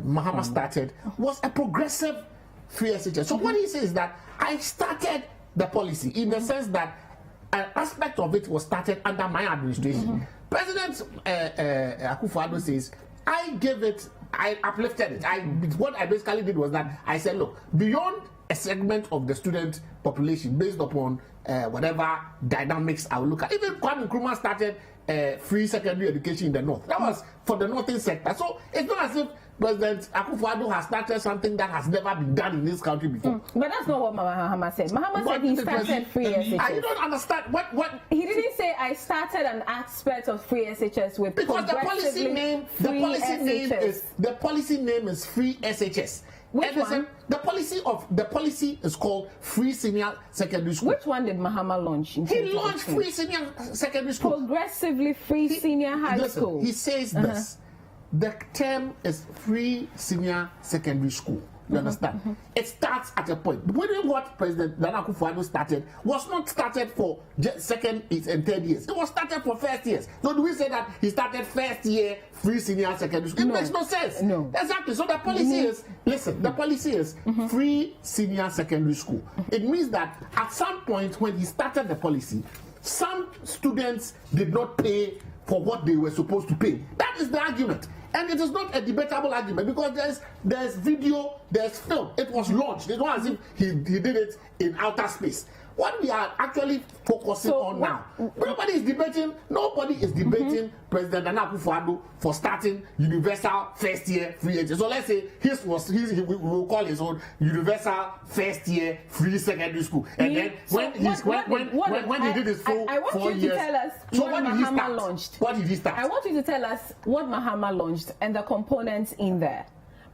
Mahama started was a progressive free SHS. So what he says is that I started the policy in the sense that an aspect of it was started under my administration. President Akufo-Addo says, I gave it, I uplifted it. What I basically did was that I said, look, beyond a segment of the student population based upon whatever dynamics I will look at. Even Kwame Nkrumah started free secondary education in the north. That was for the northern sector. So it's not as if President Akufo-Addo has started something that has never been done in this country before. But that's not what Mahama said. Mahama said he started free SHS. I don't understand what he didn't say. I started an aspect of free SHS with because the policy name is free SHS. Which one? The policy is called Free Senior Secondary School. Which one did Mahama launch? He launched Free Senior Secondary School. Progressively Free Senior High School. He says this. The term is Free Senior Secondary School. You understand? It starts at a point. What President Nana Akufo-Addo started was not started for second and third years. It was started for first years. So do we say that he started first year free senior secondary school? It makes no sense. No. Exactly. So the policy is, listen, the policy is free senior secondary school. It means that at some point when he started the policy, some students did not pay for what they were supposed to pay. That is the argument. And it is not a debatable argument because there's video, there's film. It was launched. It's not as if he did it in outer space. What we are actually focusing on now, nobody is debating President Nana Akufo-Addo for starting universal first year free SHS. So let's say we will call his own universal first year free secondary school. And then when he did his full 4 years, tell us so what Mahama launched. What did he start? I want you to tell us what Mahama launched and the components in there,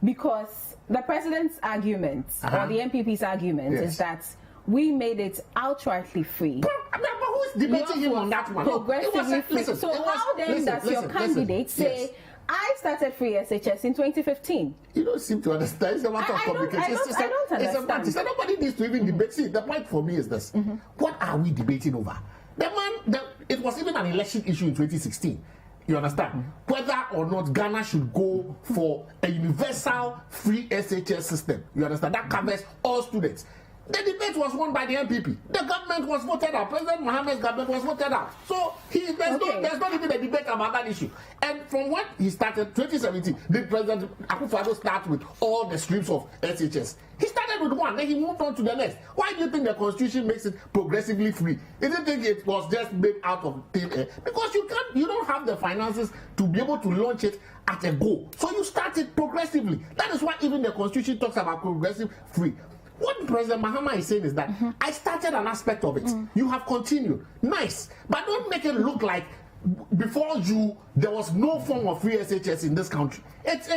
because the president's argument or the MPP's argument is that we made it outrightly free. But who is debating him on that one? Progressively free. So how then does your candidate say, I started free SHS in 2015? You don't seem to understand. It's a matter of communication. I don't understand. So nobody needs to even debate. See, the point for me is this. What are we debating over? It was even an election issue in 2016. You understand? Whether or not Ghana should go for a universal free SHS system. You understand? That covers all students. The debate was won by the MPP. The government was voted out. President Mahama's government was voted out. So there's not even a debate about that issue. And from when he started, 2017, did President Akufo-Addo start with all the streams of SHS? He started with one, then he moved on to the next. Why do you think the Constitution makes it progressively free? You didn't think it was just made out of thin air? Because you don't have the finances to be able to launch it at a go. So you started progressively. That is why even the Constitution talks about progressive free. What President Mahama is saying is that I started an aspect of it. You have continued. Nice. But don't make it look like before you, there was no form of free SHS in this country. It's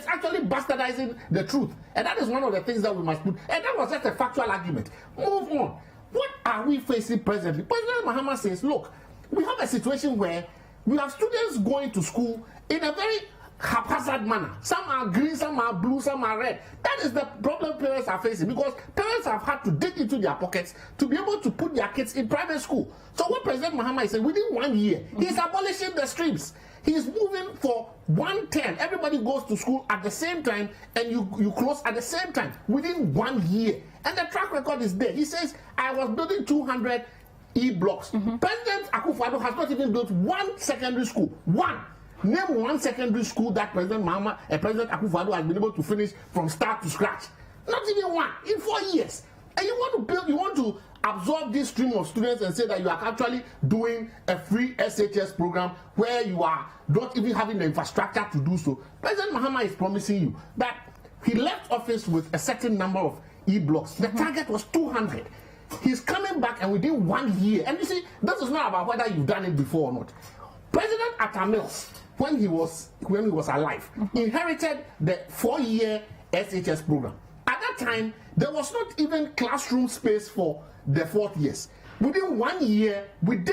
actually bastardizing the truth. And that is one of the things that we must put. And that was just a factual argument. Move on. What are we facing presently? President Mahama says, look, we have a situation where we have students going to school in a very haphazard manner. Some are green, some are blue, some are red. That is the problem parents are facing, because parents have had to dig into their pockets to be able to put their kids in private school. So what President Mahama is saying, within 1 year, he's abolishing the streams. He's moving for 1 term. Everybody goes to school at the same time, and you close at the same time within 1 year. And the track record is there. He says, I was building 200 E-blocks. President Akufo-Addo has not even built 1 secondary school. One. Name 1 secondary school that President Mahama and President Akufo-Addo has been able to finish from start to scratch. Not even one in 4 years. And you want to build, you want to absorb this stream of students and say that you are actually doing a free SHS program where you are not even having the infrastructure to do so. President Mahama is promising you that he left office with a certain number of E-blocks. The target was 200. He's coming back, and within 1 year, and you see, this is not about whether you've done it before or not. President Atamil, when he was alive, inherited the 4-year SHS program. At that time, there was not even classroom space for the 4th years. Within 1 year, we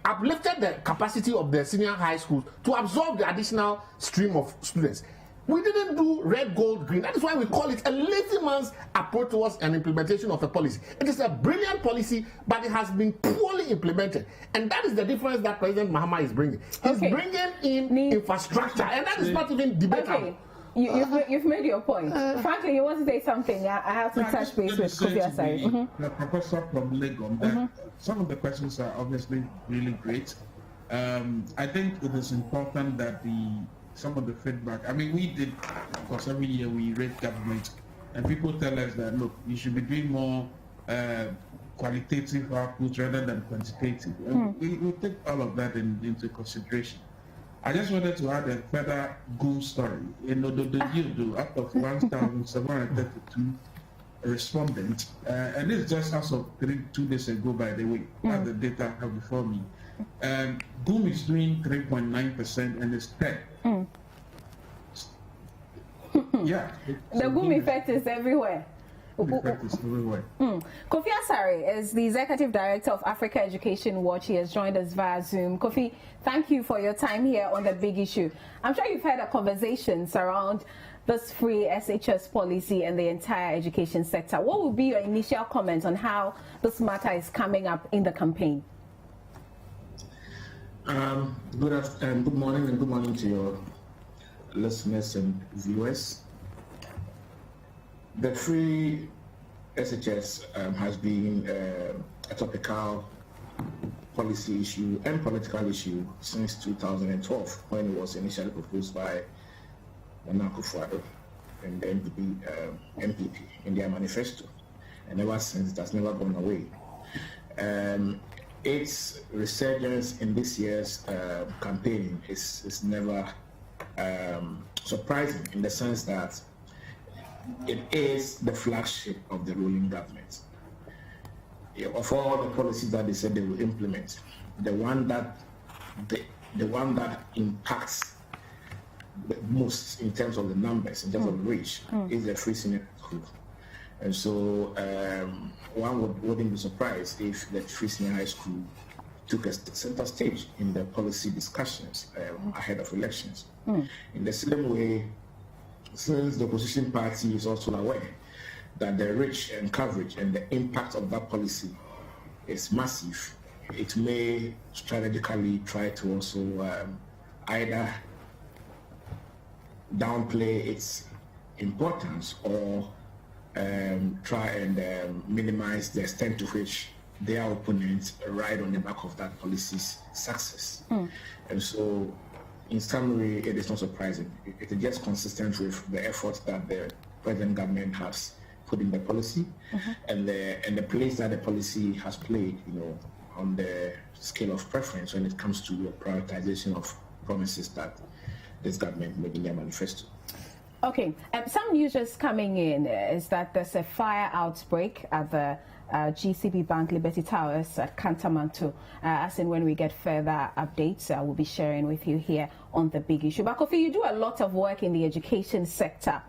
uplifted the capacity of the senior high schools to absorb the additional stream of students. We didn't do red, gold, green. That is why we call it a lazy man's approach towards an implementation of a policy. It is a brilliant policy, but it has been poorly implemented. And that is the difference that President Mahama is bringing. He's bringing in infrastructure, and that is not even debatable. You've made your point. Frankly, you want to say something. I have to touch base with Kofi Asare. The professor from Lagos, some of the questions are obviously really great. I think it is important that some of the feedback, I mean, we did, because every year we rate government, and people tell us that, look, you should be doing more qualitative outputs rather than quantitative. We take all of that into consideration. I just wanted to add a further good story. You know, the yield out of 1,732 respondents, and this just as of 2 days ago, by the way, as the data I have before me. GUM is doing 3.9% and it's 10. Yeah. The GUM effect is everywhere. Kofi Asare is the Executive Director of Africa Education Watch. He has joined us via Zoom. Kofi, thank you for your time here on the big issue. I'm sure you've heard the conversations around this free SHS policy and the entire education sector. What will be your initial comments on how this matter is coming up in the campaign? Good morning, and good morning to your listeners and viewers. The free SHS has been a topical policy issue and political issue since 2012, when it was initially proposed by Nana Akufo-Addo and the MPP in their manifesto. And ever since, it has never gone away. Its resurgence in this year's campaign is never surprising, in the sense that it is the flagship of the ruling government. Of all the policies that they said they will implement, the one that impacts the most in terms of the numbers, in terms of reach, is the free senior school. And so one wouldn't be surprised if the free senior high school took a center stage in the policy discussions ahead of elections. In the same way, since the opposition party is also aware that the reach and coverage and the impact of that policy is massive, it may strategically try to also either downplay its importance or try and minimize the extent to which their opponents ride on the back of that policy's success. And so, in summary, it is not surprising. It is just consistent with the efforts that the present government has put in the policy and the place that the policy has played, on the scale of preference when it comes to the prioritization of promises that this government made in their manifesto. Okay, some news just coming in is that there's a fire outbreak at the GCB Bank Liberty Towers at Kantamanto. As in when we get further updates, we'll be sharing with you here on The Big Issue. But Kofi, you do a lot of work in the education sector.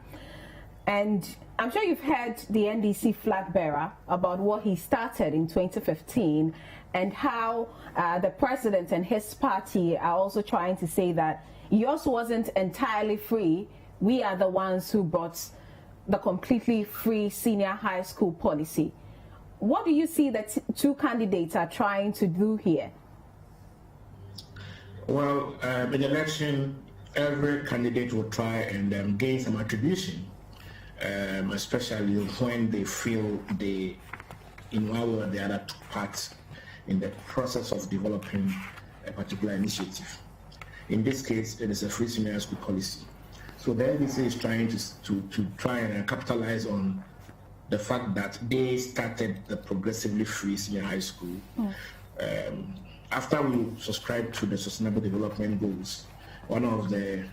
And I'm sure you've heard the NDC flag bearer about what he started in 2015 and how the president and his party are also trying to say that yours wasn't entirely free. We are the ones who brought the completely free senior high school policy. What do you see that two candidates are trying to do here? Well, in the election, every candidate will try and gain some attribution, especially when they feel they, in one way or the other, took part in the process of developing a particular initiative. In this case, it is a free senior high school policy. So the NDC is trying to try and capitalize on the fact that they started the progressively free senior high school. After we subscribed to the Sustainable Development Goals, one of the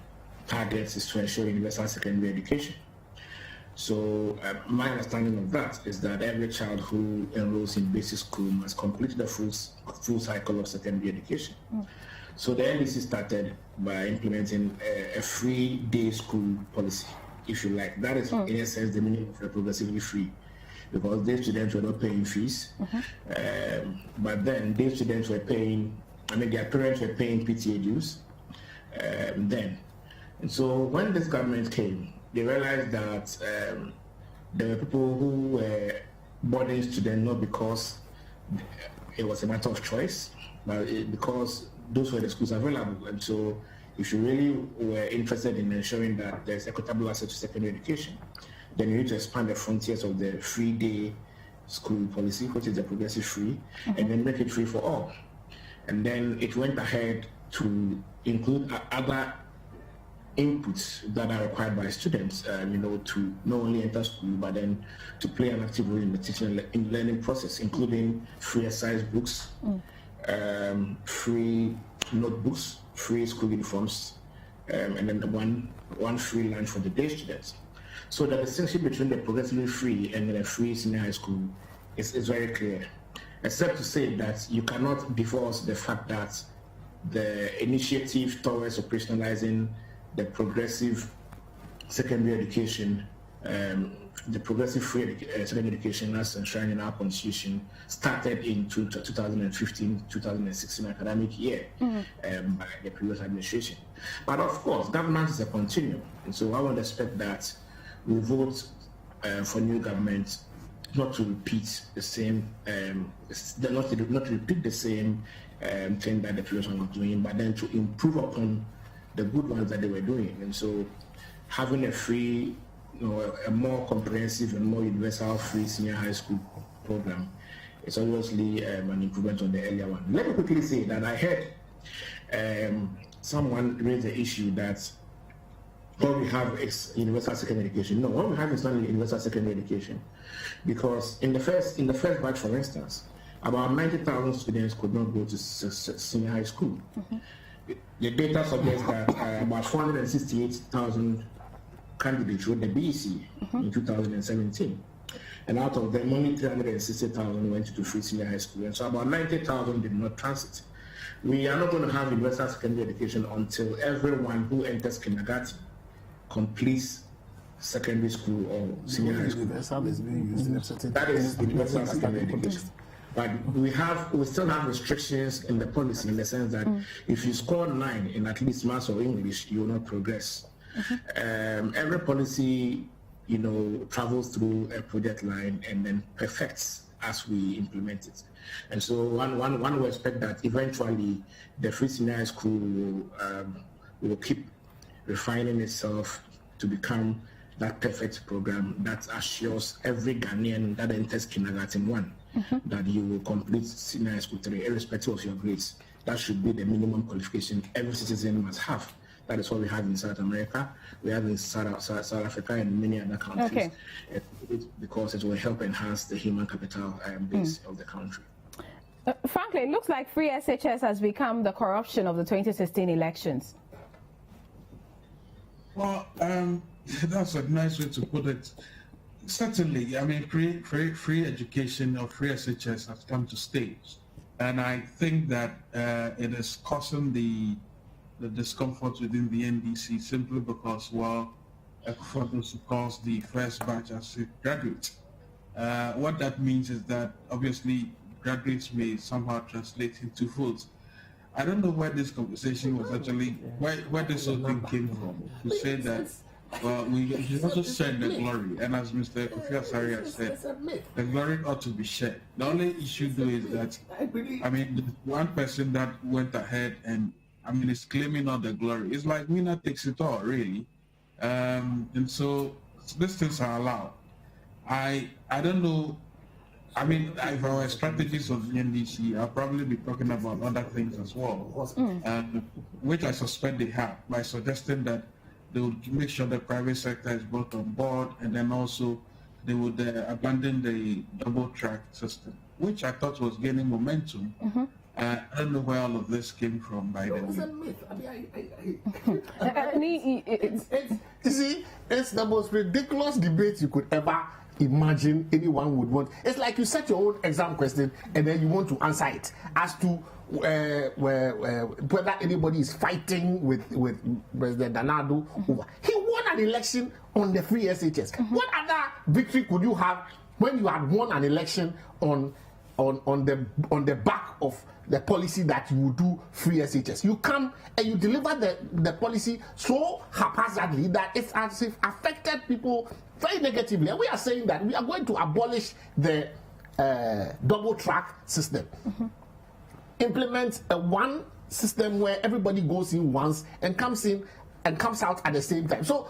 targets is to ensure universal secondary education. So my understanding of that is that every child who enrolls in basic school must complete the full cycle of secondary education. So the NDC started by implementing a free day school policy, if you like. That is, in essence, the meaning of progressively free, because day students were not paying fees, but then day students were paying, their parents were paying PTA dues then. And so when this government came, they realized that there were people who were boarding students not because it was a matter of choice, but because those were the schools available. And so if you really were interested in ensuring that there's equitable access to secondary education, then you need to expand the frontiers of the free day school policy, which is the progressive free, and then make it free for all. And then it went ahead to include other inputs that are required by students, to not only enter school, but then to play an active role in the teaching and learning process, including free exercise books, free notebooks, free school uniforms, and then one free lunch for the day students. So the distinction between the progressively free and the free senior high school is very clear, except to say that you cannot divorce the fact that the initiative towards operationalizing the progressive secondary education, the progressive free secondary education as enshrined in our constitution, started in 2015-2016 academic year by the previous administration. But of course, governance is a continuum, and so I would expect that we vote for new government not to repeat the same, not to repeat the same thing that the previous one was doing, but then to improve upon the good ones that they were doing. And so having a free, a more comprehensive and more universal free senior high school program is obviously an improvement on the earlier one. Let me quickly say that I heard someone raise the issue that all we have is universal secondary education. No, all we have is not universal secondary education, because in the first batch, for instance, about 90,000 students could not go to senior high school. The data suggests that about 468,000 candidates wrote the BEC in 2017. And out of them, only 360,000 went to free senior high school. And so about 90,000 did not transit. We are not going to have universal secondary education until everyone who enters kindergarten completes secondary school or senior high school. That is universal secondary education. But we still have restrictions in the policy, in the sense that if you score 9 in at least maths or English, you will not progress. Every policy, travels through a project line and then perfects as we implement it. And so one will expect that eventually the free senior high school will keep refining itself to become that perfect program that assures every Ghanaian that enters kindergarten 1 that you will complete senior high school 3, irrespective of your grades. That should be the minimum qualification every citizen must have. That is what we have in South America, we have in South Africa, and many other countries, because it will help enhance the human capital base of the country. Frankly, it looks like free SHS has become the corruption of the 2016 elections. Well, that's a nice way to put it. Certainly. I mean, free education or free SHS has come to stay. And I think that it is causing the discomfort within the NDC simply because, well, for those who calls the first batch as graduates. What that means is that obviously graduates may somehow translate into votes. I don't know where this conversation was actually, where this whole thing came from, to say that, well, we also share the glory, and as Mr. Kofi Asare has said, the glory ought to be shared. The only issue though is that, I mean, the one person that went ahead and, I mean, is claiming all the glory. It's like Mina takes it all, really. And so these things are allowed. I don't know. I mean, if our strategies of the NDC, I'll probably be talking about other things as well, which I suspect they have, by suggesting that they would make sure the private sector is brought on board, and then also they would abandon the double track system, which I thought was gaining momentum. I don't know where all of this came from by the way. It's a myth. You see, it's the most ridiculous debate you could ever imagine anyone would want. It's like you set your own exam question and then you want to answer it as to whether anybody is fighting with President Danado. He won an election on the free SHS. What other victory could you have when you had won an election on the back of the policy that you will do free SHS? You come and you deliver the policy so haphazardly that it's as if affected people very negatively. And we are saying that we are going to abolish the double track system. Implement one system where everybody goes in once and comes in and comes out at the same time. So,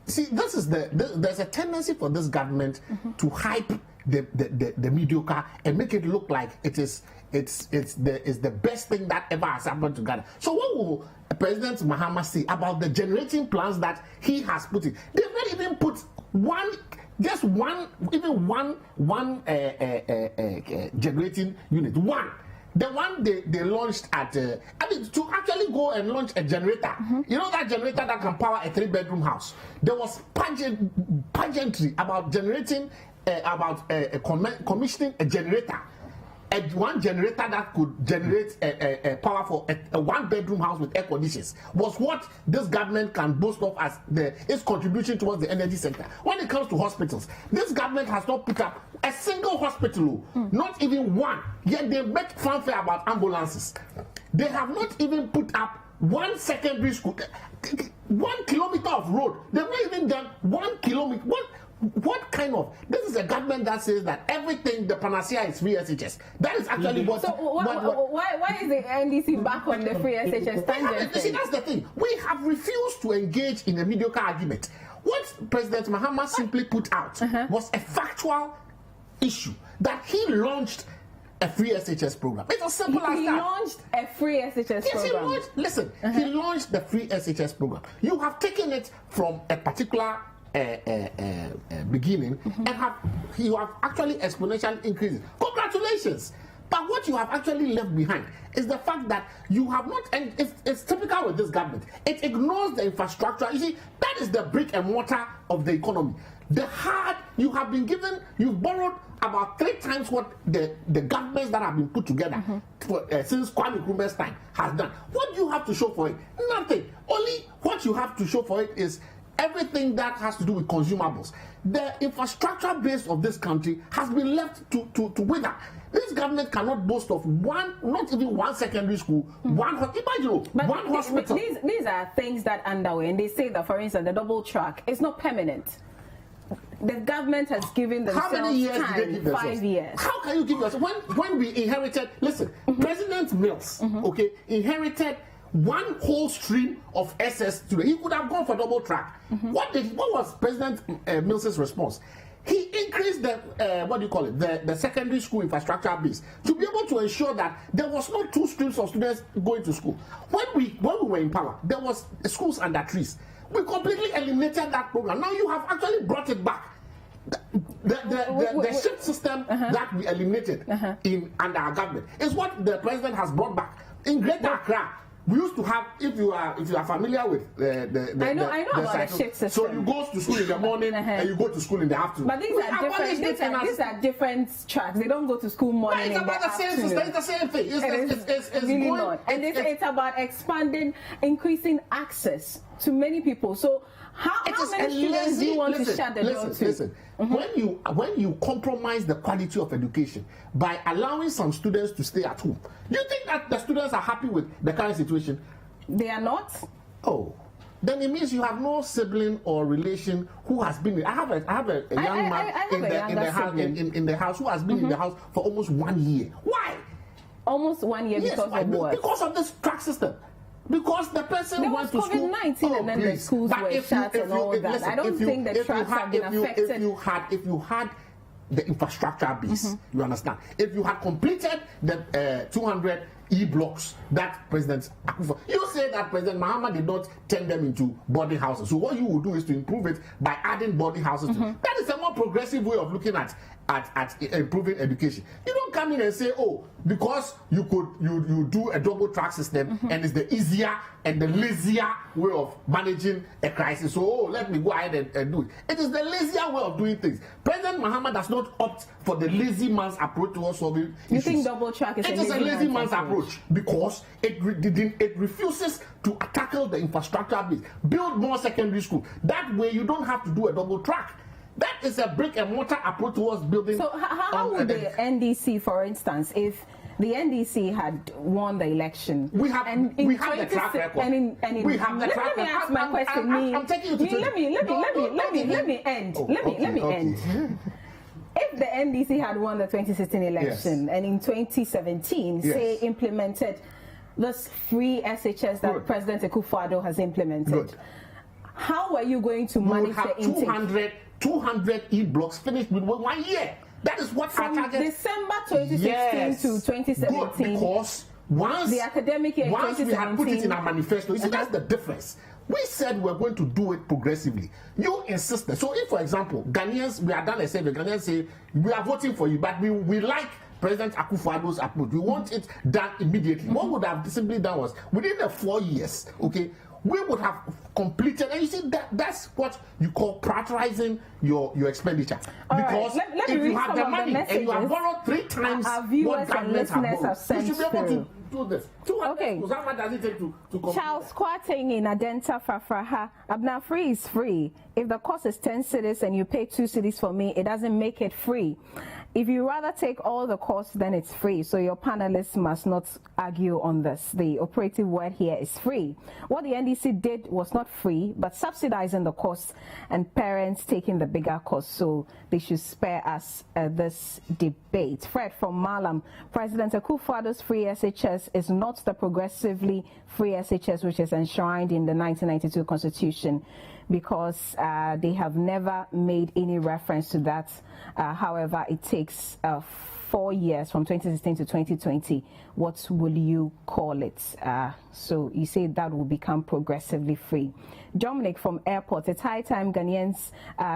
see, this is there's a tendency for this government to hype the mediocre and make it look like it's the best thing that ever has happened to Ghana. So what will President Mahama say about the generating plans that he has put in? They've not even put one generating unit. The one they launched at, to actually go and launch a generator. You know that generator that can power a 3-bedroom house? There was pageantry about generating, commissioning a generator. One generator that could generate a power for a 1-bedroom house with air conditions was what this government can boast of as its contribution towards the energy sector. When it comes to hospitals, this government has not put up a single hospital, not even one. Yet they make fanfare about ambulances. They have not even put up one secondary school, 1 kilometer of road. They've not even done 1 kilometer. What kind of? This is a government that says that everything, the panacea is free SHS. That is actually what. So why is the NDC back on the free SHS tangent? See, that's the thing. We have refused to engage in a mediocre argument. What President Mahama simply put out was a factual issue that he launched a free SHS program. It's as simple as that. He launched a free SHS program. He launched the free SHS program. You have taken it from a particular beginning and you have actually exponentially increased. Congratulations! But what you have actually left behind is the fact that you have not, and it's typical with this government, it ignores the infrastructure. You see, that is the brick and mortar of the economy. You've borrowed about 3 times what the governments that have been put together since Kwame Nkrumah's time has done. What do you have to show for it? Nothing. Only what you have to show for it is everything that has to do with consumables. The infrastructure base of this country has been left to wither. This government cannot boast of not even one secondary school, one hospital. These are things that underway, and they say that, for instance, the double track is not permanent. The government has given themselves How many years time, did they give themselves? 5 years. How can you give yourself? When we inherited, listen, President Mills, inherited one whole stream of SS students. He could have gone for double track. What was President Mills's response? He increased the secondary school infrastructure base to be able to ensure that there was not 2 streams of students going to school. When we were in power, there was schools under trees. We completely eliminated that program. Now you have actually brought it back. The shift system that we eliminated under our government is what the president has brought back. In Greater Accra, We used to have, if you are familiar with I know about the shift system. So you go to school in the morning and you go to school in the afternoon. But these are different tracks. They don't go to school morning. It's about the same system. It's the same thing. It's really not. And it's about expanding, increasing access to many people. So how many students do you want to shut the door to? Listen. When you compromise the quality of education by allowing some students to stay at home, do you think that the students are happy with the current situation? They are not. Oh, then it means you have no sibling or relation who has been. I have a young man in the house who has been in the house for almost 1 year. Why? Almost 1 year because of what? Because of this track system. Because the person went to school. COVID-19 and then the schools were shut and all that. I don't think the tracks have been affected. If you had the infrastructure base, you understand. If you had completed the 200 E-blocks that President Akufo, you say that President Mahama did not turn them into boarding houses. So what you will do is to improve it by adding boarding houses. That is a more progressive way of looking at improving education. You don't come in and say, oh, because you do a double track system and it's the easier and the lazier way of managing a crisis. So let me go ahead and do it. It is the lazier way of doing things. President Mahama does not opt for the lazy man's approach towards solving issues. You think double track is a lazy man's approach because it refuses to tackle the infrastructure base. Build more secondary school. That way you don't have to do a double track. That is a brick and mortar approach towards building. So how would the NDC, for instance, if the NDC had won the election? We have the track record. We have the track record. Let me ask my question. I'm taking you to let me end. Let me end. If the NDC had won the 2016 election and in 2017, say implemented this free SHS that President Akufo-Addo has implemented, how are you going to manage the intake? 200 E-blocks finished with 1 year. That is what from our target. December 2016 to 2017. Good, because once the academic year we had put it in our manifesto, you see that's the difference. We said we're going to do it progressively. You insisted. So if, for example, Ghanaians, we are done a survey, Ghanaians say we are voting for you, but we like President Akufo-Addo's approach. We want it done immediately. What would have simply done was within the 4 years, okay, we would have completed, and you see that's what you call prioritizing your expenditure. Because let if me you have the money and you have borrowed 3 times what government have borrowed, you should be able to do this. 200 schools, how much does it take to complete? Charles Kwarteng in Adenta Fafraha, Abna, free is free. If the cost is 10 cedis and you pay 2 cedis for me, it doesn't make it free. If you rather take all the costs, then it's free. So your panelists must not argue on this. The operative word here is free. What the NDC did was not free, but subsidizing the costs and parents taking the bigger cost. So they should spare us this debate. Fred from Malam, President Akufo-Addo's free SHS is not the progressively free SHS which is enshrined in the 1992 Constitution, because they have never made any reference to that. However, it takes 4 years from 2016 to 2020. What will you call it? So you say that will become progressively free. Dominic from Airport, it's high time Ghanaians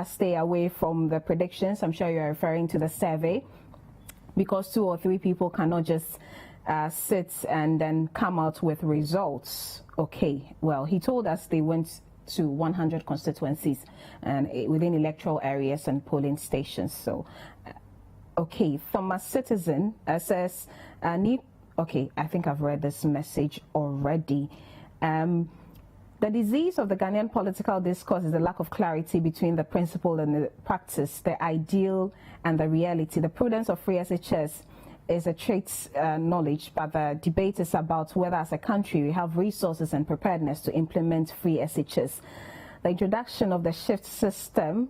stay away from the predictions. I'm sure you're referring to the survey, because 2 or 3 people cannot just sit and then come out with results. Okay, well, he told us they went to 100 constituencies and within electoral areas and polling stations. So, okay, Thomas Citizen says, okay, I think I've read this message already. The disease of the Ghanaian political discourse is the lack of clarity between the principle and the practice, the ideal and the reality. The prudence of free SHS is a traits knowledge, but the debate is about whether as a country we have resources and preparedness to implement free SHS. The introduction of the shift system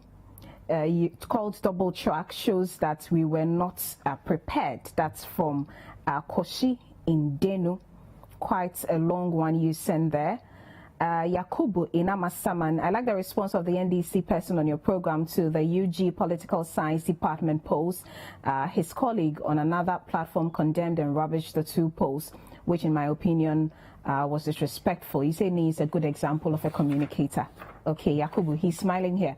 called double track shows that we were not prepared. That's from Koshi in Denu, quite a long one you send there. Yakubu in Amasaman, I like the response of the NDC person on your program to the UG Political Science Department post. His colleague on another platform condemned and rubbished the 2 posts, which in my opinion was disrespectful. You say he's a good example of a communicator. Okay, Yakubu, he's smiling here.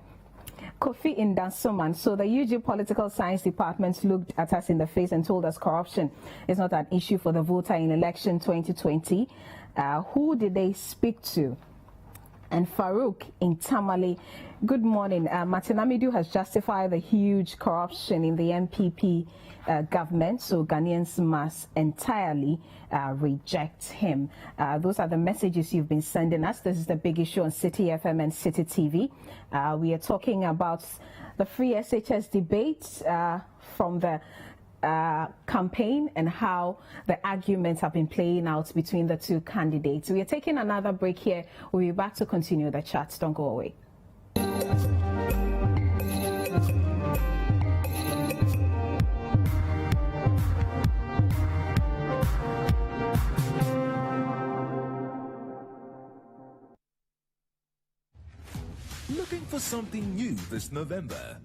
Kofi Indansoman. So the UG Political Science Department looked at us in the face and told us corruption is not an issue for the voter in election 2020. Who did they speak to? And Farouk in Tamale, good morning. Martin Amidu has justified the huge corruption in the MPP government, so Ghanaians must entirely reject him. Those are the messages you've been sending us. This is the big issue on City FM and City TV. We are talking about the free SHS debate from the campaign and how the arguments have been playing out between the two candidates. We are taking another break here. We'll be back to continue the chat. Don't go away. Looking for something new this November?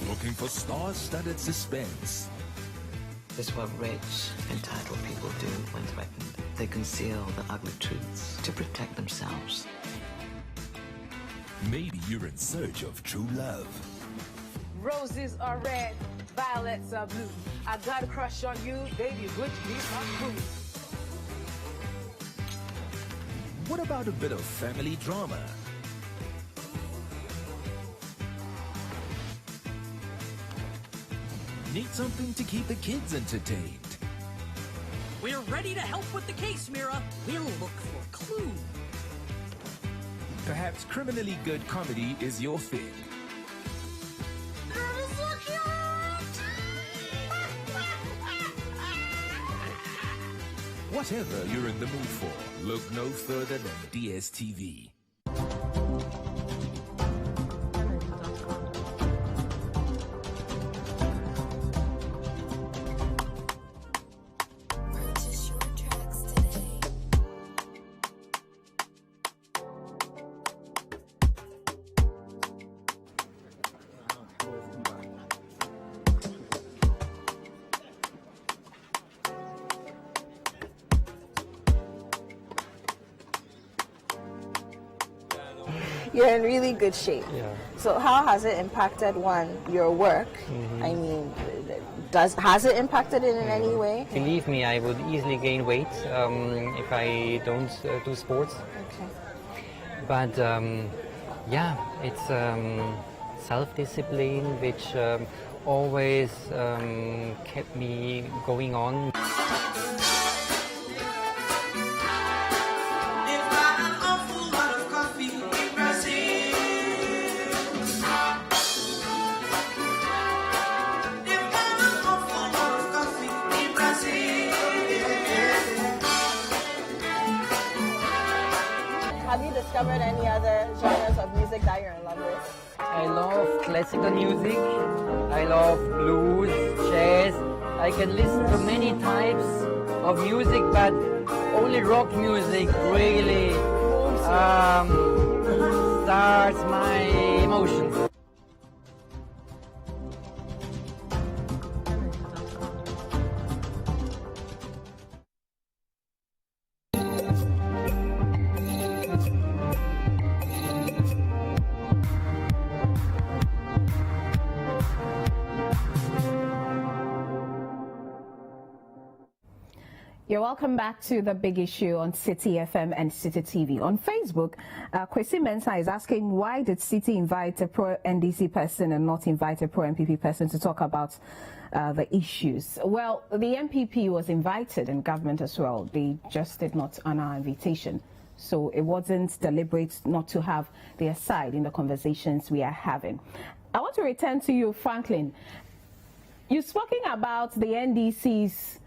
Looking for star-studded suspense? This is what rich, entitled people do when threatened. They conceal the ugly truths to protect themselves. Maybe you're in search of true love. Roses are red, violets are blue. I got a crush on you, baby, would you be my crew? What about a bit of family drama? Need something to keep the kids entertained? We're ready to help with the case, Mira. We'll look for clues. Perhaps criminally good comedy is your thing. Whatever you're in the mood for, look no further than DSTV. You're in really good shape. Yeah. So how has it impacted your work? I mean, has it impacted it in any way? Believe me, I would easily gain weight if I don't do sports. Okay. But yeah, it's self-discipline which always kept me going on. Have you discovered any other genres of music that you're in love with? I love classical music, I love blues, jazz. I can listen to many types of music, but only rock music really starts my emotions. You're welcome back to the big issue on City FM and City TV. On Facebook, Kwesi Mensah is asking, why did City invite a pro-NDC person and not invite a pro-MPP person to talk about the issues? Well, the MPP was invited and government as well. They just did not honor our invitation. So it wasn't deliberate not to have their side in the conversations we are having. I want to return to you, Franklin. You've spoken about the NDC's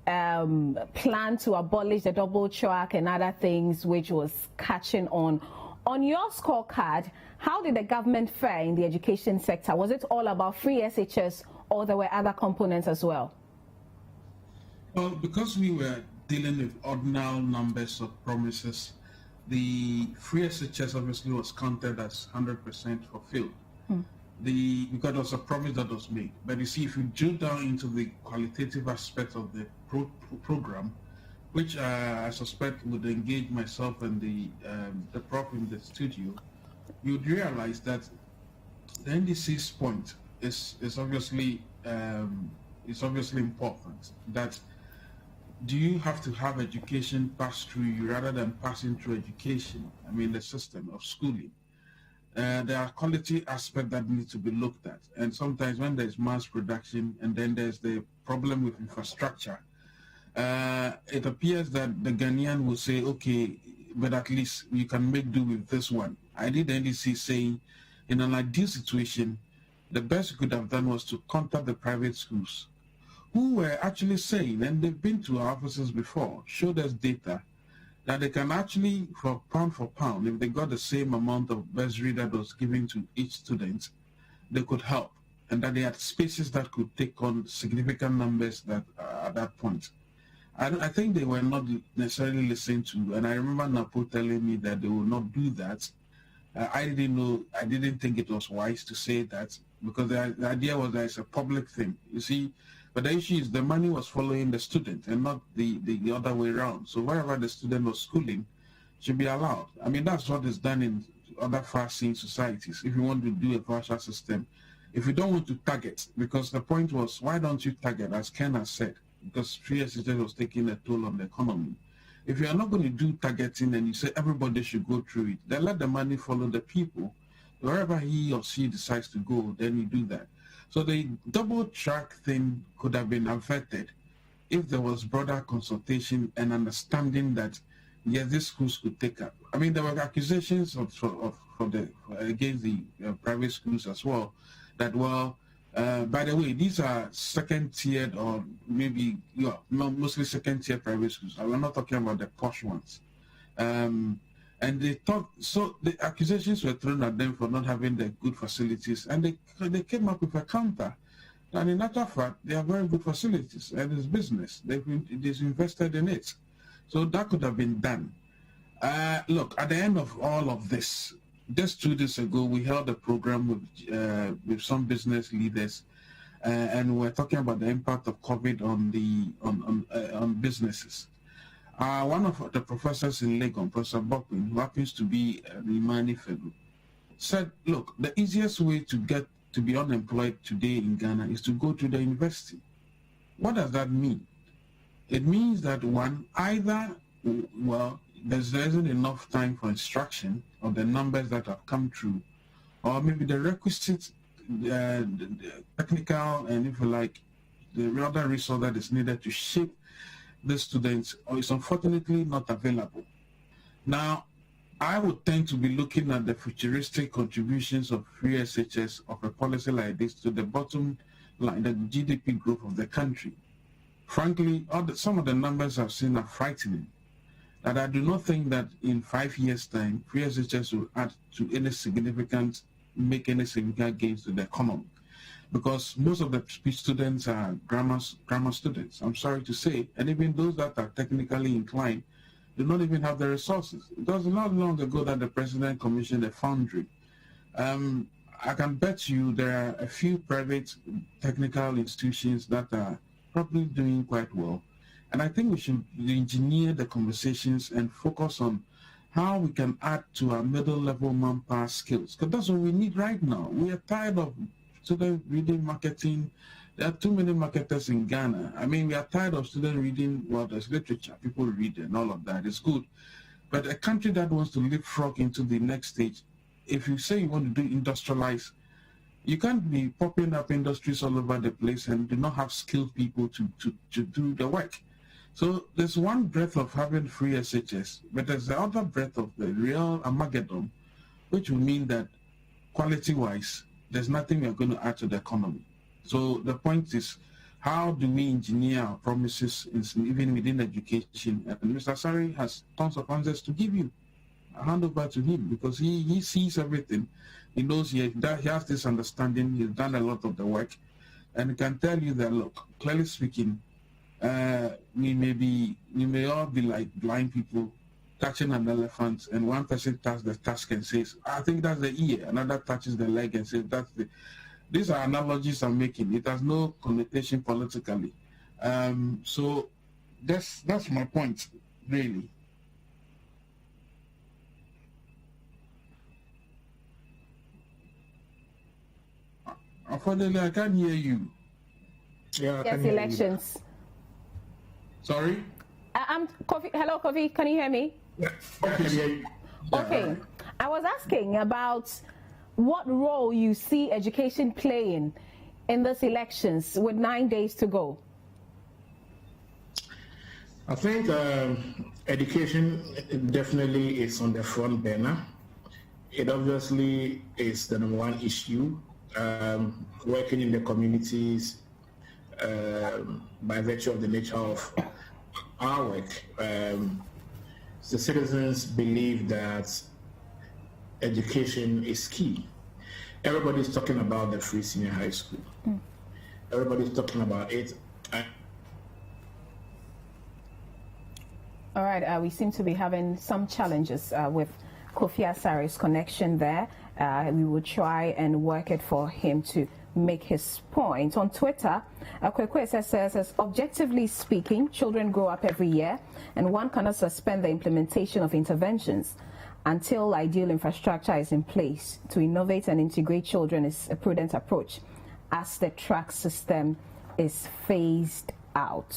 plan to abolish the double track and other things which was catching on. On your scorecard, how did the government fare in the education sector? Was it all about free SHS or there were other components as well? Well, because we were dealing with ordinal numbers of promises, the free SHS obviously was counted as 100% fulfilled. Because there was a promise that was made. But you see, if you drill down into the qualitative aspects of the program, which I suspect would engage myself and the prop in the studio, you'd realize that the NDC's point is obviously important. That do you have to have education pass through you rather than passing through education? I mean, the system of schooling. There are quality aspects that need to be looked at, and sometimes when there's mass production and then there's the problem with infrastructure, it appears that the Ghanaian will say, okay, but at least you can make do with this one. I did NDC saying, in an ideal situation, the best you could have done was to contact the private schools who were actually saying, and they've been to our offices before, showed us data that they can actually, for pound, if they got the same amount of bursary that was given to each student, they could help, and that they had spaces that could take on significant numbers that at that point. I think they were not necessarily listened to, and I remember Napo telling me that they will not do that. I didn't think it was wise to say that, because the idea was that it's a public thing, you see. But the issue is the money was following the student and not the other way around. So wherever the student was schooling should be allowed. I mean, that's what is done in other far-seeing societies. If you want to do a voucher system, if you don't want to target, because the point was, why don't you target, as Ken has said, because free SHS was taking a toll on the economy. If you are not going to do targeting and you say everybody should go through it, then let the money follow the people. Wherever he or she decides to go, then you do that. So the double track thing could have been averted if there was broader consultation and understanding that, yes, these schools could take up. I mean, there were accusations against the private schools as well, that, well, by the way, these are second-tiered or maybe, mostly second-tier private schools. We're not talking about the posh ones. And they thought, so the accusations were thrown at them for not having the good facilities, and they came up with a counter. And in actual fact, they are very good facilities, and it's business. They've invested in it. So that could have been done. Look, at the end of all of this, just 2 days ago, we held a program with some business leaders, and we're talking about the impact of COVID on businesses. One of the professors in Legon, Professor Bokwin, who happens to be an Imani fellow, said, look, the easiest way to get to be unemployed today in Ghana is to go to the university. What does that mean? It means that one, either, well, there isn't enough time for instruction of the numbers that have come through, or maybe the requisite technical and, if you like, the other resource that is needed to shape the students is unfortunately not available. Now, I would tend to be looking at the futuristic contributions of free SHS of a policy like this to the bottom line, the GDP growth of the country. Frankly, some of the numbers I've seen are frightening. And I do not think that in 5 years' time, free SHS will add to make any significant gains to the economy. Because most of the students are grammar students, I'm sorry to say, and even those that are technically inclined do not even have the resources. It was not long ago that the president commissioned a foundry. I can bet you there are a few private technical institutions that are probably doing quite well. And I think we should engineer the conversations and focus on how we can add to our middle-level manpower skills, because that's what we need right now. We are tired of student reading marketing. There are too many marketers in Ghana. I mean, we are tired of students reading what is literature. People read and all of that. It's good. But a country that wants to leapfrog into the next stage, if you say you want to do industrialize, you can't be popping up industries all over the place and do not have skilled people to do the work. So there's one breadth of having free SHS, but there's the other breadth of the real Armageddon, which will mean that quality-wise, there's nothing we're going to add to the economy. So the point is, how do we engineer our promises even within education? And Mr. Sari has tons of answers to give you. I'll hand over to him because he sees everything. He knows he has this understanding. He's done a lot of the work. And he can tell you that, look, clearly speaking, we may all be like blind people touching an elephant, and one person touches the tusk and says, I think that's the ear. Another touches the leg and says, that's the... These are analogies I'm making. It has no connotation politically. So that's my point, really. Unfortunately, I can't hear you. Yeah, yes, elections. Sorry? I'm Kofi. Hello, Kofi. Can you hear me? Yeah, I can hear you. Okay. I was asking about what role you see education playing in these elections with 9 days to go. I think education definitely is on the front burner. It obviously is the number one issue. Working in the communities by virtue of the nature of our work, the citizens believe that education is key. Everybody's talking about the free senior high school. Everybody's talking about it. All right, we seem to be having some challenges with Kofi Asari's connection there. We will try and work it for him to make his point. On Twitter, Kwekwe says, objectively speaking, children grow up every year, and one cannot suspend the implementation of interventions until ideal infrastructure is in place. To innovate and integrate children is a prudent approach as the track system is phased out.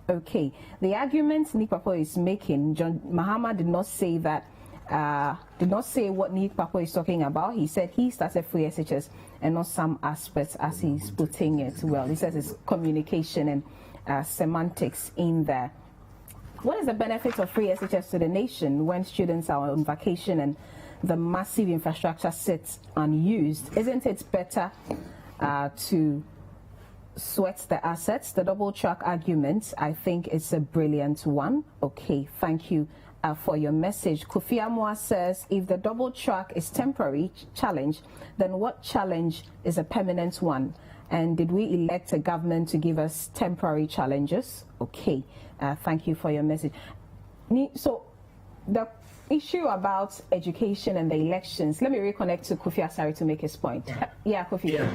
Okay, the argument Nick Papa is making, John Mahama did not say that, did not say what Nick Papa is talking about. He said he started free SHS and not some aspects as he's putting it. Well, he says it's communication and semantics in there. What is the benefit of free SHS to the nation when students are on vacation and the massive infrastructure sits unused? Isn't it better to sweat the assets? The double track argument, I think it's a brilliant one. Okay, thank you for your message. Kofi Amwa says, if the double track is temporary challenge, then what challenge is a permanent one? And did we elect a government to give us temporary challenges? Okay, thank you for your message. So the issue about education and the elections, let me reconnect to Kofi Asari to make his point. Yeah, Kofi. Yeah.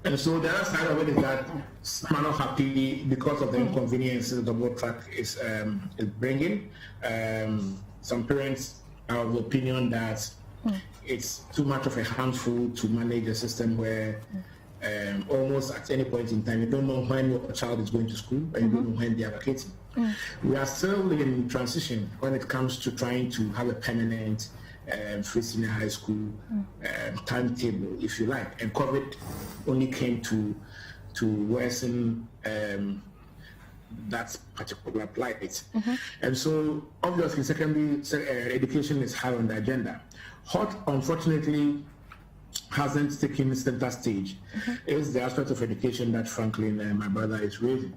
And so the other side of it is that some are not happy because of the inconvenience the double track is bringing. Some parents are of the opinion that it's too much of a handful to manage a system where almost at any point in time you don't know when your child is going to school and you don't know when they are vacating. We are still in transition when it comes to trying to have a permanent free senior high school timetable, if you like, and COVID only came to worsen that particular plight. And so obviously secondary education is high on the agenda. What unfortunately hasn't taken center stage is the aspect of education that Franklin and my brother is raising,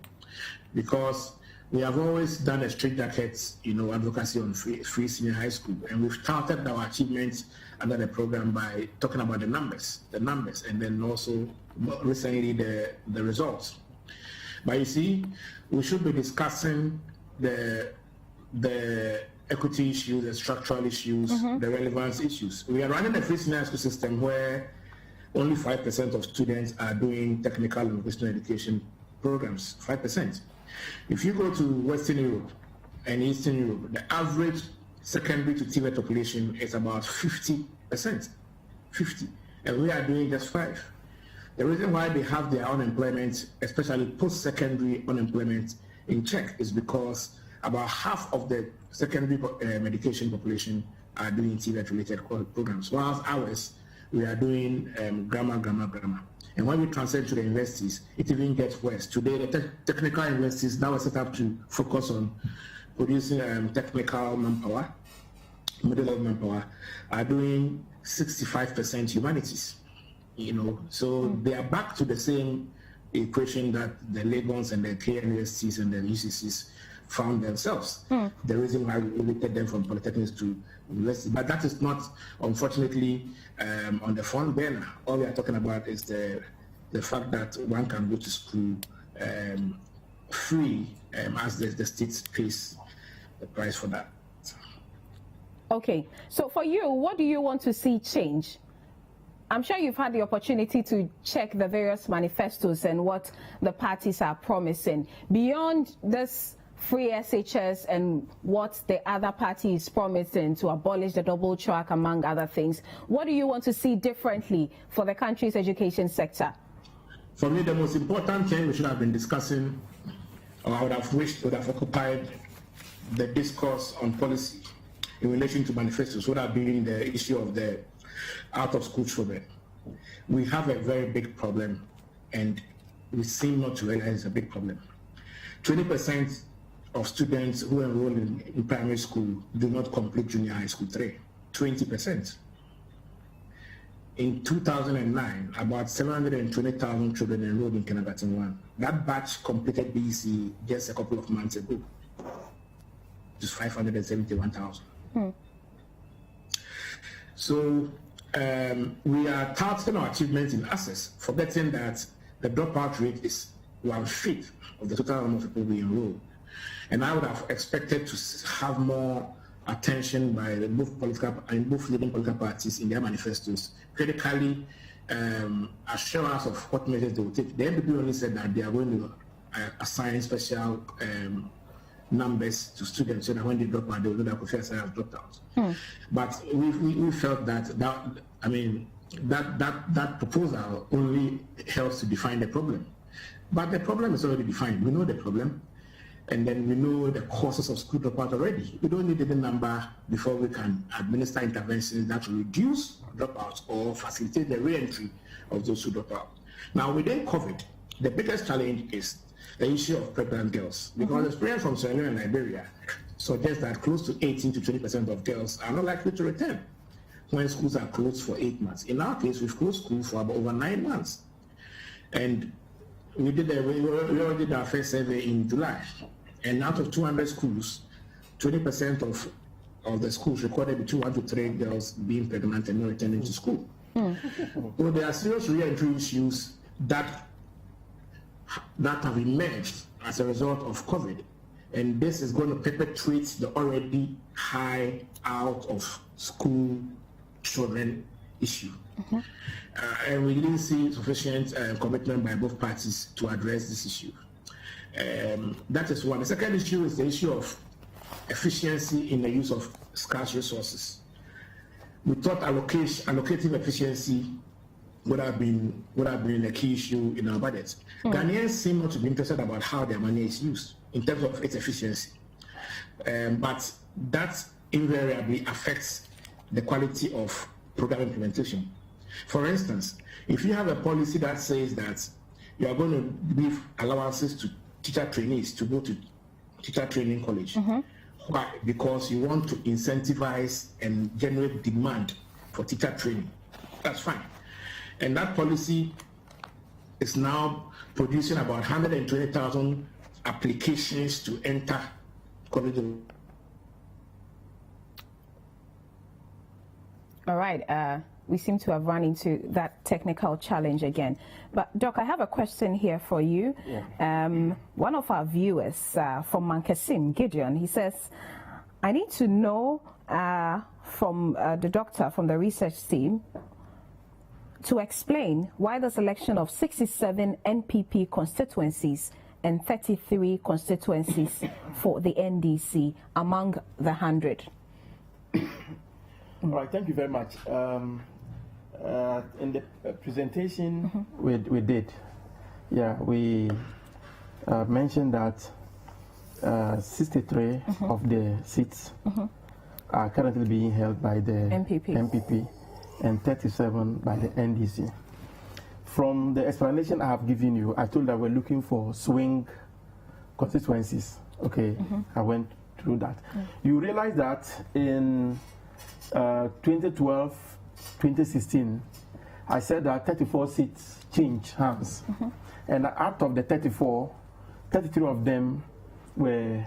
because we have always done a straight jacket, advocacy on free senior high school, and we've touted our achievements under the program by talking about the numbers, and then also recently the results. But you see, we should be discussing the equity issues, the structural issues, the relevance issues. We are running a free senior high school system where only 5% of students are doing technical and vocational education programs. 5%. If you go to Western Europe and Eastern Europe, the average secondary to TVET population is about 50%, and we are doing just 5%. The reason why they have their unemployment, especially post-secondary unemployment, in check is because about half of the secondary education population are doing TVET-related programs, whilst ours, we are doing grammar. And when we transfer to the universities, it even gets worse. Today, the technical universities now are set up to focus on producing technical manpower, middle-level manpower, are doing 65% humanities. So they are back to the same equation that the Lagos and the KNUSTs and the UCCs found themselves. The reason why we limited them from polytechnics to university, but that is not, unfortunately, on the front burner. All we are talking about is the fact that one can go to school free as the state pays the price for that. Okay, so for you, what do you want to see change? I'm sure you've had the opportunity to check the various manifestos and what the parties are promising. Beyond this free SHS and what the other party is promising to abolish the double track, among other things. What do you want to see differently for the country's education sector? For me, the most important thing we should have been discussing, or I would have wished would have occupied the discourse on policy in relation to manifestos, would have been the issue of the out-of-school children. We have a very big problem, and we seem not to realize it's a big problem. 20% of students who enroll in primary school do not complete junior high school 3. 20%. In 2009, about 720,000 children enrolled in kindergarten 1. That batch completed BEC just a couple of months ago. Just 571,000. So we are touting our achievements in access, forgetting that the dropout rate is 1/5 of the total number of people we enroll. And I would have expected to have more attention by both leading political parties in their manifestos, critically assurance of what measures they will take. The NPP only said that they are going to assign special numbers to students so that when they drop out, they will know that professors have dropped out. But we felt that proposal only helps to define the problem. But the problem is already defined. We know the problem, and then we know the causes of school dropout already. We don't need the number before we can administer interventions that will reduce dropouts or facilitate the re-entry of those who drop out. Now, within COVID, the biggest challenge is the issue of pregnant girls, because experience from Sierra Leone and Liberia suggests that close to 18 to 20% of girls are not likely to return when schools are closed for 8 months. In our case, we've closed schools for about over 9 months. And we already did our first survey in July. And out of 200 schools, 20% of the schools recorded between 1 to 3 girls being pregnant and not returning to school. So there are serious re-entry issues that have emerged as a result of COVID. And this is going to perpetuate the already high out of school children issue. And we didn't see sufficient commitment by both parties to address this issue. That is one. The second issue is the issue of efficiency in the use of scarce resources. We thought allocating efficiency would have been a key issue in our budget. Ghanaians seem not to be interested about how their money is used in terms of its efficiency. But that invariably affects the quality of program implementation. For instance, if you have a policy that says that you are going to give allowances to teacher trainees to go to teacher training college, why? Because you want to incentivize and generate demand for teacher training. That's fine. And that policy is now producing about 120,000 applications to enter college. All right. We seem to have run into that technical challenge again. But Doc, I have a question here for you. One of our viewers from Mankasim, Gideon, he says, I need to know from the doctor from the research team to explain why the selection of 67 NPP constituencies and 33 constituencies for the NDC among the 100. All right, thank you very much. In the presentation we did, we mentioned that 63 of the seats are currently being held by the MPP and 37 by the NDC. From the explanation I have given you, I told that we're looking for swing constituencies. Okay, I went through that. You realize that in 2012, 2016, I said that 34 seats changed hands. And out of the 34, 33 of them were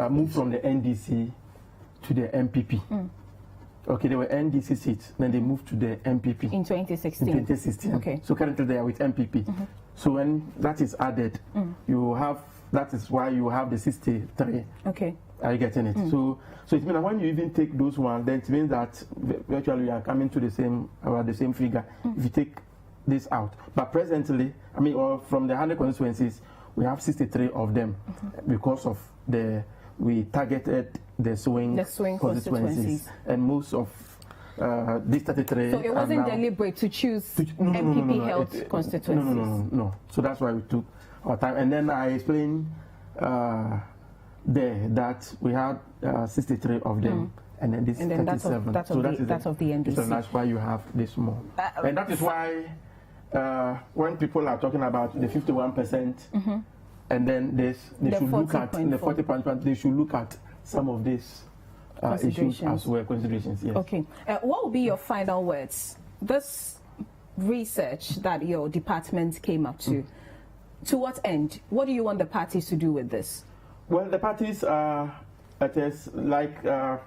moved from the NDC to the MPP. Okay, they were NDC seats, then they moved to the MPP. In 2016? In 2016. Okay. So currently they are with MPP. So when that is added, you have, that is why you have the 63. Okay. Are you getting it? So it means that when you even take those ones, then it means that virtually you are coming to the same, about the same figure if you take this out. But presently, I mean, or from the 100 constituencies, we have 63 of them because of we targeted the swing constituencies, and most of these 33. So it wasn't deliberate to choose MPP held constituencies. No. So that's why we took our time, and then I explained there that we had 63 of them. And then this 37. That's of the NDC. So that's why you have this more. And that is why when people are talking about the 51%, and then they should look at the 40%, they should look at some of these issues as well, considerations. Yes. Okay. What will be your final words? This research that your department came up to what end? What do you want the parties to do with this? Well, the parties it is like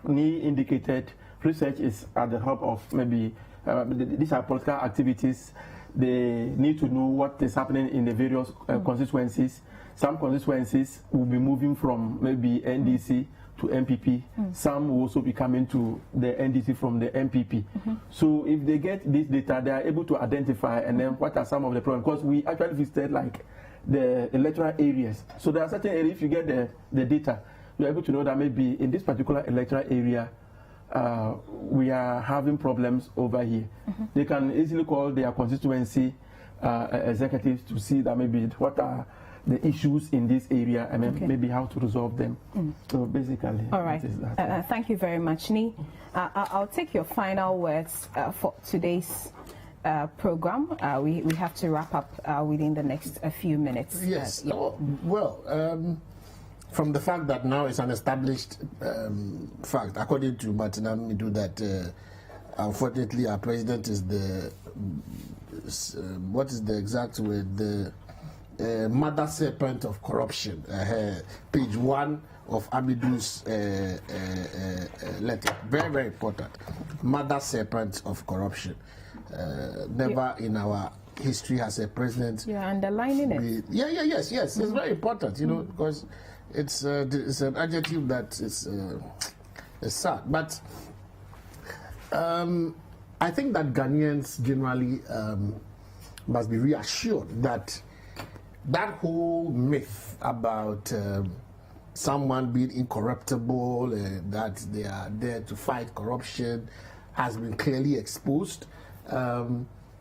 Ni indicated, research is at the hub of maybe these are political activities. They need to know what is happening in the various constituencies. Some constituencies will be moving from maybe NDC to MPP. Some will also be coming to the NDC from the MPP. So if they get this data, they are able to identify and then what are some of the problems. Because we actually visited like the electoral areas. So there are certain areas, if you get the data, you're able to know that maybe in this particular electoral area, we are having problems over here. They can easily call their constituency executives to see that maybe what are the issues in this area and then maybe how to resolve them. So basically, all right. Thank you very much, Ni. I'll take your final words for today's program. We have to wrap up within the next few minutes. Yes. From the fact that now it's an established fact, according to Martin Amidu, that unfortunately our president is the what is the exact word, the mother serpent of corruption. Page 1 of Amidu's letter, very, very important. Mother serpent of corruption. Never in our history has a president. You're underlining it. Yes. It's very important, you know, because it's an adjective that is sad. But I think that Ghanaians generally must be reassured that that whole myth about someone being incorruptible and that they are there to fight corruption has been clearly exposed.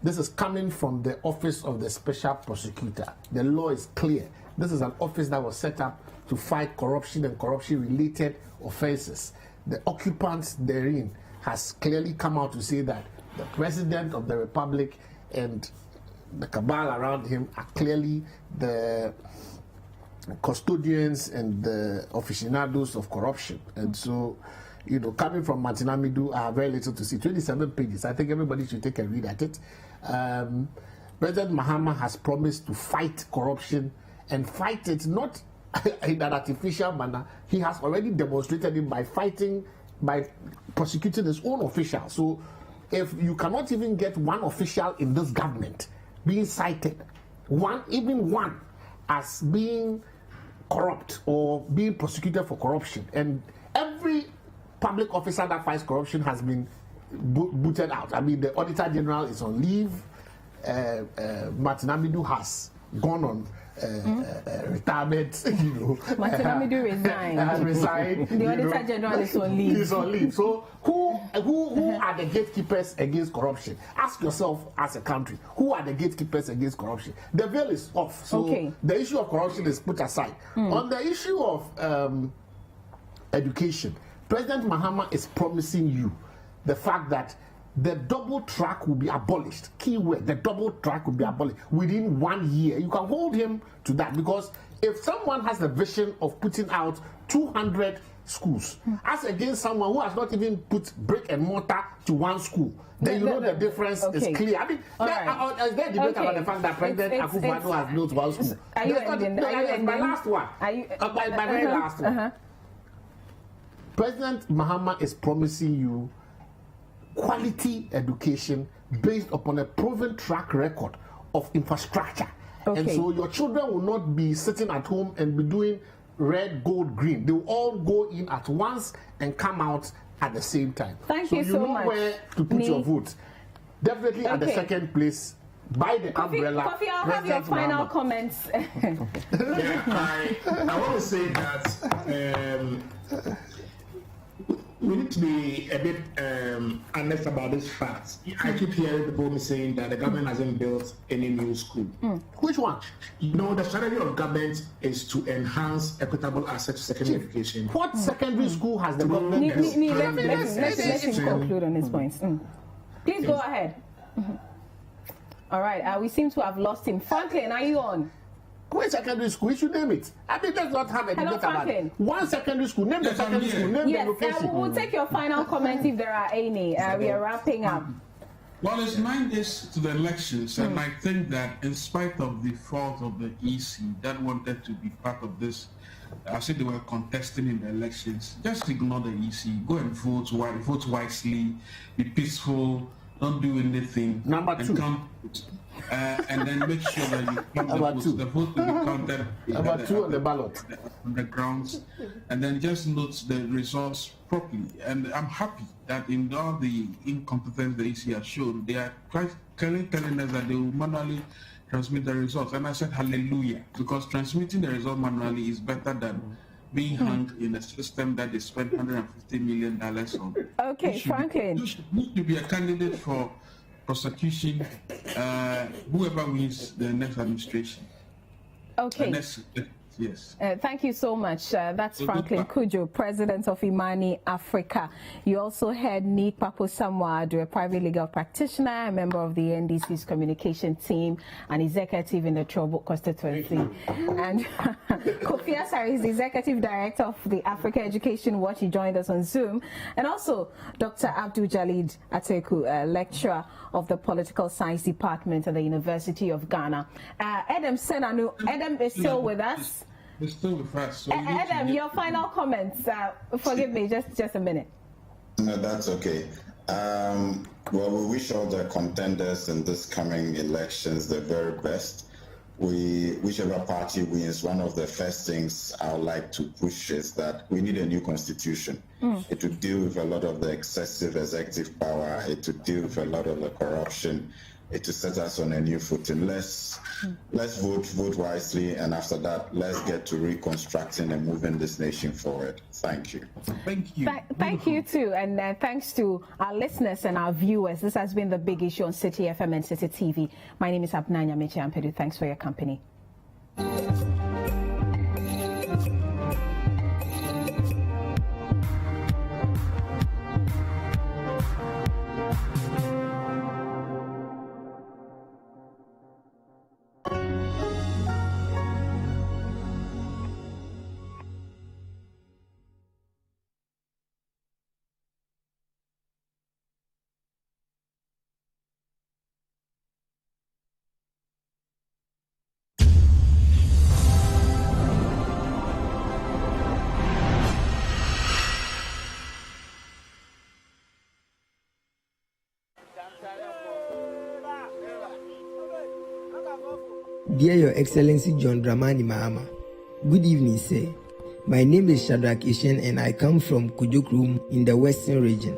This is coming from the office of the special prosecutor. The law is clear. This is an office that was set up to fight corruption and corruption-related offenses. The occupants therein has clearly come out to say that the President of the Republic and the cabal around him are clearly the custodians and the aficionados of corruption. And so, you know, coming from Martin Amidu, I have very little to see. 27 pages. I think everybody should take a read at it. President Mahama has promised to fight corruption and fight it not in an artificial manner. He has already demonstrated it by prosecuting his own officials. So if you cannot even get one official in this government being cited, even one, as being corrupt or being prosecuted for corruption, and every public officer that fights corruption has been booted out. I mean, the Auditor General is on leave. Martin Amidu has gone on retirement, you know. Martin Amidu resigned. The Auditor General is on leave. He's on leave. So who are the gatekeepers against corruption? Ask yourself as a country, who are the gatekeepers against corruption? The veil is off. So the issue of corruption is put aside. On the issue of education, President Mahama is promising you the fact that the double track will be abolished. Keyword, the double track will be abolished within 1 year. You can hold him to that, because if someone has the vision of putting out 200 schools, as against someone who has not even put brick and mortar to one school, then you know the difference is clear. I mean, is there a debate about the fact that President Akufo-Addo has built one school? My last one. My very last one. President Mahama is promising you quality education based upon a proven track record of infrastructure. And so your children will not be sitting at home and be doing red, gold, green. They will all go in at once and come out at the same time. Thank you so much. So you know where to put your vote. Definitely at the second place, by the umbrella. Kofi, I'll have your final comments. I want to say that we need to be a bit honest about this fact. I keep hearing people saying that the government hasn't built any new school. Which one? No, the strategy of government is to enhance equitable access to secondary education. What secondary school has the government built? Let him conclude on his points. Please go ahead. All right, we seem to have lost him. Franklin, are you on? Which secondary school? We should name it. I think let's not have a debate about it. One secondary school. Name the secondary school. Name the location. We'll take your final comments if there are any. We are wrapping up. Well, it's 9 days to the elections, and I think that in spite of the fault of the EC that wanted to be part of this, I said they were contesting in the elections, just ignore the EC. Go and vote wisely, be peaceful, don't do anything. Number 2. And then make sure that you count the votes. The vote will be counted. Number 2 on the ballot. On the grounds. And then just note the results properly. And I'm happy that in all the incompetence the EC has shown, they are quite telling us that they will manually transmit the results. And I said hallelujah, because transmitting the result manually is better than being hung in a system that they spent $150 million on. Okay, Franklin. You need to be a candidate for prosecution, whoever wins the next administration. Okay. Yes. Thank you so much. That's Franklin Kujo, President of Imani Africa. You also heard Nick Papo Samwadu, a private legal practitioner, a member of the NDC's communication team, an executive in the Chobok constituency. And Kofi Asari is the Executive Director of the Africa Education Watch. He joined us on Zoom. And also Dr. Abdul Jalid Ateku, lecturer of the Political Science Department at the University of Ghana. Adam Senanu, Adam is still with us. It's still with us. So Adam, your final comments. Forgive me, just a minute. No, that's okay. Well, we wish all the contenders in this coming elections the very best. Whichever party wins, one of the first things I would like to push is that we need a new constitution. It will deal with a lot of the excessive executive power. It will deal with a lot of the corruption. It will set us on a new footing. Let's vote wisely, and after that, let's get to reconstructing and moving this nation forward. Thank you. Thank you. Thank you too, and thanks to our listeners and our viewers. This has been the big issue on City FM and City TV. My name is Abena Nyamekye Ampadu. Thanks for your company. Dear Your Excellency John Dramani Mahama, good evening, sir. My name is Shadrach Ishen and I come from Kujokrum in the Western region.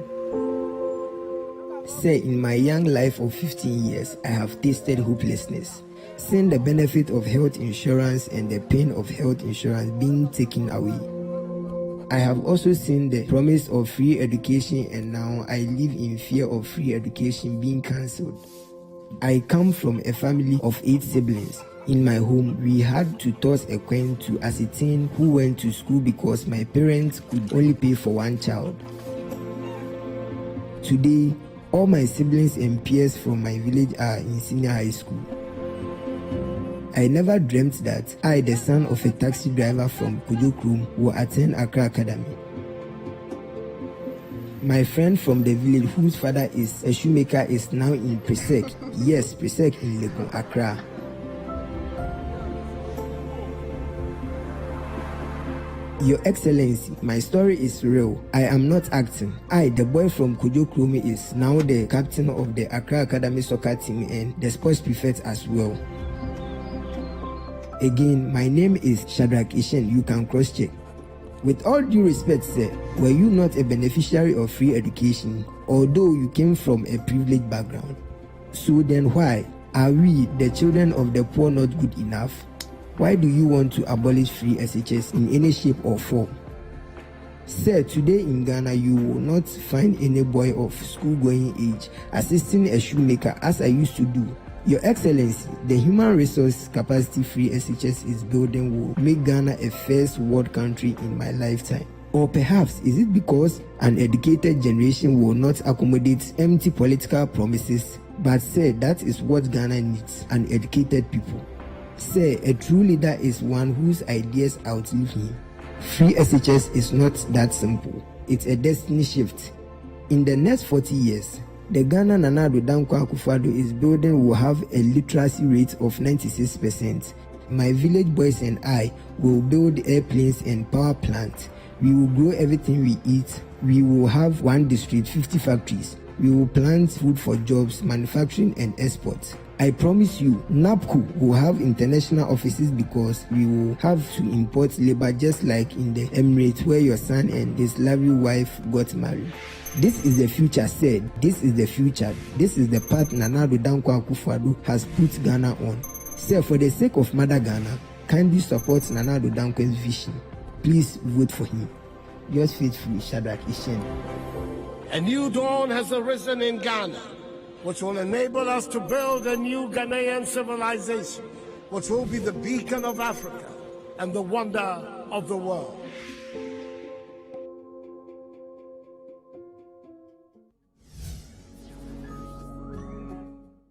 Sir, in my young life of 15 years, I have tasted hopelessness, seen the benefit of health insurance and the pain of health insurance being taken away. I have also seen the promise of free education, and now I live in fear of free education being cancelled. I come from a family of 8 siblings. In my home, we had to toss a coin to ascertain who went to school because my parents could only pay for one child. Today, all my siblings and peers from my village are in senior high school. I never dreamt that I, the son of a taxi driver from Kujokrum, will attend Accra Academy. My friend from the village whose father is a shoemaker is now in Presec. Yes, Presec in Legon, Accra. Your Excellency, my story is real. I am not acting. I, the boy from Kujokrum, is now the captain of the Accra Academy soccer team and the sports prefect as well. Again, my name is Shadrach Ishen. You can cross-check. With all due respect, sir, were you not a beneficiary of free education, although you came from a privileged background? So then why, Are we, the children of the poor, not good enough? Why do you want to abolish free SHS in any shape or form? Sir, today in Ghana, you will not find any boy of school-going age assisting a shoemaker as I used to do. Your Excellency, the human resource capacity free SHS is building will make Ghana a first world country in my lifetime. Or perhaps is it because an educated generation will not accommodate empty political promises? But sir, that is what Ghana needs, an educated people. Sir, a true leader is one whose ideas outlive him. Free SHS is not that simple. It's a destiny shift. In the next 40 years, the Ghana Nana Addo Dankwa Akufo-Addo is building will have a literacy rate of 96%. My village boys and I will build airplanes and power plants. We will grow everything we eat. We will have 1 district, 50 factories. We will plant food for jobs, manufacturing and export. I promise you, NAPCO will have international offices because we will have to import labor just like in the Emirates where your son and his lovely wife got married. This is the future, said. This is the future. This is the path Nana Addo Dankwa Akufo-Addo has put Ghana on. Sir, for the sake of Mother Ghana, kindly support Nana Addo Dankwa's vision. Please vote for him. Yours faithfully, Shadrach Ishen. A new dawn has arisen in Ghana, which will enable us to build a new Ghanaian civilization, which will be the beacon of Africa and the wonder of the world.